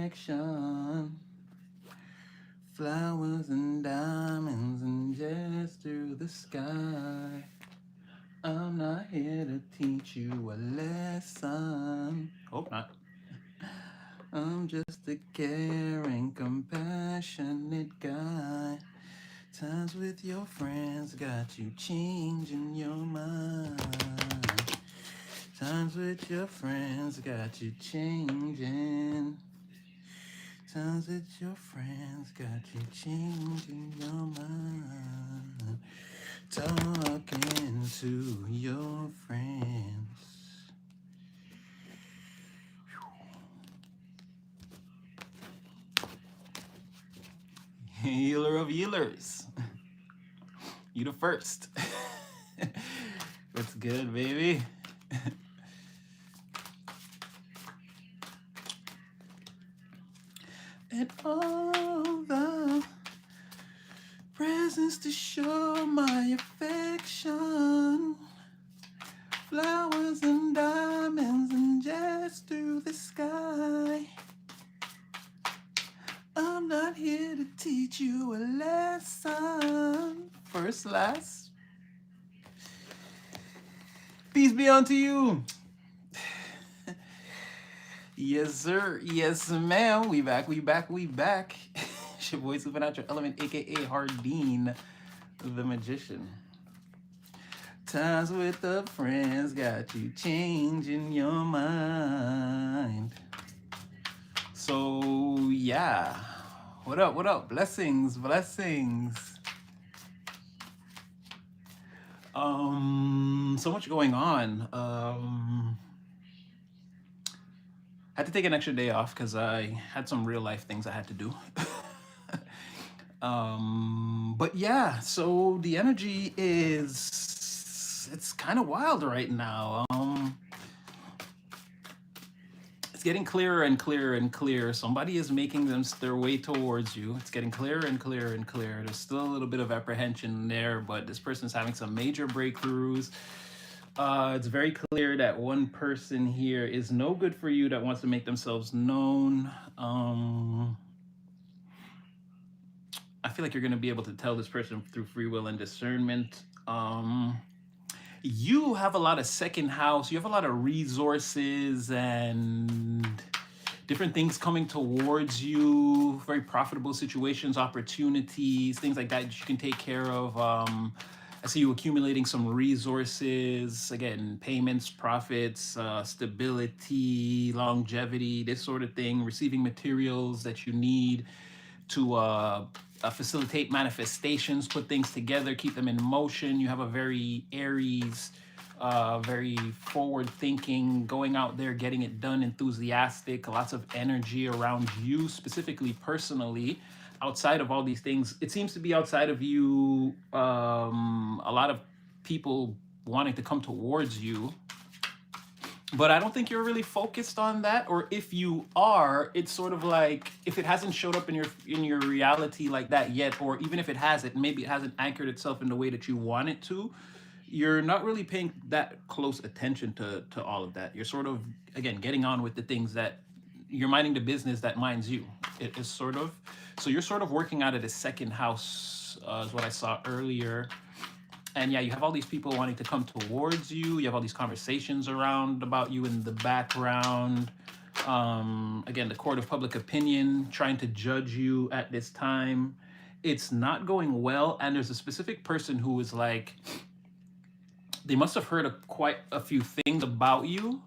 affection. Flowers and diamonds and jets through the sky. I'm not here to teach you a lesson. Hope not. I'm just a caring, compassionate guy. Times with your friends got you changing your mind. Times with your friends got you changing. Times with your friends got you changing your mind. Talking to your friends. Healer of healers. You the first. What's good, baby? And all the presents to show my affection. Flowers and diamonds and jets through the sky. I'm not here to teach you a lesson. First, last. Peace be unto you. Yes, sir. Yes, ma'am. We back. It's your boy Supernatural Element, aka Hardeen, the magician. Times with the friends got you changing your mind. So yeah. What up? What up? Blessings. So much going on. I had to take an extra day off because I had some real life things I had to do. But yeah, so the energy is it's kind of wild right now. It's getting clearer and clearer and clearer. Somebody is making their way towards you. It's getting clearer and clearer and clearer. There's still a little bit of apprehension there, but this person's having some major breakthroughs. It's very clear that one person here is no good for you that wants to make themselves known. I feel like you're going to be able to tell this person through free will and discernment. You have a lot of second house. You have a lot of resources and different things coming towards you. Very profitable situations, opportunities, things like that you can take care of. I see you accumulating some resources, again, payments, profits, stability, longevity, this sort of thing, receiving materials that you need to facilitate manifestations, put things together, keep them in motion. You have a very Aries, very forward thinking, going out there, getting it done, enthusiastic, lots of energy around you, specifically personally. Outside of all these things, it seems to be outside of you, a lot of people wanting to come towards you, but I don't think you're really focused on that. Or if you are, it's sort of like if it hasn't showed up in your reality like that yet, or even if it has, it maybe it hasn't anchored itself in the way that you want it to. You're not really paying that close attention to all of that. You're sort of, again, getting on with the things that you're minding, the business that minds you. It is sort of, so you're sort of working out of the second house, is what I saw earlier. And yeah, you have all these people wanting to come towards you. You have all these conversations around about you in the background. Again, the court of public opinion trying to judge you at this time. It's not going well. And there's a specific person who is like, they must have heard quite a few things about you.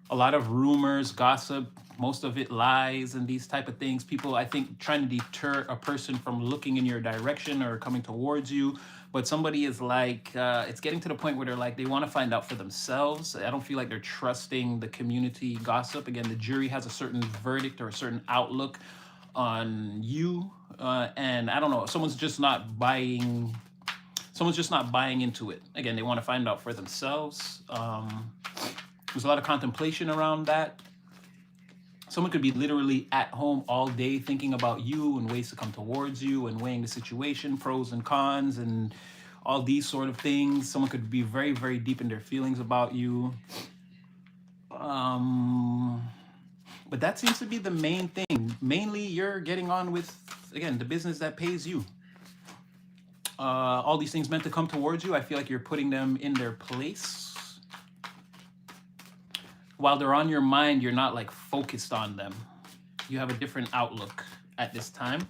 A lot of rumors, gossip, most of it lies and these type of things. People, I think, trying to deter a person from looking in your direction or coming towards you. But somebody is like, it's getting to the point where they're like, they want to find out for themselves. I don't feel like they're trusting the community gossip. Again, the jury has a certain verdict or a certain outlook on you. And I don't know, someone's just not buying into it. Again, they want to find out for themselves. There's a lot of contemplation around that. Someone could be literally at home all day thinking about you and ways to come towards you and weighing the situation, pros and cons, and all these sort of things. Someone could be very, very deep in their feelings about you. But that seems to be the main thing. Mainly, you're getting on with, again, the business that pays you. All these things meant to come towards you, I feel like you're putting them in their place. While they're on your mind, you're not like focused on them. You have a different outlook at this time.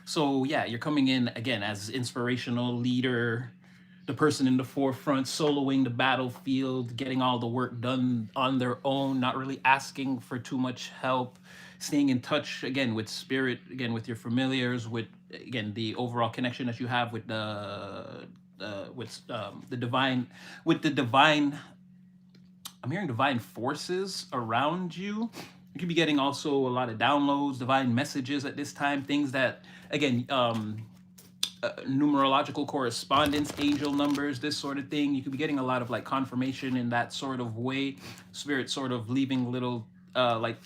So yeah, you're coming in again as inspirational leader, the person in the forefront, soloing the battlefield, getting all the work done on their own, not really asking for too much help, staying in touch again with spirit, again with your familiars, with again the overall connection that you have with the divine, with the divine. I'm hearing divine forces around you. You could be getting also a lot of downloads, divine messages at this time, things that again numerological correspondence, angel numbers, this sort of thing. You could be getting a lot of like confirmation in that sort of way. Spirit sort of leaving little like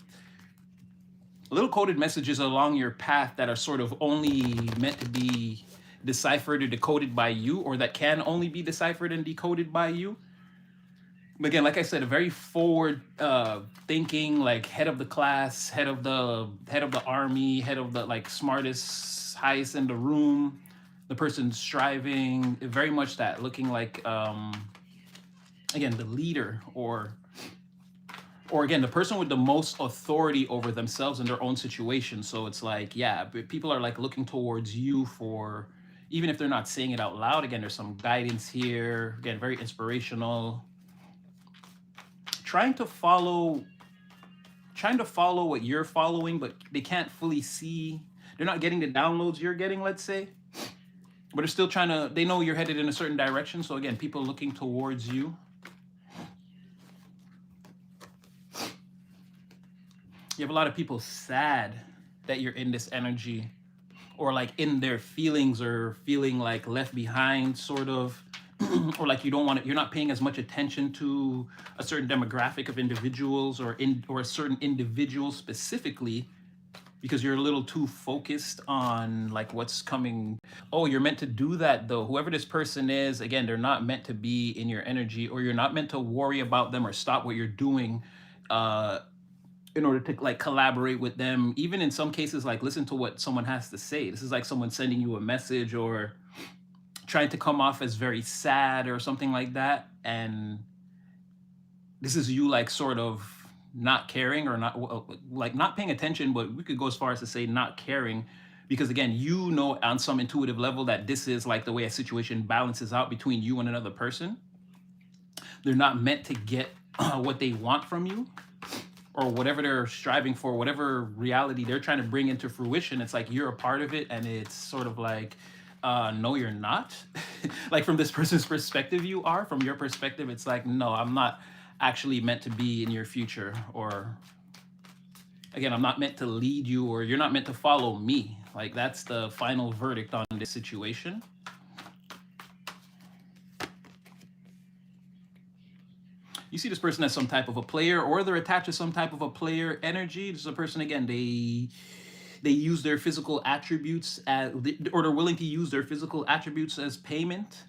little coded messages along your path that are sort of only meant to be deciphered or decoded by you, or that can only be deciphered and decoded by you. But again, like I said, a very forward thinking, like head of the class, head of the army, head of the like smartest, highest in the room, the person striving, very much that, looking like again the leader, or again the person with the most authority over themselves and their own situation. So it's like, yeah, people are like looking towards you for, even if they're not saying it out loud. Again, there's some guidance here. Again, very inspirational. Trying to follow what you're following, but they can't fully see. They're not getting the downloads you're getting, let's say. But they're still trying to, they know you're headed in a certain direction. So again, people looking towards you. You have a lot of people sad that you're in this energy, or like in their feelings, or feeling like left behind, sort of. Or like you don't want to, you're not paying as much attention to a certain demographic of individuals, or a certain individual specifically, because you're a little too focused on like what's coming. Oh, you're meant to do that though. Whoever this person is, again, they're not meant to be in your energy, or you're not meant to worry about them or stop what you're doing in order to like collaborate with them. Even in some cases, like listen to what someone has to say. This is like someone sending you a message, or trying to come off as very sad or something like that, and this is you like sort of not caring, or not like not paying attention, but we could go as far as to say not caring, because again, you know on some intuitive level that this is like the way a situation balances out between you and another person. They're not meant to get what they want from you, or whatever they're striving for, whatever reality they're trying to bring into fruition. It's like you're a part of it, and it's sort of like, no, you're not. Like from this person's perspective, you are. From your perspective, it's like, no, I'm not actually meant to be in your future. Or again, I'm not meant to lead you, or you're not meant to follow me. Like that's the final verdict on this situation. You see this person as some type of a player, or they're attached to some type of a player energy. This is a person, again, they use their physical attributes as, or they're willing to use their physical attributes as payment.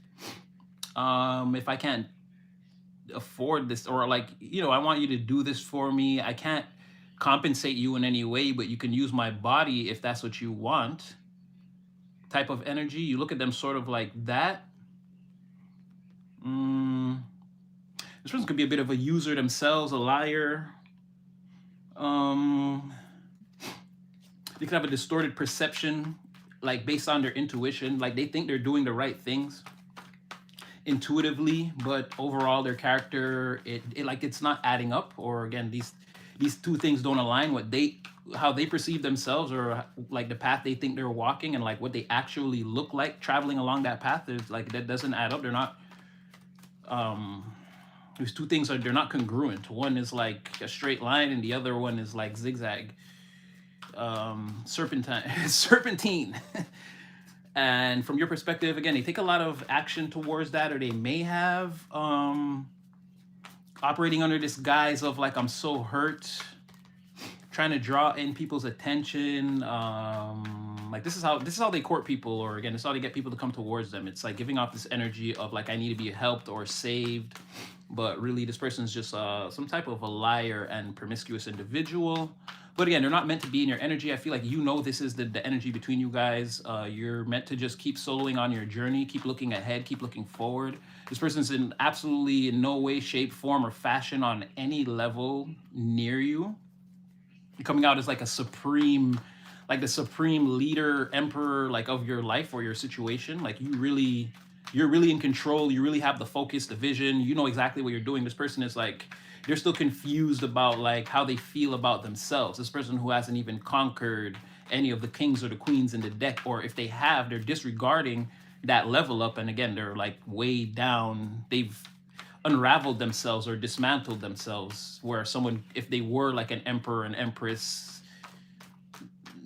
If I can't afford this, or like, you know, I want you to do this for me, I can't compensate you in any way, but you can use my body if that's what you want, type of energy. You look at them sort of like that. This person could be a bit of a user themselves, a liar. They could have a distorted perception, like based on their intuition. Like they think they're doing the right things intuitively, but overall their character, it like it's not adding up. Or again, these two things don't align. How they perceive themselves, or like the path they think they're walking, and like what they actually look like traveling along that path, is like that doesn't add up. They're not. These two things they're not congruent. One is like a straight line, and the other one is like zigzag, serpentine. And from your perspective, again, they take a lot of action towards that, or they may have operating under this guise of like, I'm so hurt, trying to draw in people's attention. Like this is how they court people, or again, this is how they get people to come towards them. It's like giving off this energy of like, I need to be helped or saved. but really this person's just some type of a liar and promiscuous individual. But again, they're not meant to be in your energy. I feel like you know this is the energy between you guys. You're meant to just keep soloing on your journey, keep looking ahead, keep looking forward. This person's in absolutely in no way, shape, form, or fashion on any level near you. You're coming out as like a supreme, like the supreme leader, emperor, like of your life or your situation. Like you're really in control. You really have the focus, the vision. You know exactly what you're doing. This person is like, they're still confused about like how they feel about themselves. This person who hasn't even conquered any of the kings or the queens in the deck, or if they have, they're disregarding that level up. And again, they're like way down. They've unraveled themselves or dismantled themselves, where someone, if they were like an emperor and empress,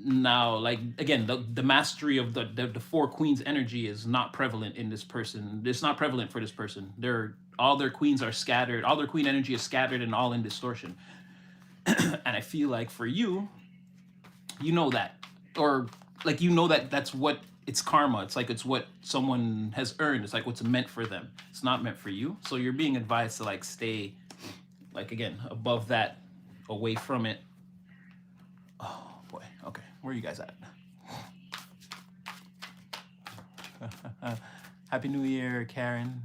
now like again the mastery of the four queens energy is not prevalent in this person. It's not prevalent for this person. They're all their queens are scattered, all their queen energy is scattered and all in distortion. And I feel like for you, you know that, or like you know that that's what it's karma. It's like it's what someone has earned. It's like what's meant for them. It's not meant for you. So you're being advised to like stay like again above that, away from it. Oh boy. Okay, where are you guys at? Happy New Year, Karen.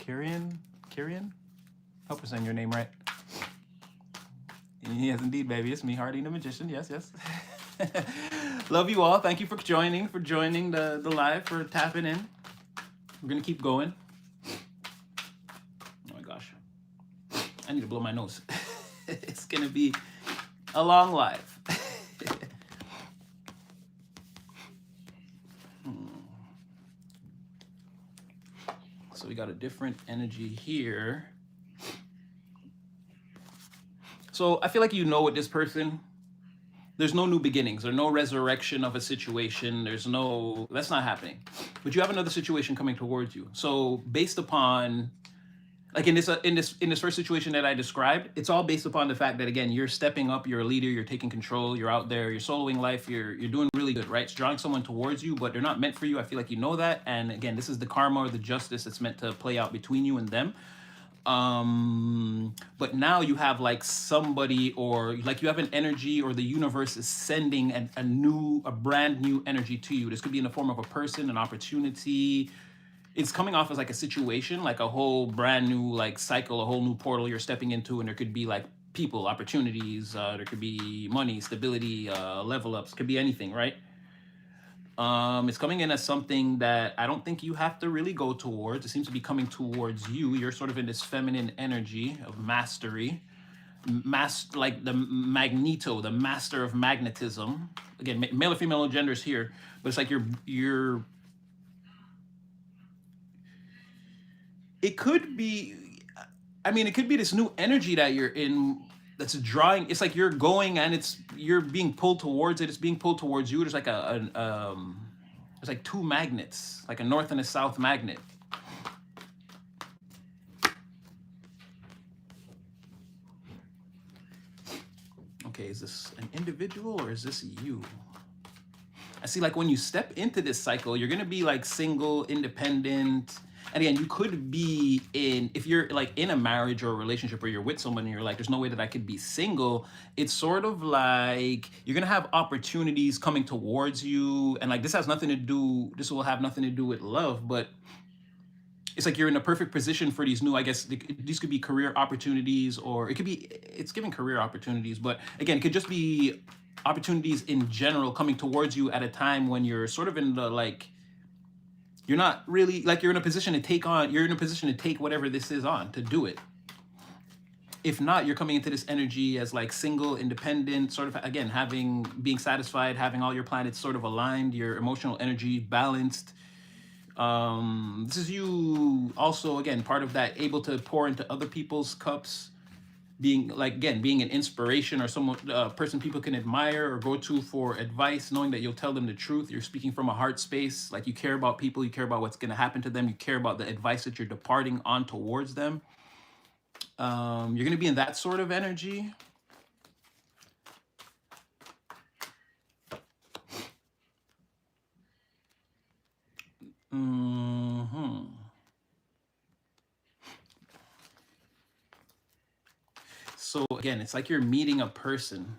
Karian? Hope I'm saying your name right. Yes, indeed, baby. It's me, Hardy the Magician. Yes, yes. Love you all. Thank you for joining the live, for tapping in. We're gonna keep going. Oh my gosh, I need to blow my nose. It's gonna be a long live. So we got a different energy here. So I feel like you know with this person, there's no new beginnings or no resurrection of a situation. There's no, that's not happening. But you have another situation coming towards you. So based upon, like in this first situation that I described, it's all based upon the fact that again, you're stepping up, you're a leader, you're taking control, you're out there, you're soloing life, you're doing really good, right? It's drawing someone towards you, but they're not meant for you. I feel like you know that. And again, this is the karma or the justice that's meant to play out between you and them. But now you have like somebody, or like you have an energy, or the universe is sending a brand new energy to you. This could be in the form of a person, an opportunity. It's coming off as like a situation, like a whole brand new like cycle, a whole new portal you're stepping into, and there could be like people, opportunities, there could be money, stability, level ups, could be anything, right? It's coming in as something that I don't think you have to really go towards. It seems to be coming towards you. You're sort of in this feminine energy of mastery, like the Magneto, the master of magnetism. Again, male or female genders here, but it's like you're. It could be. I mean, it could be this new energy that you're in that's drawing. It's like you're going and you're being pulled towards it. It's being pulled towards you. There's like there's like two magnets, like a north and a south magnet. Okay, is this an individual or is this you? I see like when you step into this cycle, you're gonna be like single, independent. And again, you could be if you're like in a marriage or a relationship where you're with someone and you're like, there's no way that I could be single. It's sort of like you're gonna have opportunities coming towards you. And like this will have nothing to do with love, but it's like you're in a perfect position for these new, I guess these could be career opportunities, or it's giving career opportunities, but again, it could just be opportunities in general coming towards you at a time when you're sort of in the like, you're not really like you're in a position to take whatever this is on, to do it. If not, you're coming into this energy as like single, independent, sort of again being satisfied, having all your planets sort of aligned, your emotional energy balanced. This is you also again part of that, able to pour into other people's cups, being like again being an inspiration or someone person people can admire or go to for advice, knowing that you'll tell them the truth. You're speaking from a heart space, like you care about people, you care about what's going to happen to them, you care about the advice that you're departing on towards them. You're going to be in that sort of energy. So again, it's like you're meeting a person,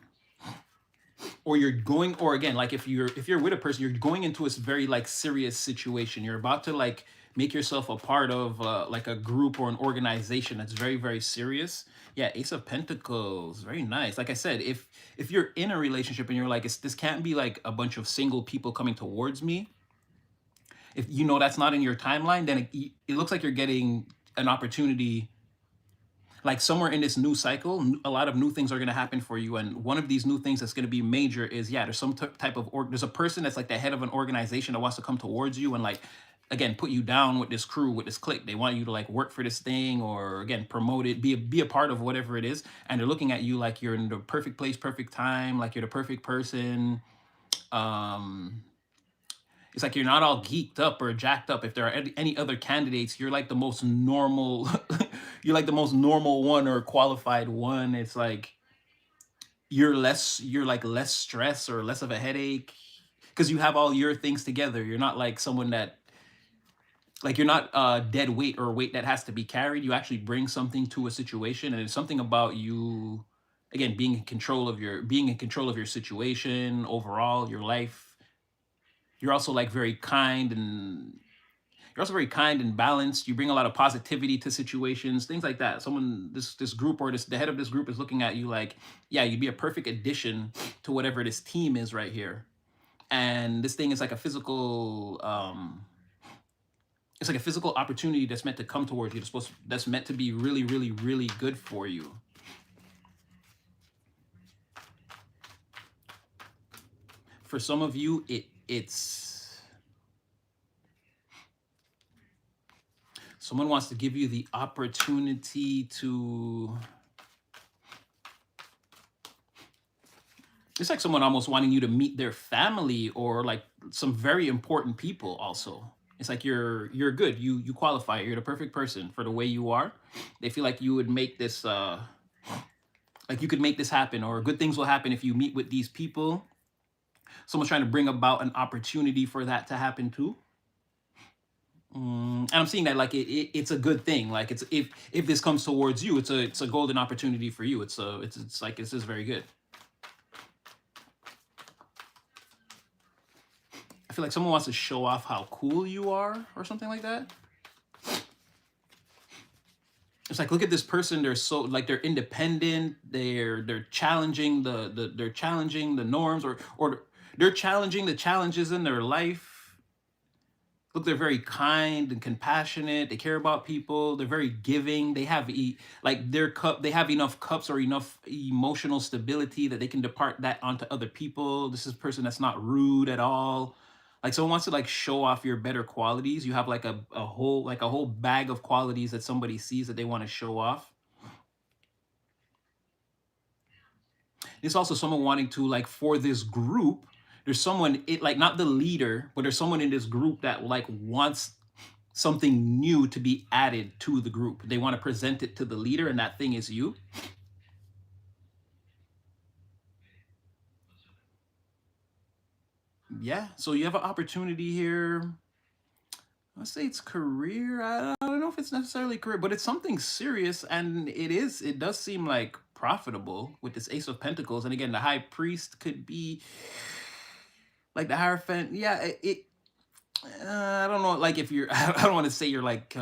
or you're going, or again, like if you're with a person, you're going into a very like serious situation. You're about to like make yourself a part of like a group or an organization that's very, very serious. Yeah, Ace of Pentacles, very nice. Like I said, if you're in a relationship and you're like, this can't be like a bunch of single people coming towards me. If you know that's not in your timeline, then it looks like you're getting an opportunity. Like somewhere in this new cycle, a lot of new things are going to happen for you. And one of these new things that's going to be major is, yeah, there's some type of, there's a person that's like the head of an organization that wants to come towards you and like, again, put you down with this crew, with this clique. They want you to like work for this thing, or again, promote it, be a part of whatever it is. And they're looking at you like you're in the perfect place, perfect time, like you're the perfect person. It's like you're not all geeked up or jacked up. If there are any other candidates, you're like the most normal, you're like the most normal one or qualified one. It's like you're like less stress or less of a headache because you have all your things together. You're not like someone that, like, you're not dead weight or weight that has to be carried. You actually bring something to a situation, and it's something about you, again, being in control of your situation overall, your life. You're also like very kind, and you're also very kind and balanced. You bring a lot of positivity to situations, things like that. Someone, this group, or the head of this group is looking at you like, yeah, you'd be a perfect addition to whatever this team is right here. And this thing is like a physical, it's like a physical opportunity that's meant to come towards you. That's meant to be really, really, really good for you. For some of you, it's someone wants to give you the opportunity to, it's like someone almost wanting you to meet their family or like some very important people also. It's like you're good. You qualify. You're the perfect person for the way you are. They feel like you would make this like you could make this happen, or good things will happen if you meet with these people. Someone's trying to bring about an opportunity for that to happen too. And I'm seeing that like it's a good thing. Like it's, if this comes towards you, it's a golden opportunity for you. It's like this is very good. I feel like someone wants to show off how cool you are or something like that. It's like, look at this person. They're so like, they're independent. They're challenging they're challenging the norms, or they're challenging the challenges in their life. Look, they're very kind and compassionate. They care about people. They're very giving. They have like their cup. They have enough cups or enough emotional stability that they can depart that onto other people. This is a person that's not rude at all. Like someone wants to like show off your better qualities. You have like a whole bag of qualities that somebody sees that they want to show off. There's also someone wanting to, like, for this group, there's someone, like, not the leader, but there's someone in this group that like wants something new to be added to the group. They want to present it to the leader, and that thing is you. Yeah, so you have an opportunity here. Let's say it's career. I don't know if it's necessarily career, but it's something serious, and it does seem like profitable with this Ace of Pentacles. And again, the High Priest could be like the Hierophant. Yeah, I don't know, like if you're, I don't want to say you're like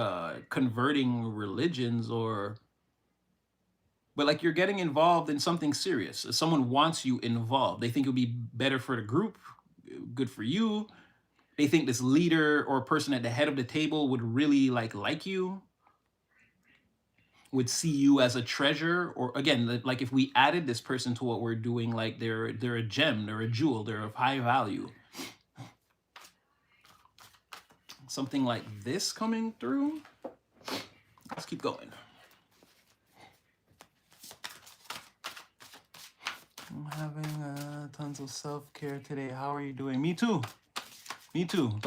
converting religions, or, but like you're getting involved in something serious. Someone wants you involved. They think it'll be better for the group, good for you. They think this leader or person at the head of the table would really like you, would see you as a treasure. Or again, like if we added this person to what we're doing, like they're a gem, they're a jewel, they're of high value. Something like this coming through. Let's keep going. I'm having tons of self-care today. How are you doing? Me too. Me too.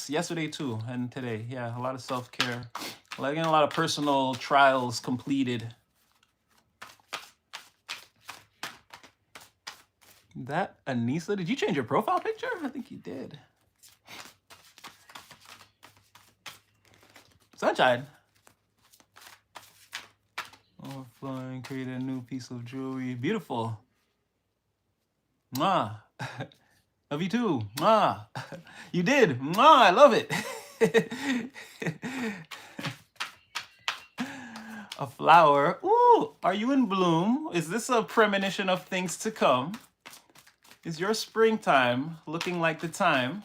Yesterday too, and today. Yeah, a lot of self-care. Like, a lot of personal trials completed. That Anissa, did you change your profile picture? I think you did. Sunshine. Oh Overflowing, create a new piece of jewelry. Beautiful. Mwah. Love you too. Mwah. You did. Mwah. I love it. A flower. Ooh, are you in bloom? Is this a premonition of things to come? Is your springtime looking like the time?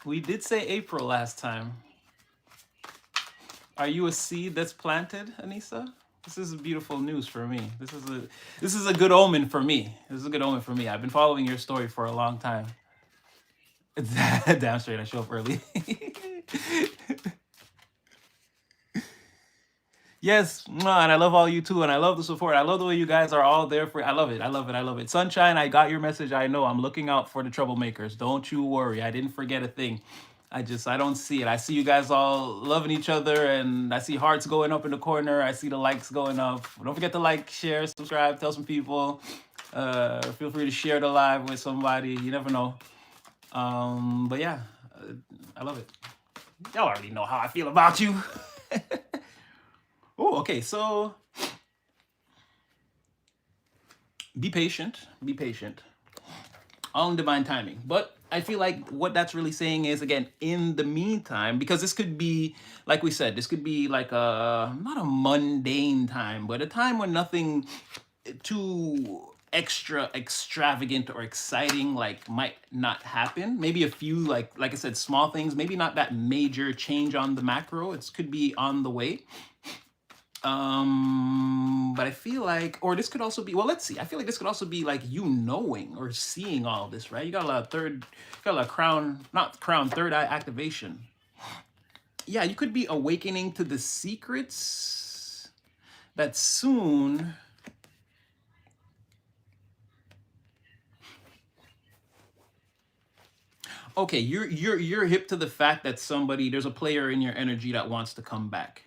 We did say April last time. Are you a seed that's planted, Anissa? This is beautiful news for me. This is a good omen for me. This is a good omen for me. I've been following your story for a long time. Damn straight, I show up early. Yes, and I love all you too, and I love the support. I love the way you guys are all there for. I love it. I love it. I love it. Sunshine, I got your message. I know. I'm looking out for the troublemakers. Don't you worry. I didn't forget a thing. I don't see it. I see you guys all loving each other, and I see hearts going up in the corner. I see the likes going up. Don't forget to like, share, subscribe, tell some people. Feel free to share the live with somebody. You never know. But yeah, I love it. Y'all already know how I feel about you. Oh, okay. So be patient. Be patient. All in divine timing. But I feel like what that's really saying is, again, in the meantime, because this could be, like we said, this could be like a, not a mundane time, but a time when nothing too extra extravagant or exciting like might not happen. Maybe a few, like I said, small things, maybe not that major change on the macro. It could be on the way. But I feel like, or this could also be, well, let's see. I feel like this could also be like you knowing or seeing all this, right? You got a third eye activation. Yeah, you could be awakening to the secrets that soon okay, you're hip to the fact that there's a player in your energy that wants to come back.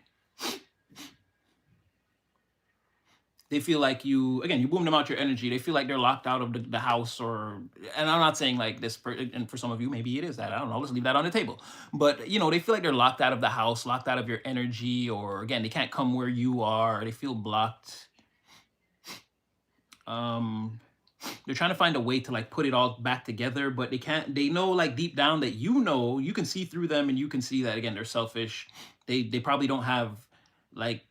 They feel like you boom them out your energy. They feel like they're locked out of the house, and I'm not saying like this, and for some of you, maybe it is that. I don't know. Let's leave that on the table. But, they feel like they're locked out of the house, locked out of your energy, or again, they can't come where you are. They feel blocked. They're trying to find a way to like put it all back together, but they can't. They know like deep down that you can see through them, and you can see that again, they're selfish. They probably don't have like,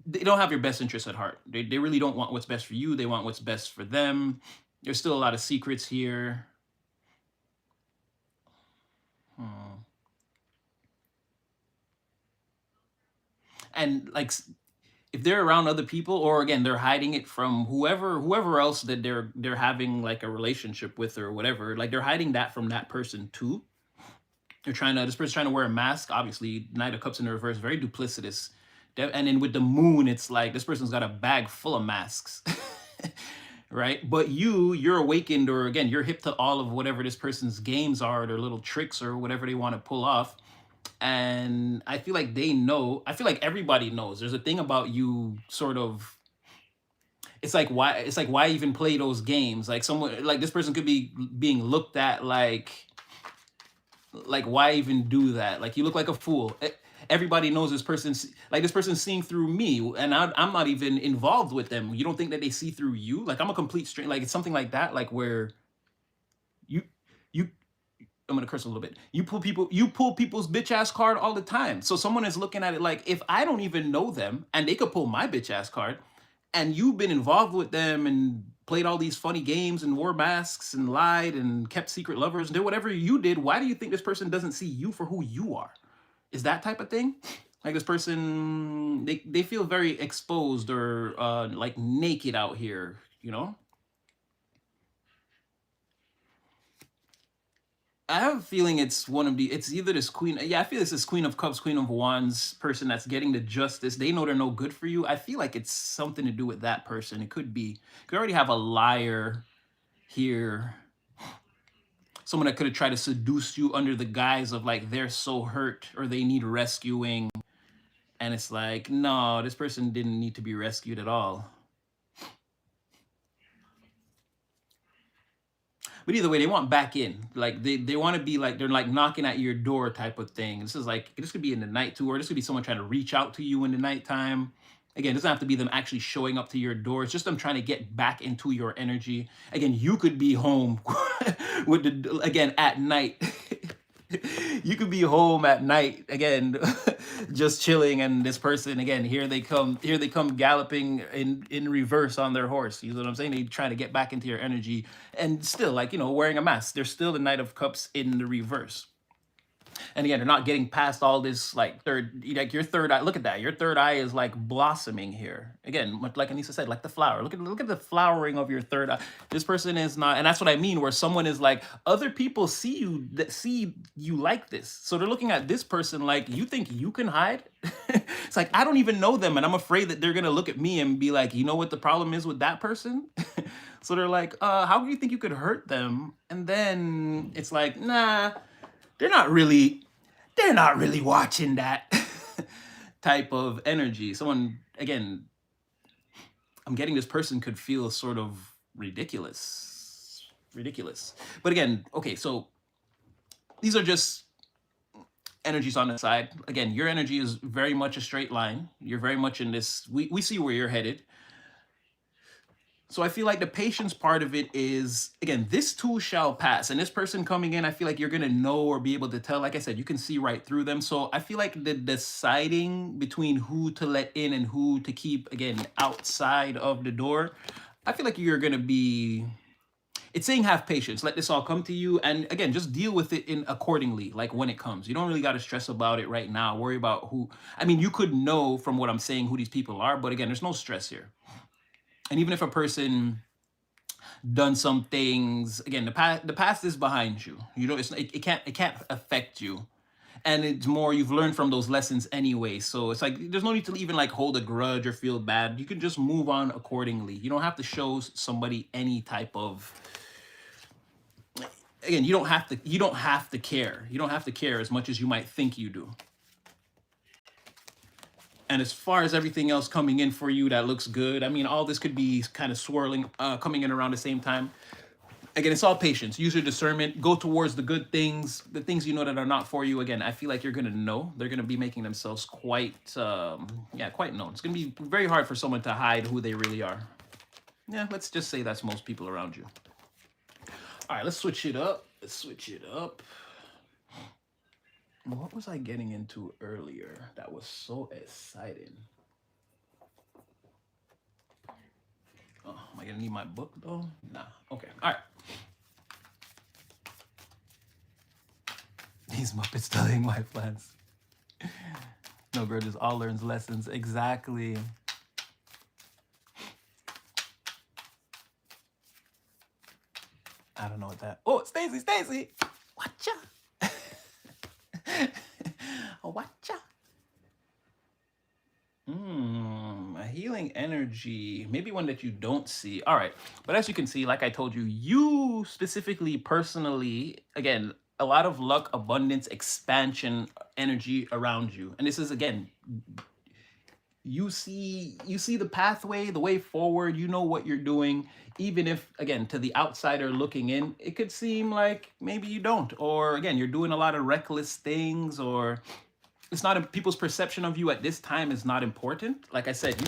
they don't have your best interests at heart. They really don't want what's best for you. They want what's best for them. There's still a lot of secrets here. And like, if they're around other people, or again, they're hiding it from whoever else that they're having like a relationship with or whatever, like they're hiding that from that person too. This person's trying to wear a mask. Obviously, Knight of Cups in the reverse, very duplicitous. And then with the moon, it's like this person's got a bag full of masks. Right? But you're awakened, or again, you're hip to all of whatever this person's games are, their little tricks or whatever they want to pull off. And I feel like they know. I feel like everybody knows. There's a thing about you, sort of. It's like why even play those games? Like someone like this person could be being looked at like why even do that? Like you look like a fool. Everybody knows this person's seeing through me, and I'm not even involved with them. You don't think that they see through you? Like I'm a complete stranger. Like it's something like that. Like where you I'm gonna curse a little bit. You pull people's bitch ass card all the time. So someone is looking at it like, if I don't even know them and they could pull my bitch ass card, and you've been involved with them and played all these funny games and wore masks and lied and kept secret lovers and did whatever you did, why do you think this person doesn't see you for who you are? Is that type of thing? Like this person, they feel very exposed or like naked out here, I have a feeling it's either this queen. Yeah, I feel it's this Queen of Cups, Queen of Wands person that's getting the justice. They know they're no good for you. I feel like it's something to do with that person. It could be. You already have a liar here. Someone that could have tried to seduce you under the guise of like they're so hurt or they need rescuing. And it's like, no, this person didn't need to be rescued at all. But either way, they want back in. Like they want to be like, they're like knocking at your door type of thing. This could be in the night too, or this could be someone trying to reach out to you in the nighttime. Again, it doesn't have to be them actually showing up to your door. It's just them trying to get back into your energy. Again, you could be home with the again at night. You could be home at night again, just chilling, and this person again, here they come galloping in reverse on their horse. You know what I'm saying? They trying to get back into your energy, and still, like, wearing a mask. They're still the Knight of Cups in the reverse. And again, they're not getting past all this like like your third eye. Look at that. Your third eye is like blossoming here. Again, much like Anissa said, like the flower. Look at the flowering of your third eye. This person is not, and that's what I mean, where someone is like, other people see you that see you like this. So they're looking at this person like, you think you can hide? It's like, I don't even know them, and I'm afraid that they're gonna look at me and be like, you know what the problem is with that person? So they're like, how do you think you could hurt them? And then it's like, nah, they're not really watching that type of energy. Someone, again, I'm getting this person could feel sort of ridiculous. But again, okay, so these are just energies on the side. Again, your energy is very much a straight line. You're very much in this, we see where you're headed. So I feel like the patience part of it is, again, this too shall pass. And this person coming in, I feel like you're going to know or be able to tell. Like I said, you can see right through them. So I feel like the deciding between who to let in and who to keep, again, outside of the door, I feel like you're going to be, it's saying have patience. Let this all come to you. And again, just deal with it in accordingly, like when it comes. You don't really got to stress about it right now. Worry about who, I mean, you could know from what I'm saying who these people are, but again, there's no stress here. And even if a person done some things, again, the past is behind you. You know, it can't affect you, and it's more you've learned from those lessons anyway. So it's like there's no need to even like hold a grudge or feel bad. You can just move on accordingly. You don't have to show somebody any type of. Again, you don't have to care. You don't have to care as much as you might think you do. And as far as everything else coming in for you that looks good, I mean, all this could be kind of swirling, coming in around the same time. Again, it's all patience. Use your discernment. Go towards the good things, the things you know that are not for you. Again, I feel like you're going to know. They're going to be making themselves quite known. It's going to be very hard for someone to hide who they really are. Yeah, let's just say that's most people around you. All right, let's switch it up. What was I getting into earlier that was so exciting? Oh, am I gonna need my book though? Nah. Okay. All right. These Muppets studying my plans. No grudges, all learns lessons. Exactly. I don't know what that. Oh, Stacy. Watcha. Watcha. A healing energy. Maybe one that you don't see. All right. But as you can see, like I told you, you specifically, personally, again, a lot of luck, abundance, expansion energy around you. And this is, again, you see the pathway, the way forward. You know what you're doing. Even if, again, to the outsider looking in, it could seem like maybe you don't. Or, again, you're doing a lot of reckless things, or it's not, people's perception of you at this time is not important. Like I said, you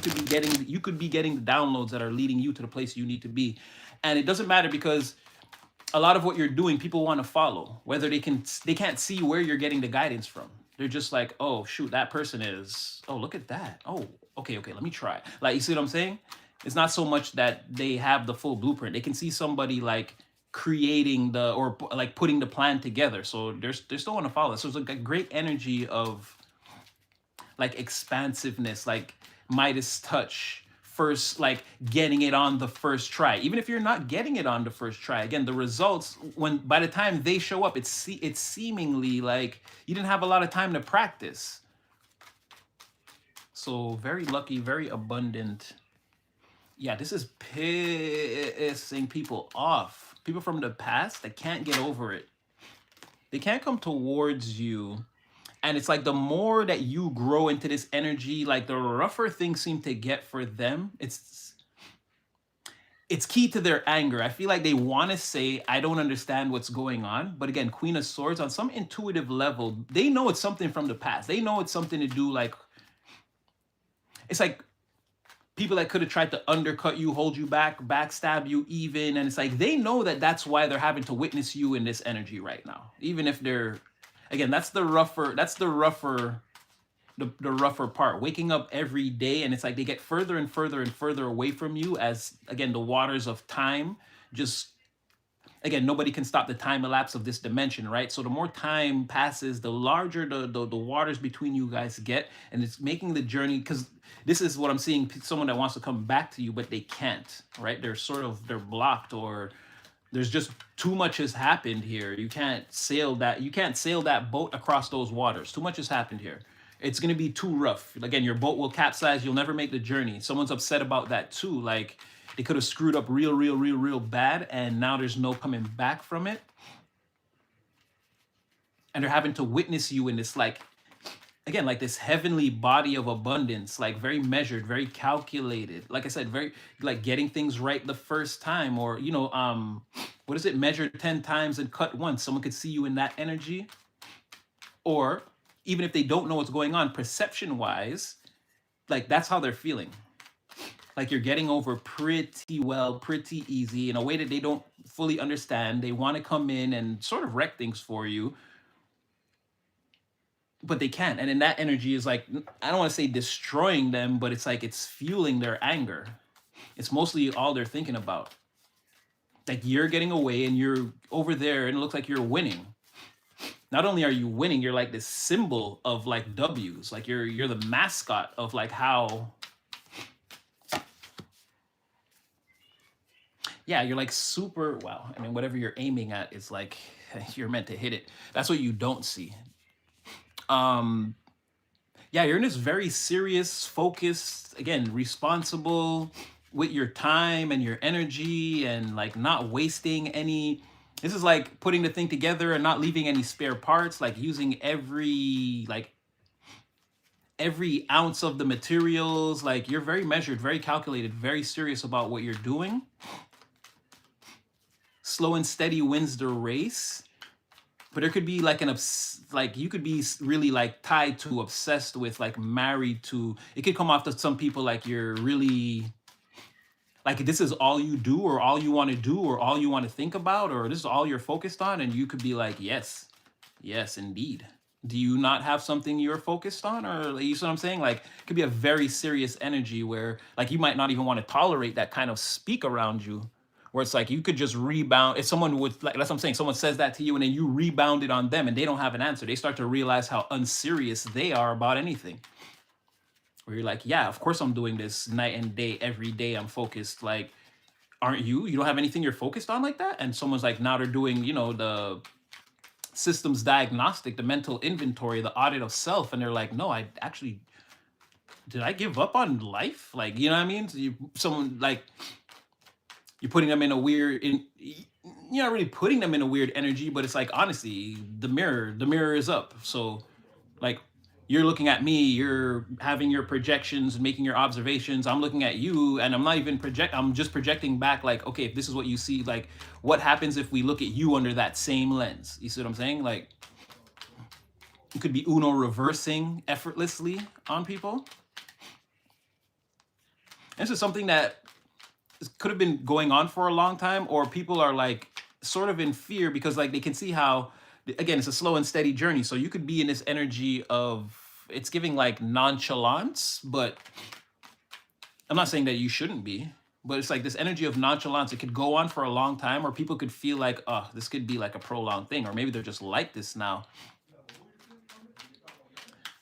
could be getting the downloads that are leading you to the place you need to be. And it doesn't matter, because a lot of what you're doing, people want to follow, whether they can't see where you're getting the guidance from. They're just like, oh shoot, that person is, oh, look at that. Oh, okay, let me try. Like, you see what I'm saying? It's not so much that they have the full blueprint. They can see somebody like creating or like putting the plan together. So they're still want to follow. So it's like a great energy of like expansiveness, like Midas touch, first, like getting it on the first try. Even if you're not getting it on the first try, again, the results, by the time they show up, it's seemingly like you didn't have a lot of time to practice. So very lucky, very abundant. Yeah, this is pissing people off. People from the past that can't get over it. They can't come towards you. And it's like the more that you grow into this energy, like the rougher things seem to get for them. It's key to their anger. I feel like they want to say, I don't understand what's going on. But again, Queen of Swords, on some intuitive level, they know it's something from the past. They know it's something to do, like, it's like people that could have tried to undercut you, hold you back, backstab you even, and it's like they know that that's why they're having to witness you in this energy right now. Even if they're, again, the rougher part, waking up every day, and it's like they get further and further and further away from you as, again, the waters of time just, again, nobody can stop the time elapse of this dimension, right? So the more time passes, the larger the waters between you guys get, and it's making the journey, because this is what I'm seeing, someone that wants to come back to you, but they can't, right? They're blocked, or there's just too much has happened here. You can't sail that boat across those waters. Too much has happened here. It's going to be too rough. Again, your boat will capsize. You'll never make the journey. Someone's upset about that too. Like, they could have screwed up real bad, and now there's no coming back from it. And they're having to witness you in this, like, again, like this heavenly body of abundance, like very measured, very calculated. Like I said, very like getting things right the first time, or what is it? Measured 10 times and cut once. Someone could see you in that energy. Or even if they don't know what's going on, perception wise, like that's how they're feeling. Like you're getting over pretty well, pretty easy, in a way that they don't fully understand. They want to come in and sort of wreck things for you, but they can't. And then that energy is like, I don't want to say destroying them, but it's like it's fueling their anger. It's mostly all they're thinking about. Like, you're getting away and you're over there and it looks like you're winning. Not only are you winning, you're like this symbol of like W's. Like you're the mascot of like how, yeah, you're like super, wow. I mean, whatever you're aiming at is like, you're meant to hit it. That's what you don't see. Um, yeah, you're in this very serious, focused, again, responsible with your time and your energy, and like not wasting any. This is like putting the thing together and not leaving any spare parts, like using every ounce of the materials. Like, you're very measured, very calculated, very serious about what you're doing. Slow and steady wins the race. But there could be like like you could be really like tied to, obsessed with, like married to. It could come off to some people like you're really like, this is all you do, or all you want to do, or all you want to think about, or this is all you're focused on. And you could be like, yes, yes, indeed. Do you not have something you're focused on? Or, like, you see what I'm saying? Like, it could be a very serious energy where like you might not even want to tolerate that kind of speak around you, where it's like you could just rebound. If someone would, like, that's what I'm saying, someone says that to you and then you rebound it on them and they don't have an answer, they start to realize how unserious they are about anything. Where you're like, yeah, of course I'm doing this night and day, every day I'm focused. Like, aren't you? You don't have anything you're focused on like that? And someone's like, now they're doing, the systems diagnostic, the mental inventory, the audit of self. And they're like, no, I actually, did I give up on life? Like, you know what I mean? So someone like, you're putting them in a weird, you're not really putting them in a weird energy, but it's like, honestly, the mirror is up. So like, you're looking at me, you're having your projections and making your observations. I'm looking at you and I'm not even I'm just projecting back, like, okay, if this is what you see, like, what happens if we look at you under that same lens? You see what I'm saying? Like, it could be Uno reversing effortlessly on people. This is something that could have been going on for a long time, or people are like sort of in fear because like they can see how, again, it's a slow and steady journey. So you could be in this energy of, it's giving like nonchalance, but I'm not saying that you shouldn't be, but it's like this energy of nonchalance. It could go on for a long time, or people could feel like, oh, this could be like a prolonged thing, or maybe they're just like this now.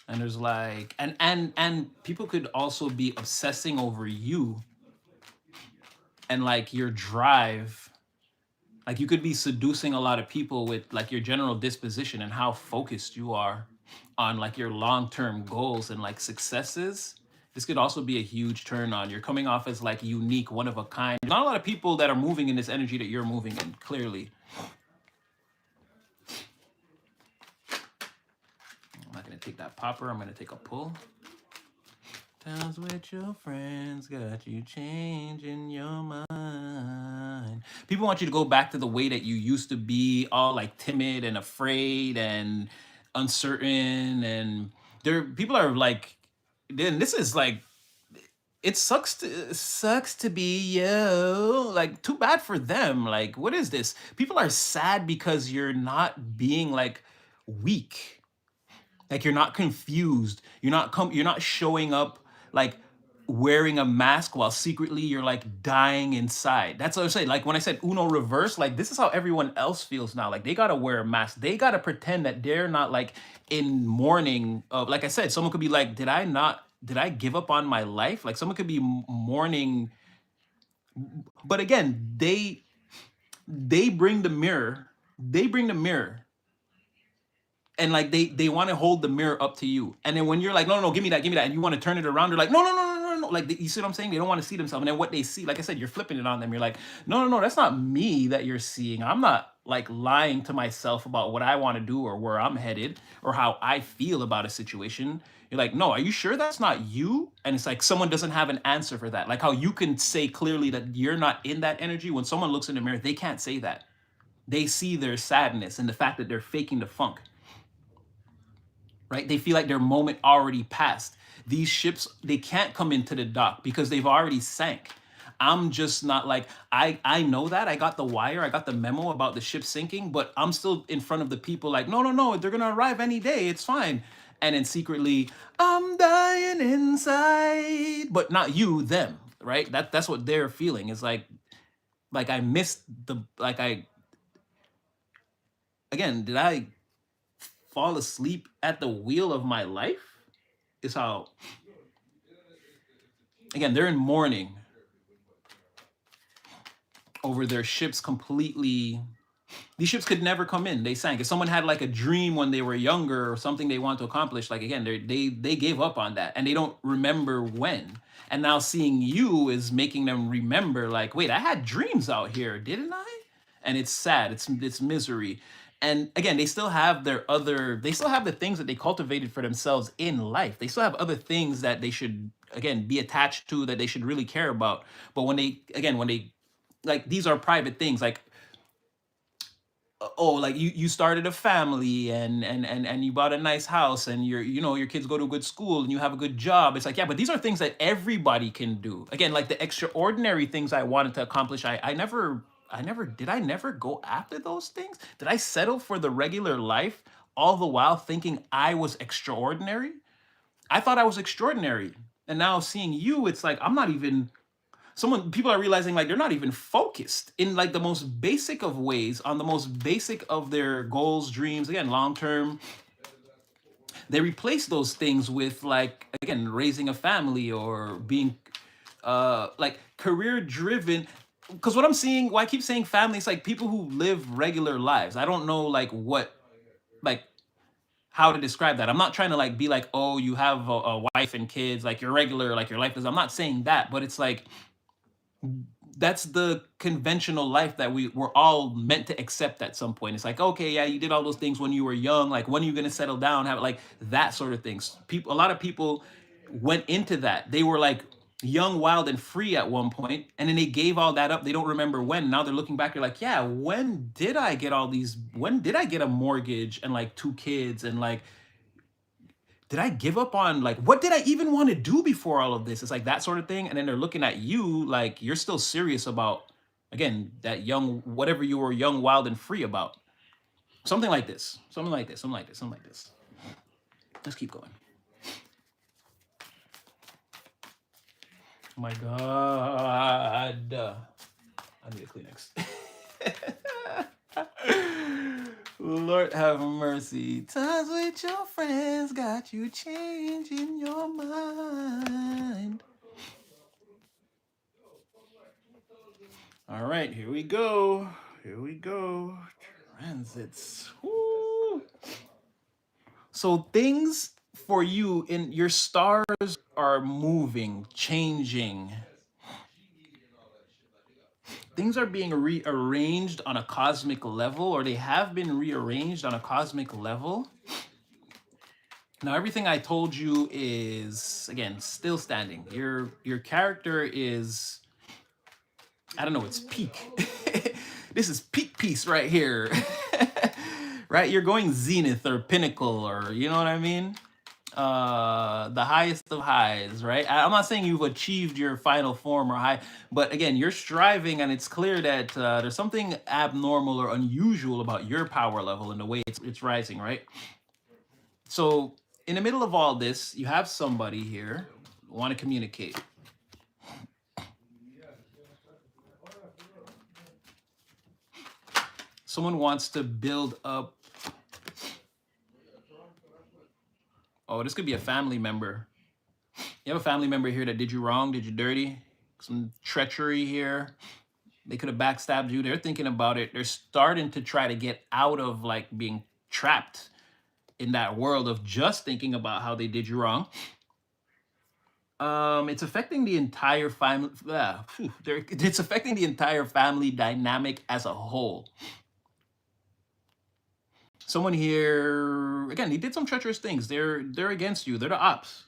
And there's like, and people could also be obsessing over you and like your drive. Like, you could be seducing a lot of people with like your general disposition and how focused you are on like your long-term goals and like successes. This could also be a huge turn on. You're coming off as like unique, one of a kind. There's not a lot of people that are moving in this energy that you're moving in, clearly. I'm not gonna take that popper, I'm gonna take a pull. Times with your friends got you changing your mind. People want you to go back to the way that you used to be, all like timid and afraid and uncertain. And people are like, then this is like, it sucks to be you. Like, too bad for them. Like, what is this? People are sad because you're not being like weak. Like you're not confused. You're not showing up like wearing a mask while secretly you're like dying inside. That's what I say. Like when I said Uno reverse, like this is how everyone else feels now. Like they gotta wear a mask. They gotta pretend that they're not like in mourning of, like I said, someone could be like, did I give up on my life? Like someone could be mourning, but again, they bring the mirror. They bring the mirror and like they want to hold the mirror up to you, and then when you're like, no, no, no, give me that, and you want to turn it around, they're like, no, no, no, no, no, no. Like you see what I'm saying? They don't want to see themselves, and then what they see, like I said, you're flipping it on them. You're like, no, no, no, that's not me that you're seeing. I'm not like lying to myself about what I want to do or where I'm headed or how I feel about a situation. You're like, no, are you sure that's not you? And it's like someone doesn't have an answer for that. Like how you can say clearly that you're not in that energy. When someone looks in the mirror, they can't say that. They see their sadness and the fact that they're faking the funk, right? They feel like their moment already passed. These ships, they can't come into the dock because they've already sank. I'm just not like, I know that. I got the wire, I got the memo about the ship sinking, but I'm still in front of the people like, no, no, no, they're gonna arrive any day. It's fine. And then secretly, I'm dying inside. But not you, them, right? That's what they're feeling. It's like I missed the like I again, did I fall asleep at the wheel of my life? Is how, again, they're in mourning over their ships completely. These ships could never come in. They sank. If someone had like a dream when they were younger or something they want to accomplish, like again, they gave up on that and they don't remember when. And now seeing you is making them remember, like, wait, I had dreams out here, didn't I? And it's sad. It's misery. And again, they still have they still have the things that they cultivated for themselves in life. They still have other things that they should again be attached to, that they should really care about. But when they like, these are private things, like, oh, like you started a family and you bought a nice house and your kids go to a good school and you have a good job. It's like, yeah, but these are things that everybody can do. Again, like the extraordinary things I wanted to accomplish, I never go after those things. Did I settle for the regular life all the while thinking I was extraordinary? I thought I was extraordinary, and now seeing you, it's like I'm not even someone. People are realizing like they're not even focused in like the most basic of ways on the most basic of their goals, dreams, again, long term. They replace those things with, like, again, raising a family or being like career driven. Because what I'm seeing, why I keep saying family, it's like people who live regular lives. I don't know like what, like, how to describe that. I'm not trying to like be like, oh, you have a wife and kids, like your regular, like your life is. I'm not saying that, but it's like that's the conventional life that we're all meant to accept at some point. It's like, okay, yeah, you did all those things when you were young. Like, when are you gonna settle down? Have like that sort of things. A lot of people went into that. They were like young, wild, and free at one point, and then they gave all that up. They don't remember when. Now they're looking back. They're like, yeah, when did I get all these? When did I get a mortgage and like two kids and like did I give up on, like, what did I even want to do before all of this? It's like that sort of thing. And then they're looking at you like you're still serious about, again, that young, whatever you were young, wild, and free about. Something like this. Something like this. Something like this. Something like this. Let's keep going. Oh my God. I need a Kleenex. Lord have mercy. Times with your friends got you changing your mind. All right, here we go. Here we go. Transits. Woo. So things for you in your stars are moving, changing. Things are being rearranged on a cosmic level, or they have been rearranged on a cosmic level. Now, everything I told you is, again, still standing. Your character is, I don't know, it's peak. This is peak piece right here. Right? You're going zenith or pinnacle, or you know what I mean? the highest of highs, right? I'm not saying you've achieved your final form or high, but again, you're striving, and it's clear that there's something abnormal or unusual about your power level and the way it's rising, right? So in the middle of all this, you have somebody here want to communicate. Someone wants to build up. Oh, this could be a family member. You have a family member here that did you wrong, did you dirty, some treachery here. They could have backstabbed you. They're thinking about it. They're starting to try to get out of like being trapped in that world of just thinking about how they did you wrong. It's affecting the entire family. It's affecting the entire family dynamic as a whole. Someone here again, he did some treacherous things. They're against you. They're the ops.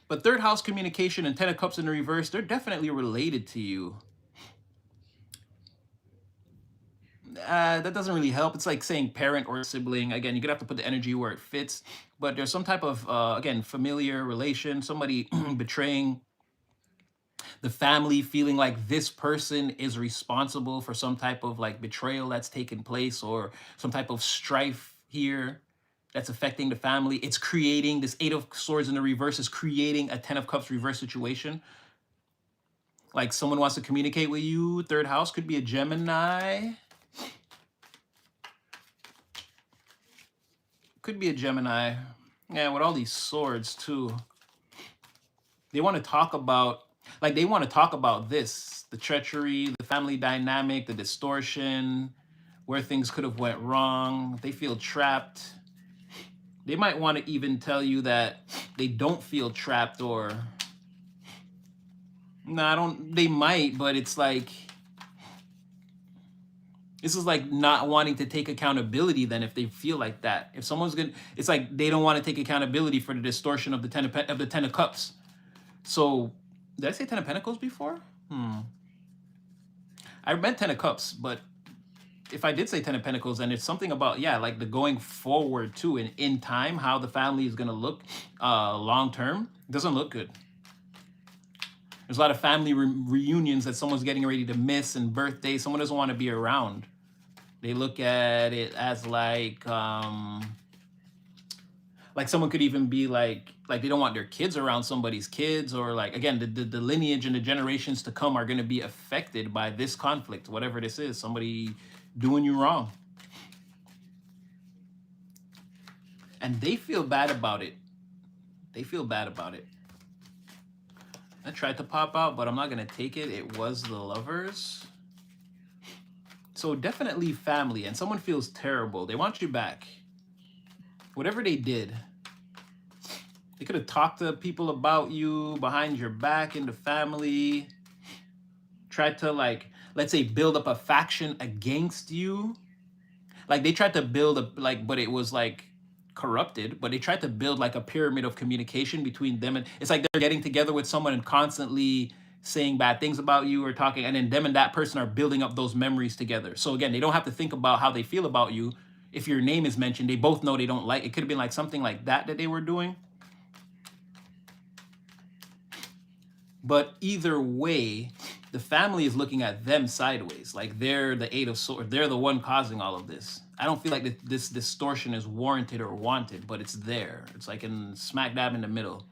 But third house communication and 10 of cups in the reverse, they're definitely related to you. That doesn't really help. It's like saying parent or sibling. Again, you're gonna have to put the energy where it fits. But there's some type of again, familiar relation, somebody betraying the family, feeling like this person is responsible for some type of like betrayal that's taken place, or some type of strife here that's affecting the family. It's creating this 8 of swords in the reverse is creating a 10 of cups reverse situation. Like someone wants to communicate with you. Third house could be a Gemini. Could be a Gemini. Yeah, with all these swords too. They want to talk about, like they want to talk about this, the treachery, the family dynamic, the distortion, where things could have went wrong. They feel trapped. They might want to even tell you that they don't feel trapped, or no, I don't, they might, but it's like, this is like not wanting to take accountability then if they feel like that. If someone's gonna, it's like they don't want to take accountability for the distortion of the 10 of, the 10 of cups. So, did I say 10 of pentacles before? I meant 10 of cups, but if I did say 10 of pentacles, then it's something about, yeah, like the going forward too, and in time, how the family is gonna look long term, doesn't look good. There's a lot of family reunions that someone's getting ready to miss, and birthdays. Someone doesn't want to be around. They look at it as like someone could even be like they don't want their kids around somebody's kids, or like, again, the lineage and the generations to come are going to be affected by this conflict, whatever this is, somebody doing you wrong. And they feel bad about it. They feel bad about it. I tried to pop out, but I'm not going to take it. It was the Lovers. So definitely family, and someone feels terrible. They want you back. Whatever they did, they could have talked to people about you behind your back in the family, tried to, like, let's say, build up a faction against you. Like they tried to build a, like, but it was like corrupted, but they tried to build like a pyramid of communication between them. And it's like they're getting together with someone and constantly saying bad things about you or talking, and then them and that person are building up those memories together. So again, they don't have to think about how they feel about you. If your name is mentioned, they both know they don't like it. Could have been like something like that they were doing. But either way, the family is looking at them sideways, like they're the 8 of swords. They're the one causing all of this. I don't feel like this distortion is warranted or wanted, but it's there. It's like in smack dab in the middle.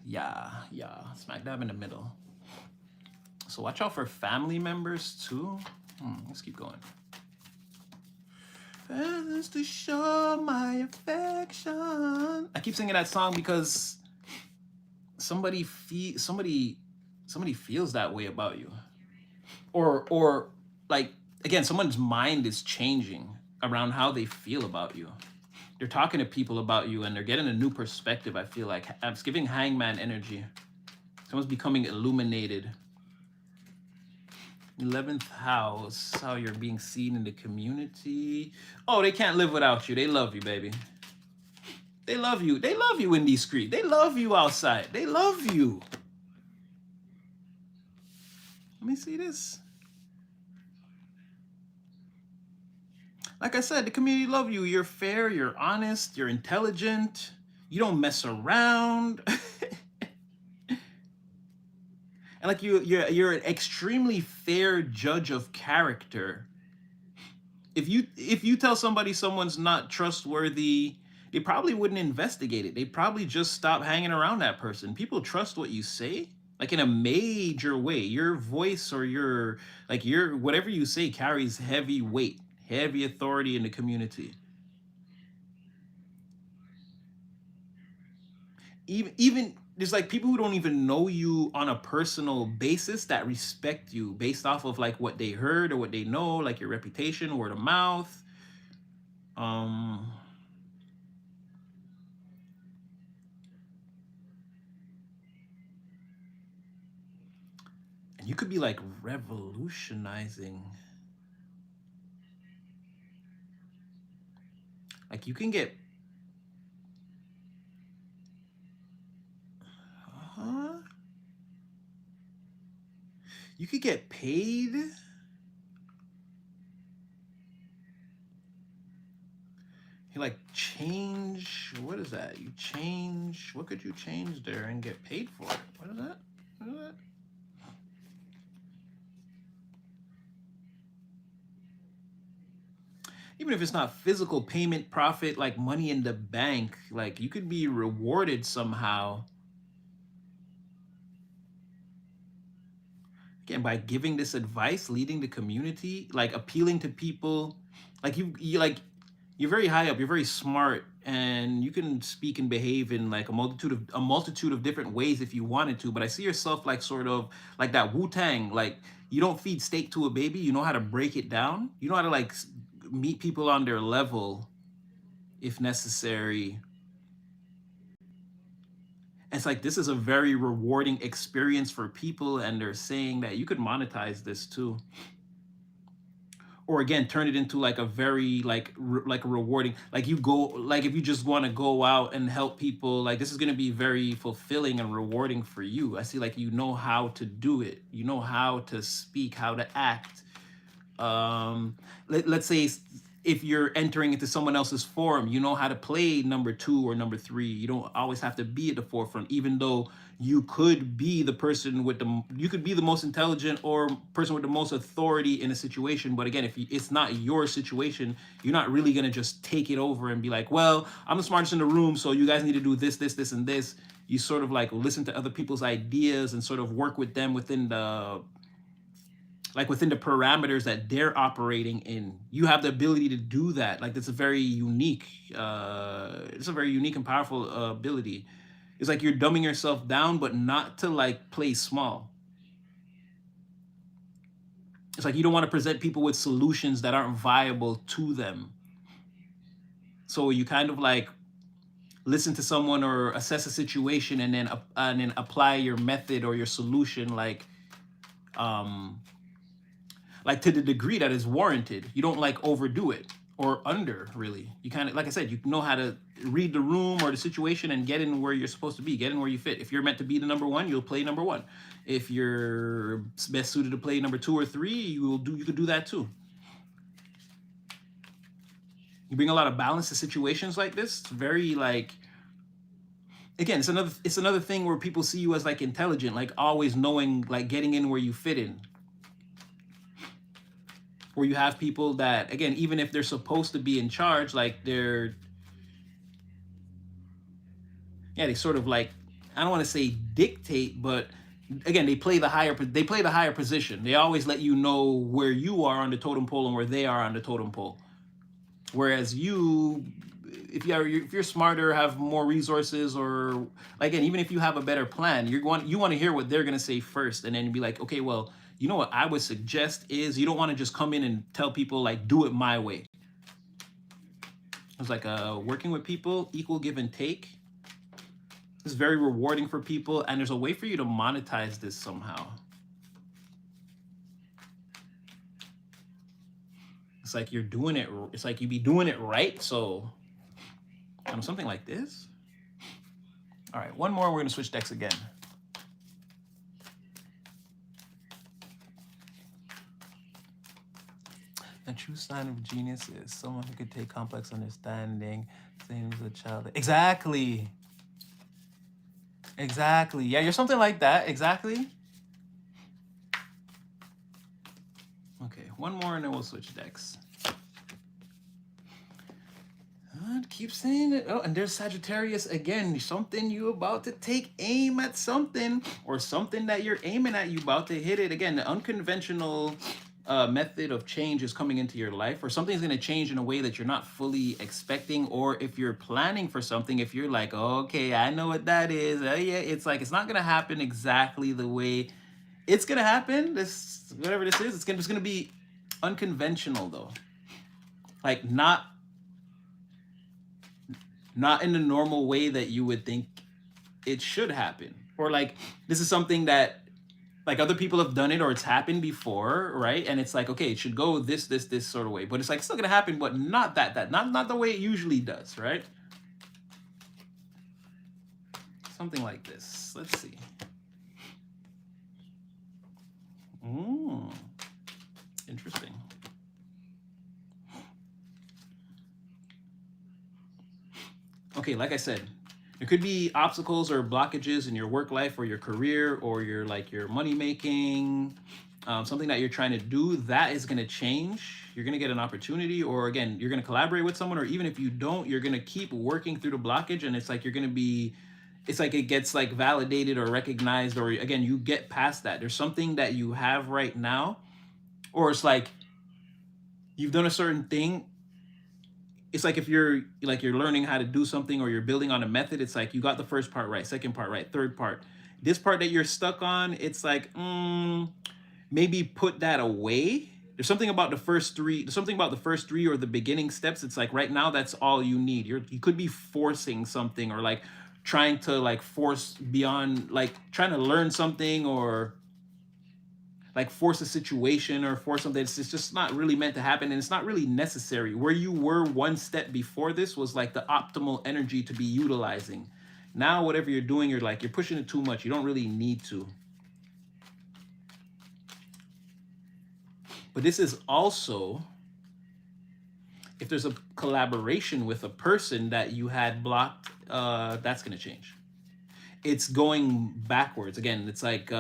Yeah, smack dab in the middle. So watch out for family members too. Let's keep going. Feathers to show my affection. I keep singing that song because somebody feels that way about you, or like, again, someone's mind is changing around how they feel about you. They're talking to people about you and they're getting a new perspective. I feel like I'm giving hangman energy. Someone's becoming illuminated. 11th house, how you're being seen in the community. Oh, they can't live without you. They love you, baby. They love you. They love you in these streets. They love you outside. They love you. Let me see this. Like I said, the community love you. You're fair, you're honest, you're intelligent, you don't mess around. And like you're an extremely fair judge of character. If you tell somebody someone's not trustworthy, they probably wouldn't investigate it. They probably just stop hanging around that person. People trust what you say, like in a major way. Your voice or your whatever you say carries heavy weight, heavy authority in the community. Even there's like people who don't even know you on a personal basis that respect you based off of like what they heard or what they know, like your reputation, word of mouth. Um, and you could be like revolutionizing. Like you can get, huh? You could get paid. You like change. What is that? You change. What could you change there and get paid for it? What is that? What is that? Even if it's not physical payment, profit, like money in the bank, like you could be rewarded somehow. Again, by giving this advice, leading the community, like appealing to people, like you like you're very high up, you're very smart, and you can speak and behave in like a multitude of different ways if you wanted to. But I see yourself like sort of like that Wu Tang, like you don't feed steak to a baby, you know how to break it down, you know how to like meet people on their level if necessary. It's like this is a very rewarding experience for people, and they're saying that you could monetize this too, or again turn it into like a very like a rewarding, like you go, like if you just want to go out and help people, like this is going to be very fulfilling and rewarding for you. I see like you know how to do it, you know how to speak, how to act. Let's say if you're entering into someone else's forum, you know how to play number two or number three. You don't always have to be at the forefront, even though you could be the person with the you could be the most intelligent or person with the most authority in a situation. But again, if it's not your situation, you're not really gonna just take it over and be like, well, I'm the smartest in the room, so you guys need to do this, and this. You sort of like listen to other people's ideas and sort of work with them within the parameters that they're operating in. You have the ability to do that. Like that's a very unique it's a very unique and powerful ability. It's like you're dumbing yourself down, but not to like play small. It's like you don't want to present people with solutions that aren't viable to them, so you kind of like listen to someone or assess a situation and then apply your method or your solution um like to the degree that is warranted. You don't like overdo it or under, really. You kind of, like I said, you know how to read the room or the situation and get in where you're supposed to be, get in where you fit. If you're meant to be the number one, you'll play number one. If you're best suited to play number two or three, you could do that too. You bring a lot of balance to situations like this. It's very like, again, it's another thing where people see you as like intelligent, like always knowing, like getting in where you fit in. Where you have people that, again, even if they're supposed to be in charge, like they sort of like, I don't want to say dictate, but again, they play the higher position. They always let you know where you are on the totem pole and where they are on the totem pole. Whereas you, if you're smarter, have more resources, or again, even if you have a better plan, you want to hear what they're gonna say first, and then be like, okay, well, you know what I would suggest is you don't want to just come in and tell people like do it my way. It's like working with people, equal give and take. It's very rewarding for people, and there's a way for you to monetize this somehow. It's like you're doing it. It's like you be doing it right. So, something like this. All right, one more. We're gonna switch decks again. A true sign of genius is someone who could take complex understanding, same as a child. Exactly. Exactly. Yeah, you're something like that. Exactly. Okay, one more and then we'll switch decks. Keep saying it. Oh, and there's Sagittarius again. Something you about to take aim at something, or something that you're aiming at, you about to hit it. Again, the unconventional method of change is coming into your life, or something's going to change in a way that you're not fully expecting. Or if you're planning for something, if you're like, okay, I know what that is. Yeah, it's like it's not going to happen exactly the way it's going to happen. This, whatever this is, it's just going to be unconventional though. Like not in the normal way that you would think it should happen. Or like this is something that like other people have done it or it's happened before, right? And it's like, okay, it should go this sort of way, but it's like still gonna happen, but not not the way it usually does, right? Something like this. Let's see. Interesting. Okay, like I said, there could be obstacles or blockages in your work life or your career or your like your money making, something that you're trying to do that is going to change. You're going to get an opportunity, or again, you're going to collaborate with someone, or even if you don't, you're going to keep working through the blockage, and it's like you're going to be, it's like it gets like validated or recognized, or again, you get past that. There's something that you have right now, or it's like you've done a certain thing. It's like if you're learning how to do something or you're building on a method, it's like you got the first part right, second part right, third part. This part that you're stuck on, it's like maybe put that away. There's something about the first three, there's something about the first three or the beginning steps. It's like right now that's all you need. You could be forcing something, or like trying to like force beyond, like trying to learn something, or like force a situation or force something. It's just not really meant to happen, and it's not really necessary. Where you were one step before this was like the optimal energy to be utilizing. Now whatever you're doing, you're like you're pushing it too much. You don't really need to. But this is also if there's a collaboration with a person that you had blocked, that's going to change. It's going backwards again. It's like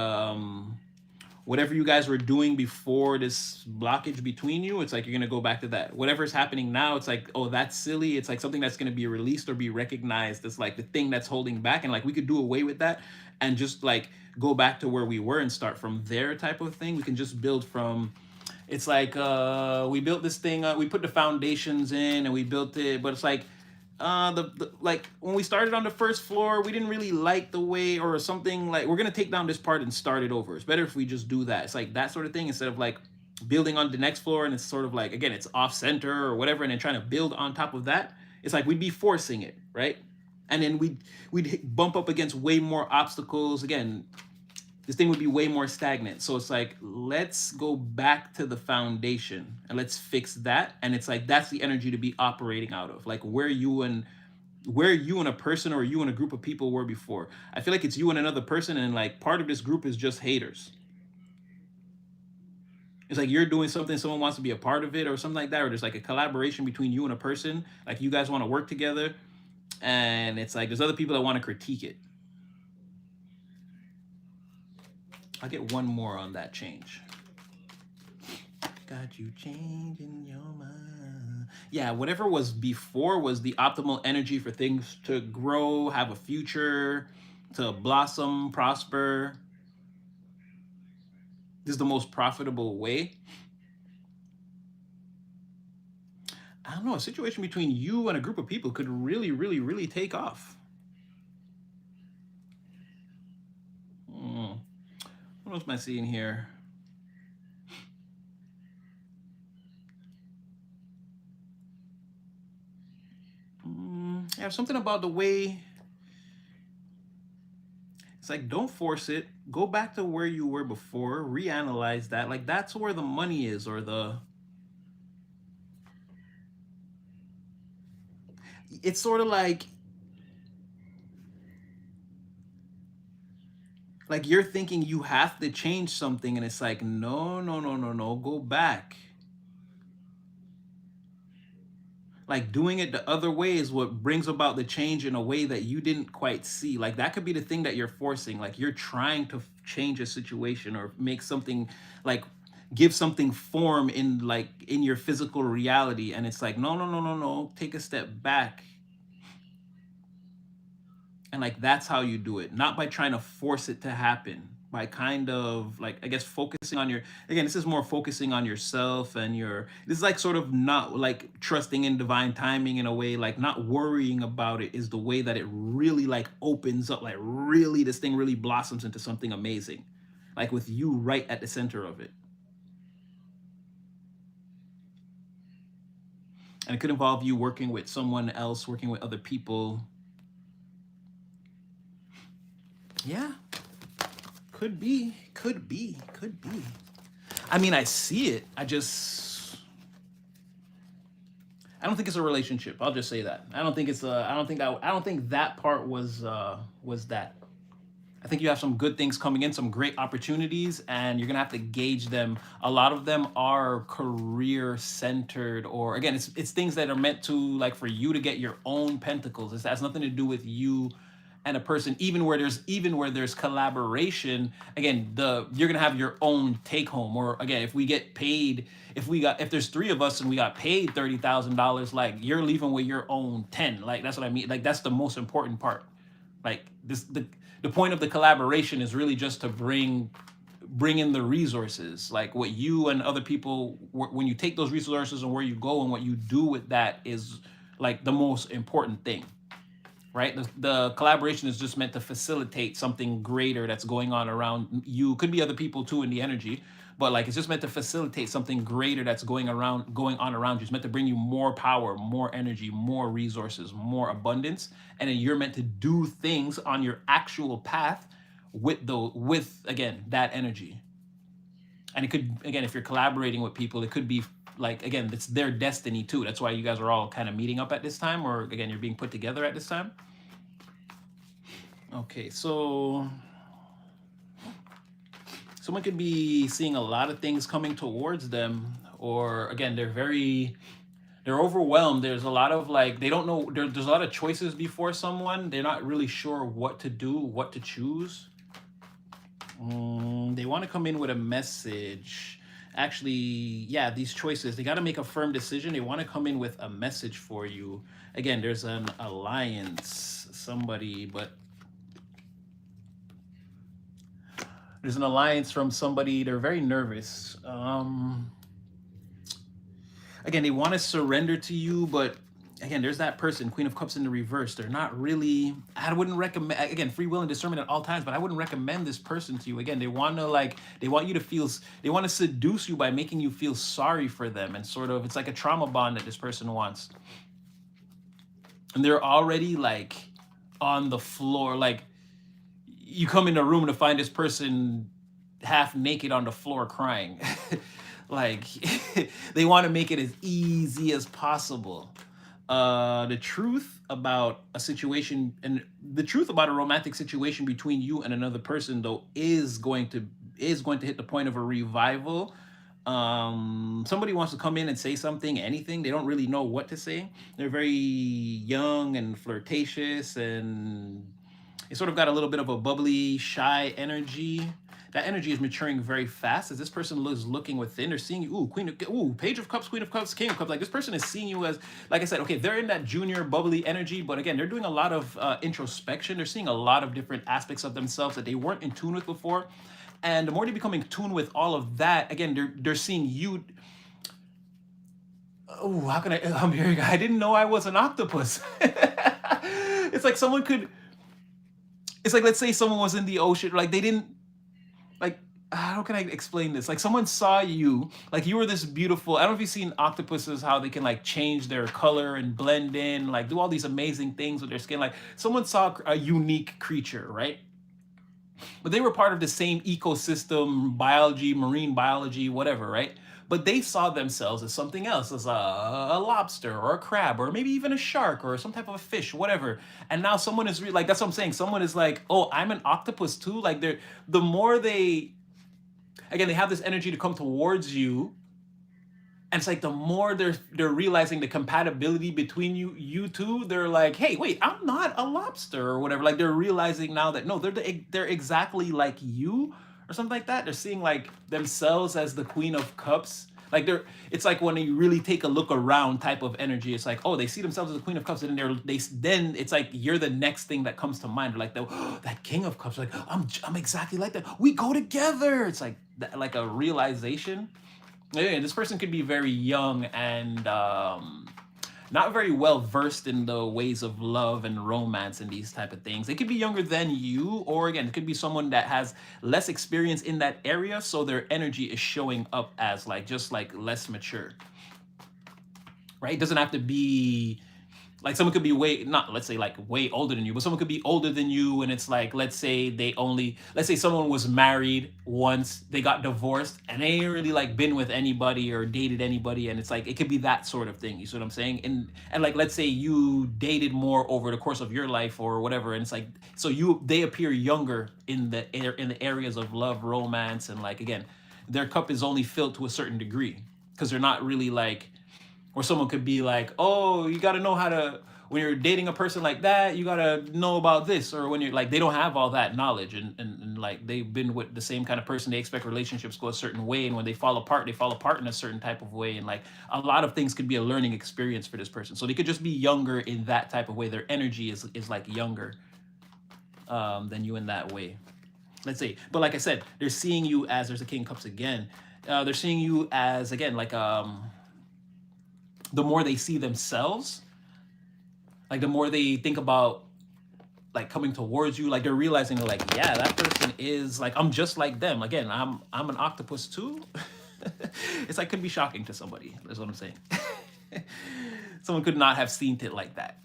whatever you guys were doing before this blockage between you, it's like you're gonna go back to that. Whatever's happening now, it's like, oh, that's silly. It's like something that's gonna be released or be recognized as like the thing that's holding back, and like we could do away with that and just like go back to where we were and start from there type of thing. We can just build from. It's like we built this thing, we put the foundations in and we built it, but it's like like when we started on the first floor, we didn't really like the way or something, like we're gonna take down this part and start it over. It's better if we just do that. It's like that sort of thing, instead of like building on the next floor and it's sort of like, again, it's off center or whatever, and then trying to build on top of that. It's like we'd be forcing it, right? And then we'd bump up against way more obstacles. Again, this thing would be way more stagnant. So it's like, let's go back to the foundation and let's fix that. And it's like, that's the energy to be operating out of, like where you and a person or you and a group of people were before. I feel like it's you and another person, and like part of this group is just haters. It's like you're doing something, someone wants to be a part of it or something like that, or there's like a collaboration between you and a person, like you guys want to work together, and it's like there's other people that want to critique it. I'll get one more on that change. Got you changing your mind. Yeah, whatever was before was the optimal energy for things to grow, have a future, to blossom, prosper. This is the most profitable way. I don't know, a situation between you and a group of people could really, really, really take off. What else am I seeing here? Yeah, something about the way. It's like, don't force it. Go back to where you were before. Reanalyze that. Like, that's where the money is, or the. It's sort of like you're thinking you have to change something, and it's like, no, no, no, no, no. Go back. like doing it the other way is what brings about the change in a way that you didn't quite see. Like that could be the thing that you're forcing. Like you're trying to change a situation or make something, like give something form in, like in your physical reality, and it's like no, no, no, no, no, take a step back. And like that's how you do it, not by trying to force it to happen, by kind of like, I guess, focusing on your, again, this is more focusing on yourself and your, this is like sort of not like trusting in divine timing in a way, like not worrying about it is the way that it really like opens up, like really this thing really blossoms into something amazing, like with you right at the center of it. And it could involve you working with someone else, working with other people. Yeah, could be, could be, could be. I mean, I see it. I don't think it's a relationship. I'll just say that. I don't think it's a. I don't think that part was that. I think you have some good things coming in, some great opportunities, and you're gonna have to gauge them. A lot of them are career centered, or again, it's things that are meant to, like, for you to get your own pentacles. It has nothing to do with you and a person. Even where there's collaboration, again, you're gonna have your own take home. Or again, if we get paid, if there's three of us and we got paid $30,000, like you're leaving with your own 10. Like that's what I mean. Like that's the most important part. Like the point of the collaboration is really just to bring in the resources, like what you and other people, when you take those resources and where you go and what you do with that is like the most important thing, right? The collaboration is just meant to facilitate something greater that's going on around you. Could be other people too in the energy, but like it's just meant to facilitate something greater that's going on around you. It's meant to bring you more power, more energy, more resources, more abundance, and then you're meant to do things on your actual path with again that energy. And it could, again, if you're collaborating with people, it could be like, again, it's their destiny too. That's why you guys are all kind of meeting up at this time, or again, you're being put together at this time. Okay, so someone could be seeing a lot of things coming towards them, or again, they're overwhelmed. There's a lot of like, they don't know, there's a lot of choices before someone. They're not really sure what to do, what to choose. They want to come in with a message. Actually, yeah, these choices, they got to make a firm decision. They want to come in with a message for you. Again, there's an alliance, somebody, but there's an alliance from somebody. They're very nervous. Again, they want to surrender to you, but again, there's that person, Queen of Cups in the reverse. They're not really, I wouldn't recommend, again, free will and discernment at all times, but I wouldn't recommend this person to you. Again, they want to like, they want you to feel, they want to seduce you by making you feel sorry for them. And sort of, it's like a trauma bond that this person wants. And they're already like on the floor. Like you come in a room to find this person half naked on the floor crying. Like they want to make it as easy as possible. The truth about a situation, and the truth about a romantic situation between you and another person, though, is going to hit the point of a revival. Somebody wants to come in and say something, anything. They don't really know what to say. They're very young and flirtatious, and they sort of got a little bit of a bubbly, shy energy. That energy is maturing very fast as this person is looking within. They're seeing you, Page of Cups, Queen of Cups, King of Cups. Like this person is seeing you as, like I said, okay, they're in that junior bubbly energy, but again, they're doing a lot of introspection. They're seeing a lot of different aspects of themselves that they weren't in tune with before. And the more they become in tune with all of that, again, they're seeing you. Oh, how can I'm hearing, I didn't know I was an octopus. It's like someone could, it's like, let's say someone was in the ocean, like they didn't, like, how can I explain this? Like someone saw you, like you were this beautiful, I don't know if you've seen octopuses, how they can like change their color and blend in, like do all these amazing things with their skin. Like someone saw a unique creature, right? But they were part of the same ecosystem, biology, marine biology, whatever, right? But they saw themselves as something else, as a lobster or a crab or maybe even a shark or some type of a fish, whatever. And now someone is like, that's what I'm saying. Someone is like, oh, I'm an octopus too. Like the more they, again, they have this energy to come towards you. and it's like the more they're realizing the compatibility between you two, they're like, hey, wait, I'm not a lobster or whatever. Like they're realizing now that no, they're exactly like you or something like that. They're seeing like themselves as the Queen of Cups. Like they're, it's like when you really take a look around type of energy. It's like, oh, they see themselves as the Queen of Cups, and then then it's like you're the next thing that comes to mind. They're like that King of Cups. Like I'm exactly like that. We go together. It's like like a realization. Yeah, this person could be very young and not very well versed in the ways of love and romance and these type of things. They could be younger than you, or again, it could be someone that has less experience in that area, so their energy is showing up as like just like less mature, right? It doesn't have to be like someone could be way, not let's say like way older than you, but someone could be older than you, and it's like, let's say let's say someone was married once, they got divorced, and they ain't really like been with anybody or dated anybody, and it's like it could be that sort of thing. You see what I'm saying? And like let's say you dated more over the course of your life or whatever, and it's like so they appear younger in the areas of love, romance, and like again, their cup is only filled to a certain degree because they're not really like, or someone could be like, oh, you got to know how to, when you're dating a person like that, you got to know about this. Or when you're like, they don't have all that knowledge, and like they've been with the same kind of person. They expect relationships go a certain way. And when they fall apart in a certain type of way. And like a lot of things could be a learning experience for this person. So they could just be younger in that type of way. Their energy is like younger than you in that way. Let's say, but like I said, they're seeing you as, there's a King of Cups again. They're seeing you as, again, like, the more they see themselves, like the more they think about like coming towards you, like they're realizing they're like, yeah, that person is like, I'm just like them. Again, I'm an octopus too. It's like could be shocking to somebody. That's what I'm saying. Someone could not have seen it like that.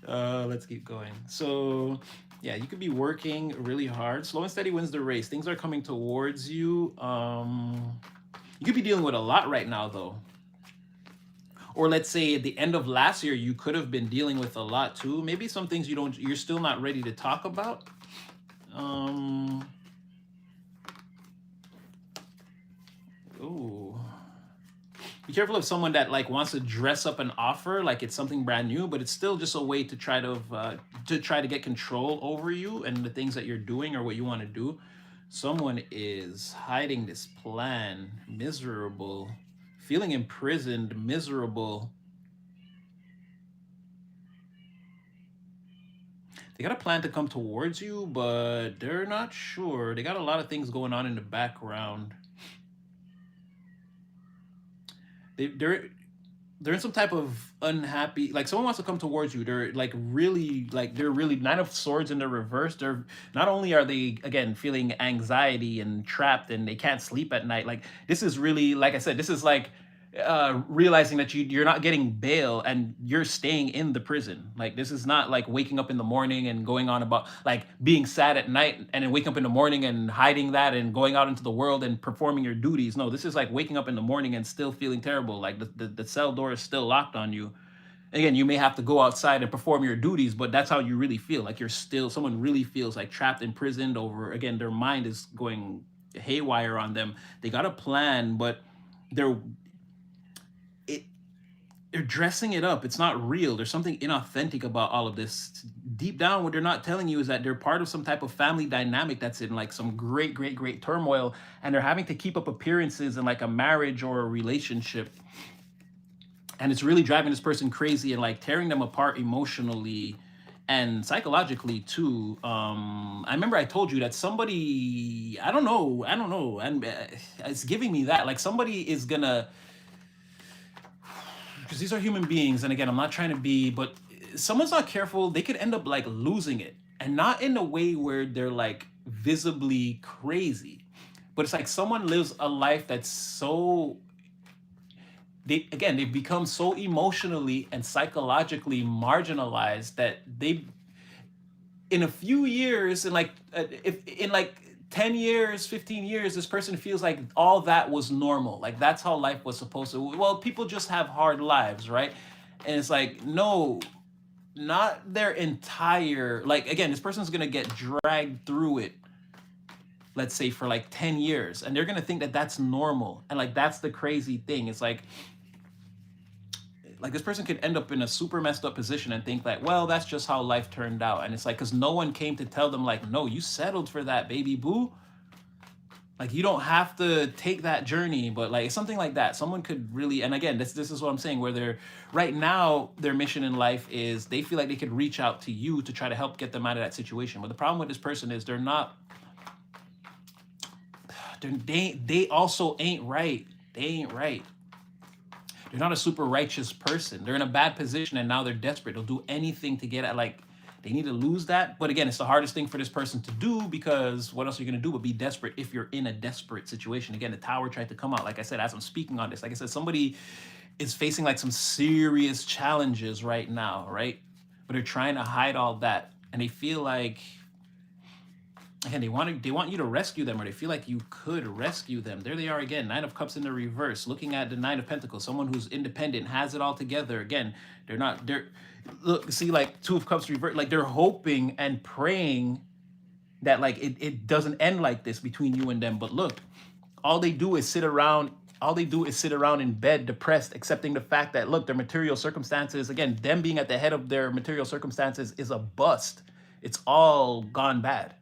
Let's keep going. So yeah, you could be working really hard. Slow and steady wins the race. Things are coming towards you. You could be dealing with a lot right now though. Or let's say at the end of last year, you could have been dealing with a lot too. Maybe some things you're still not ready to talk about. Ooh. Be careful of someone that like wants to dress up an offer like it's something brand new, but it's still just a way to try to get control over you and the things that you're doing or what you want to do. Someone is hiding this plan, miserable, feeling imprisoned, miserable. They got a plan to come towards you, but they're not sure. They got a lot of things going on in the background. They're in some type of unhappy, like someone wants to come towards you. They're really Nine of Swords in the reverse. They're not only are they again feeling anxiety and trapped and they can't sleep at night. Like this is really, like I said, this is like realizing that you're not getting bail and you're staying in the prison. Like this is not like waking up in the morning and going on about like being sad at night and then waking up in the morning and hiding that and going out into the world and performing your duties. No, this is like waking up in the morning and still feeling terrible. Like the cell door is still locked on you. Again, you may have to go outside and perform your duties, but that's how you really feel. Like someone really feels like trapped, imprisoned over, again, their mind is going haywire on them. They got a plan, but they're dressing it up. It's not real. There's something inauthentic about all of this. Deep down, what they're not telling you is that they're part of some type of family dynamic that's in like some great turmoil, and they're having to keep up appearances in like a marriage or a relationship. And it's really driving this person crazy and like tearing them apart emotionally and psychologically too. I remember I told you that somebody, I don't know, and it's giving me that like somebody is gonna, because these are human beings, and again, I'm not trying to be, but someone's not careful, they could end up like losing it, and not in a way where they're like visibly crazy, but it's like someone lives a life that's so, they've become so emotionally and psychologically marginalized that they, in a few years, in like if in like 10 years, 15 years, this person feels like all that was normal. Like that's how life was supposed to. Well, people just have hard lives, right? And it's like, no, not their entire, like again, this person's gonna get dragged through it let's say for like 10 years, and they're going to think that that's normal. And like that's the crazy thing. It's like this person could end up in a super messed up position and think like, well, that's just how life turned out. And it's like, because no one came to tell them like, no, you settled for that, baby boo. Like you don't have to take that journey. But like something like that, someone could really, and again, this is what I'm saying, where they're right now, their mission in life is they feel like they could reach out to you to try to help get them out of that situation. But the problem with this person is they also ain't right. They ain't right. They're not a super righteous person. They're in a bad position and now they're desperate. They'll do anything to get at, like, they need to lose that. But again, it's the hardest thing for this person to do, because what else are you going to do but be desperate if you're in a desperate situation? Again, the Tower tried to come out. Like I said, as I'm speaking on this, like I said, somebody is facing like some serious challenges right now, right? But they're trying to hide all that. And they feel like, again, they want you to rescue them, or they feel like you could rescue them. There they are again, Nine of Cups in the reverse, looking at the Nine of Pentacles, someone who's independent, has it all together. Again, look, see, like Two of Cups reverse, like they're hoping and praying that like it doesn't end like this between you and them. But look, all they do is sit around in bed, depressed, accepting the fact that, look, their material circumstances, again, them being at the head of their material circumstances is a bust. It's all gone bad.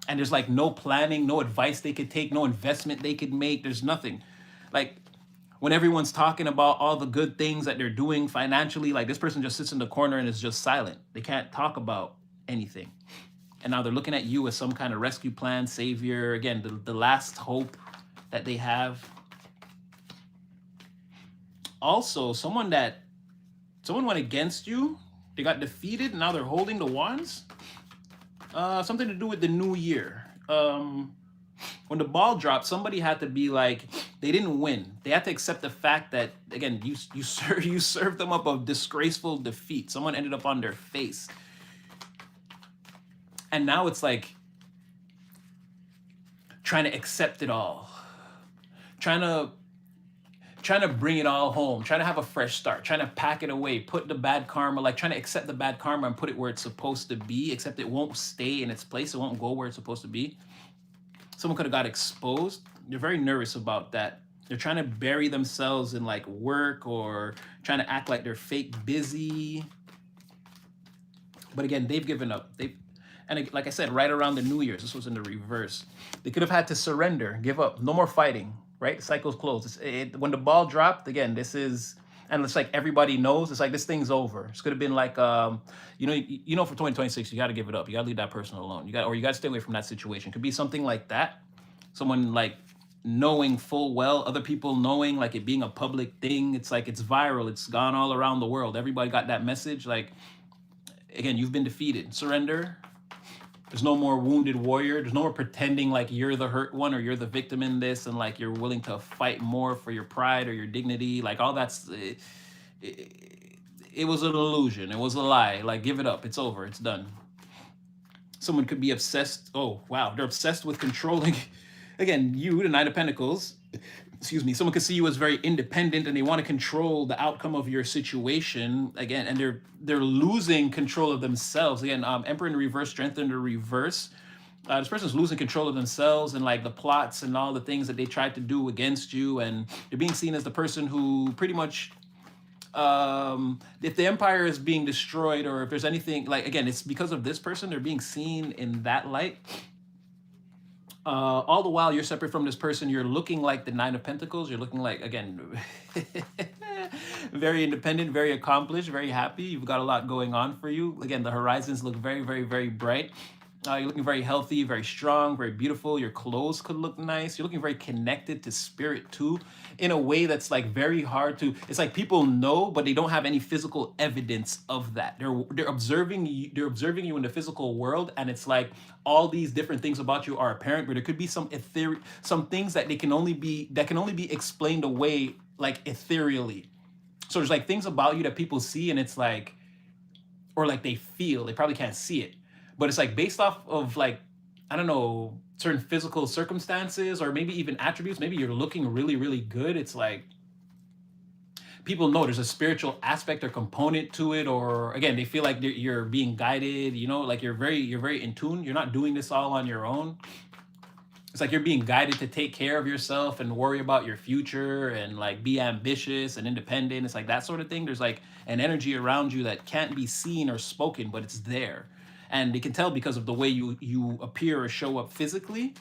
And there's like no planning, no advice they could take, no investment they could make. There's nothing. Like when everyone's talking about all the good things that they're doing financially, like this person just sits in the corner and is just silent. They can't talk about anything. And now they're looking at you as some kind of rescue plan, savior. Again, the last hope that they have. Also, someone went against you. They got defeated. And now they're holding the wands. Something to do with the new year. When the ball dropped, somebody had to be like, they didn't win. They had to accept the fact that, again, you served them up a disgraceful defeat. Someone ended up on their face. And now it's like trying to accept it all. Trying to bring it all home, trying to have a fresh start, trying to pack it away, put the bad karma, like trying to accept the bad karma and put it where it's supposed to be, except it won't stay in its place. It won't go where it's supposed to be. Someone could have got exposed. They're very nervous about that. They're trying to bury themselves in like work, or trying to act like they're fake busy. But again, they've given up. And like I said, right around the New Year's, this was in the reverse. They could have had to surrender, give up, no more fighting. Right? The cycle's closed. When the ball dropped, again, and it's like everybody knows, it's like this thing's over. This could have been like, for 2026, you got to give it up. You got to leave that person alone. You got to stay away from that situation. It could be something like that. Someone like knowing full well, other people knowing, like it being a public thing. It's like it's viral. It's gone all around the world. Everybody got that message. Like, again, you've been defeated. Surrender. There's no more wounded warrior. There's no more pretending like you're the hurt one or you're the victim in this, and like you're willing to fight more for your pride or your dignity. Like all that's, it was an illusion. It was a lie. Like give it up. It's over. It's done. Someone could be obsessed. Oh, wow. They're obsessed with controlling. Again, you, the Nine of Pentacles, excuse me, someone could see you as very independent and they want to control the outcome of your situation. Again, and they're losing control of themselves. Again, Emperor in the reverse, Strength in the reverse. This person's losing control of themselves and like the plots and all the things that they tried to do against you. And they're being seen as the person who pretty much, if the empire is being destroyed, or if there's anything, like, again, it's because of this person, they're being seen in that light. All the while you're separate from this person, you're looking like the Nine of Pentacles. You're looking like, again, very independent, very accomplished, very happy. You've got a lot going on for you. Again, the horizons look very, very, very bright. You're looking very healthy, very strong, very beautiful. Your clothes could look nice. You're looking very connected to spirit too, in a way that's like very hard to, it's like people know, but they don't have any physical evidence of that. They're observing you in the physical world, and it's like all these different things about you are apparent, but there could be some things that can only be explained away like ethereally. So there's like things about you that people see, and it's like, or like they feel, they probably can't see it, but it's like based off of like, I don't know, certain physical circumstances, or maybe even attributes. Maybe you're looking really, really good. It's like people know there's a spiritual aspect or component to it, or again, they feel like you're being guided, like you're very in tune. You're not doing this all on your own. It's like you're being guided to take care of yourself and worry about your future and like be ambitious and independent. It's like that sort of thing. There's like an energy around you that can't be seen or spoken, but it's there. And you can tell because of the way you appear or show up physically.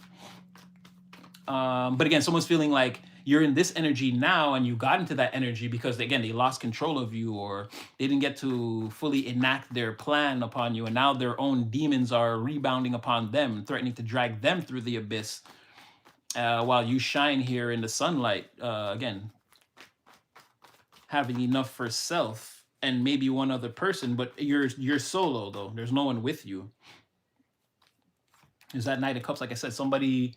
But again, someone's feeling like you're in this energy now and you got into that energy because again, they lost control of you or they didn't get to fully enact their plan upon you. And now their own demons are rebounding upon them, threatening to drag them through the abyss while you shine here in the sunlight. Again, having enough for self and maybe one other person, but you're solo though. There's no one with you. There's that Knight of Cups, like I said, somebody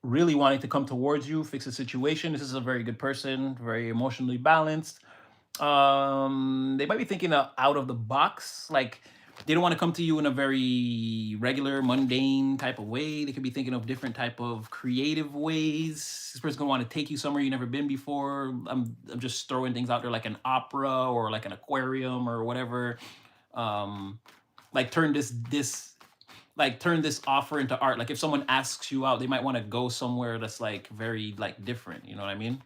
really wanting to come towards you, fix a situation. This is a very good person, very emotionally balanced. They might be thinking out of the box, like they don't want to come to you in a very regular, mundane type of way. They could be thinking of different type of creative ways. This person's gonna want to take you somewhere you've never been before. I'm just throwing things out there like an opera or like an aquarium or whatever. Like turn this offer into art. Like if someone asks you out, they might want to go somewhere that's like very like different. You know what I mean?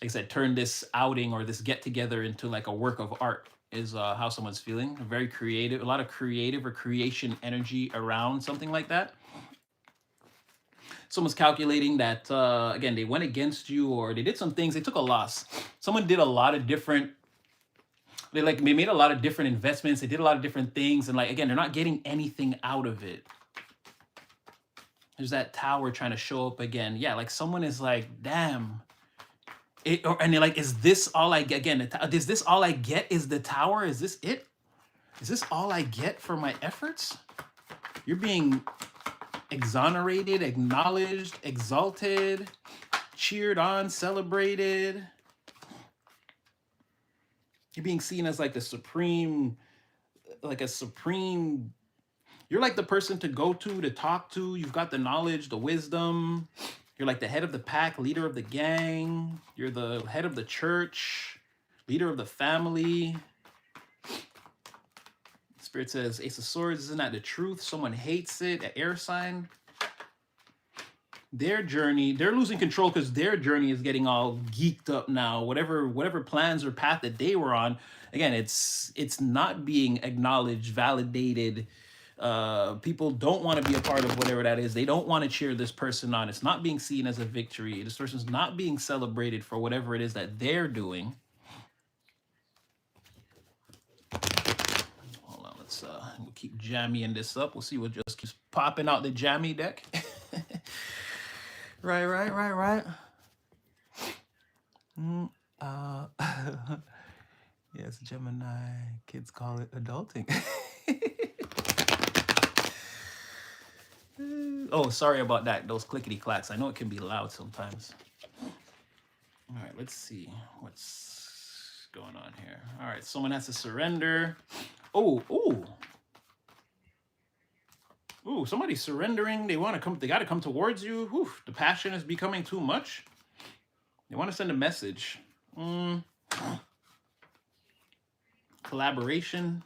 Like I said, turn this outing or this get together into like a work of art is how someone's feeling. Very creative, a lot of creative or creation energy around something like that. Someone's calculating that again, they went against you or they did some things. They took a loss. Someone did a lot of different. They made a lot of different investments. They did a lot of different things, and like again, they're not getting anything out of it. There's that tower trying to show up again. Yeah, like someone is like, damn. And they're like, is this all I get? Again, is this all I get? Is the tower? Is this it? Is this all I get for my efforts? You're being exonerated, acknowledged, exalted, cheered on, celebrated. You're being seen as like the supreme, like a supreme. You're like the person to go to talk to. You've got the knowledge, the wisdom. You're like the head of the pack, leader of the gang. You're the head of the church, leader of the family. Spirit says, Ace of Swords, isn't that the truth? Someone hates it, an air sign. Their journey, they're losing control because their journey is getting all geeked up now. Whatever plans or path that they were on, again, it's not being acknowledged, validated. People don't want to be a part of whatever that is. They don't want to cheer this person on. It's not being seen as a victory. This person's not being celebrated for whatever it is that they're doing. Hold on, we'll keep jammying this up. We'll see what just keeps popping out the jammy deck. Right. Yes, Gemini. Kids call it adulting. Oh, sorry about that. Those clickety clacks. I know it can be loud sometimes. All right, let's see what's going on here. All right, someone has to surrender. Oh, somebody's surrendering. They want to come. They got to come towards you. Whew, the passion is becoming too much. They want to send a message. Collaboration.